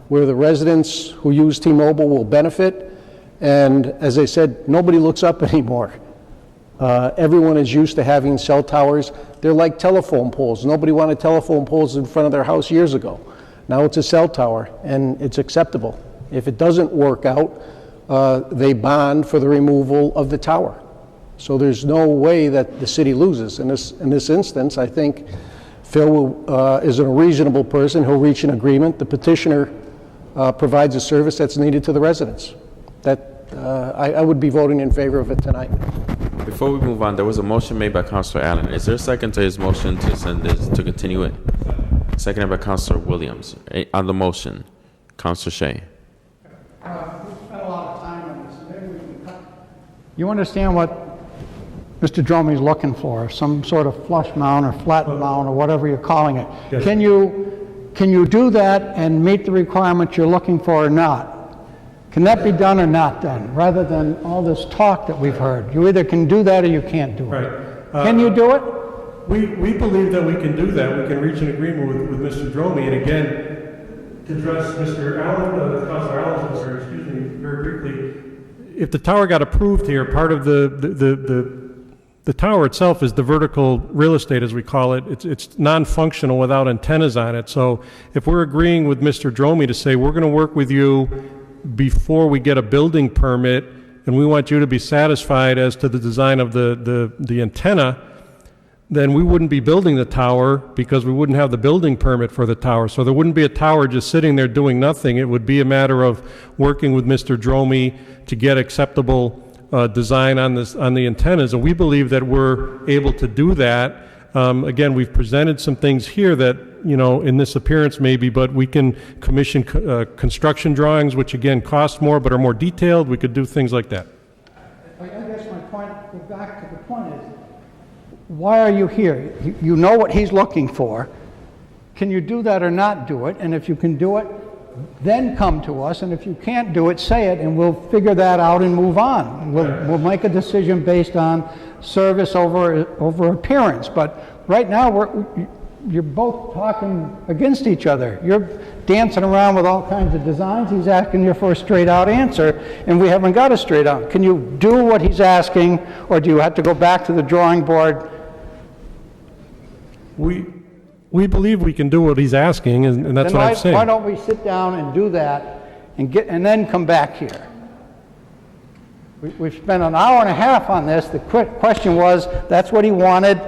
where the residents who use T-Mobile will benefit. And as I said, nobody looks up anymore. Everyone is used to having cell towers. They're like telephone poles. Nobody wanted telephone poles in front of their house years ago. Now it's a cell tower, and it's acceptable. If it doesn't work out, they bond for the removal of the tower. So there's no way that the city loses. In this instance, I think Phil is a reasonable person. He'll reach an agreement. The petitioner provides a service that's needed to the residents. I would be voting in favor of it tonight. Before we move on, there was a motion made by Councilor Allen. Is there a second to his motion to send this, to continue it? Seconded by Councilor Williams. On the motion, Councilor Shea. We spent a lot of time on this. Maybe we can cut. You understand what Mr. Dromey's looking for, some sort of flush mount or flat mount or whatever you're calling it. Yes. Can you do that and meet the requirements you're looking for or not? Can that be done or not done, rather than all this talk that we've heard? You either can do that or you can't do it. Right. Can you do it? We believe that we can do that. We can reach an agreement with Mr. Dromey. And again, to address Mr. Allen, Councilor Allen's concern, excuse me, very briefly, if the tower got approved here, part of the tower itself is the vertical real estate, as we call it. It's non-functional without antennas on it. So if we're agreeing with Mr. Dromey to say, we're going to work with you before we get a building permit, and we want you to be satisfied as to the design of the antenna, then we wouldn't be building the tower because we wouldn't have the building permit for the tower. So there wouldn't be a tower just sitting there doing nothing. It would be a matter of working with Mr. Dromey to get acceptable design on the antennas, and we believe that we're able to do that. Again, we've presented some things here that, in this appearance maybe, but we can commission construction drawings, which again cost more but are more detailed. We could do things like that. I guess my point, go back to the point is, why are you here? You know what he's looking for. Can you do that or not do it? And if you can do it, then come to us. And if you can't do it, say it, and we'll figure that out and move on. We'll make a decision based on service over appearance. But right now, you're both talking against each other. You're dancing around with all kinds of designs. He's asking you for a straight-out answer, and we haven't got a straight-out. Can you do what he's asking, or do you have to go back to the drawing board? We believe we can do what he's asking, and that's what I'm saying. Why don't we sit down and do that, and then come back here? We've spent an hour and a half on this. The question was, that's what he wanted.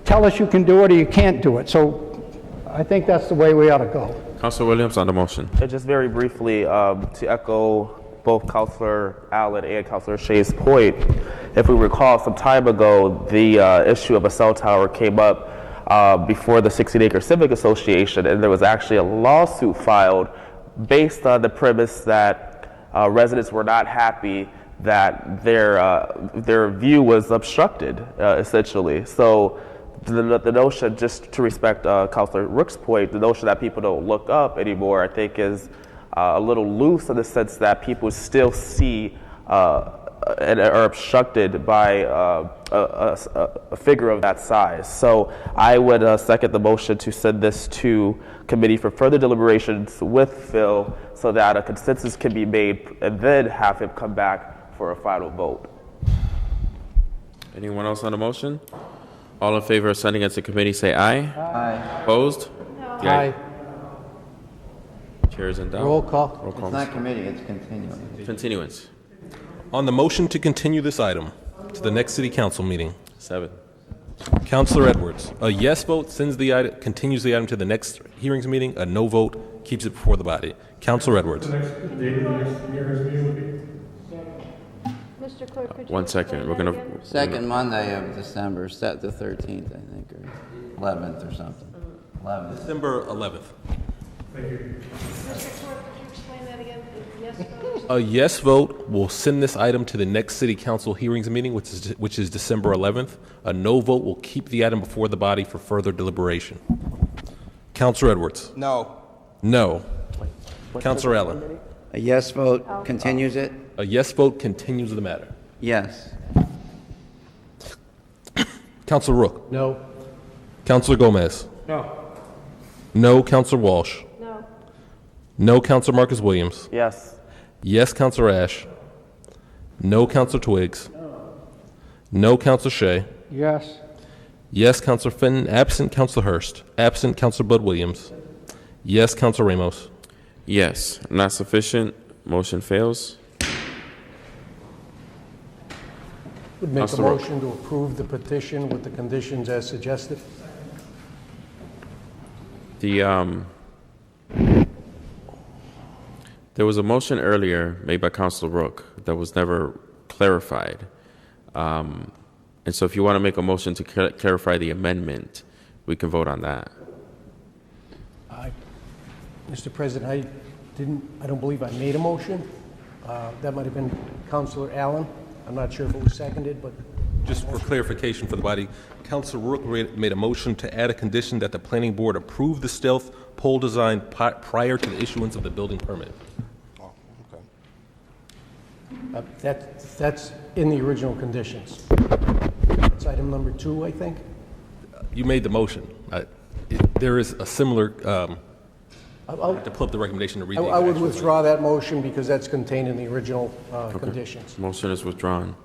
Tell us you can do it or you can't do it. So I think that's the way we ought to go. Councilor Williams on the motion. Just very briefly, to echo both Councilor Allen and Councilor Shea's point, if we recall some time ago, the issue of a cell tower came up before the 16-acre Civic Association, and there was actually a lawsuit filed based on the premise that residents were not happy that their view was obstructed, essentially. So the notion, just to respect Councilor Rook's point, the notion that people don't look up anymore, I think, is a little loose in the sense that people still see and are obstructed by a figure of that size. So I would second the motion to send this to committee for further deliberations with Phil so that a consensus can be made and then have him come back for a final vote. Anyone else on the motion? All in favor of sending it to committee, say aye. Aye. Opposed? No. Aye. Chair is in doubt. Roll call. Roll call. It's not committee, it's continuing. Continuance. On the motion to continue this item to the next city council meeting, 7. Councilor Edwards. A yes vote sends the item, continues the item to the next hearings meeting. A no vote keeps it before the body. Councilor Edwards. Mr. Clerk, could you 1 second. explain We're that gonna. again? Second Monday of December, set the 13th, I think, or 11th or something. 11th. December 11th. Thank you. Mr. Clerk, could you explain that again? The yes vote? A yes vote will send this item to the next city council hearings meeting, which is December 11th. A no vote will keep the item before the body for further deliberation. Councilor Edwards. No. No. Councilor Allen. A yes vote continues it? A yes vote continues the matter. Yes. Councilor Rook. No. Councilor Gomez. No. No. Councilor Walsh. No. No. Councilor Marcus Williams. Yes. Yes. Councilor Ash. No. Councilor Twiggs. No. Councilor Shea. Yes. Yes. Councilor Fenton. Absent Councilor Hurst. Absent Councilor Bud Williams. Yes. Councilor Ramos. Yes. Not sufficient. Motion fails. Would make a Councilor Rook. motion to approve the petition with the conditions as suggested. There was a motion earlier made by Councilor Rook that was never clarified. And so if you want to make a motion to clarify the amendment, we can vote on that. Mr. President, I don't believe I made a motion. That might have been Councilor Allen. I'm not sure if it was seconded, but Just for clarification for the body, Councilor Rook made a motion to add a condition that the planning board approve the stealth pole design prior to the issuance of the building permit. that's in the original conditions. It's item number 2, I think. You made the motion. There is a similar, I have to pull up the recommendation to read I would withdraw that motion because that's contained in the original conditions. Motion is withdrawn.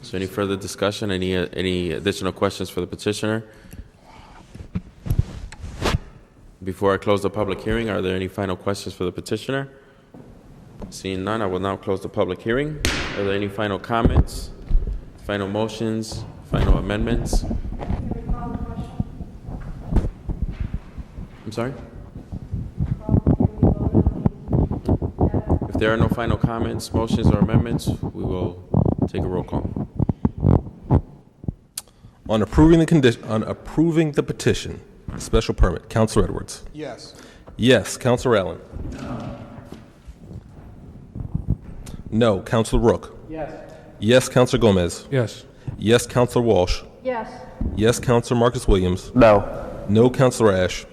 So any further discussion? Any additional questions for the petitioner? Before I close the public hearing, are there any final questions for the petitioner? Seeing none, I will now close the public hearing. Are there any final comments, final motions, final amendments? I'm sorry? If there are no final comments, motions, or amendments, we will take a roll call. On approving the petition, special permit, Councilor Edwards. Yes. Yes, Councilor Allen. No, Councilor Rook. Yes. Yes, Councilor Gomez. Yes. Yes, Councilor Walsh. Yes. Yes, Councilor Marcus Williams. No. No, Councilor Ash.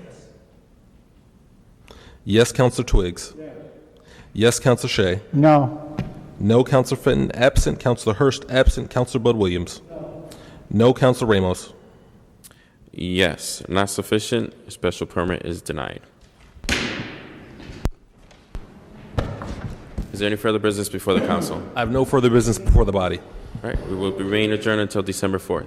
Yes, Councilor Twigs. Yes, Councilor Shea. No. No, Councilor Fenton. Absent, Councilor Hurst. Absent, Councilor Bud Williams. No, Councilor Ramos. Yes, not sufficient. Special permit is denied. Is there any further business before the council? I have no further business before the body. All right, we will remain adjourned until December 4th.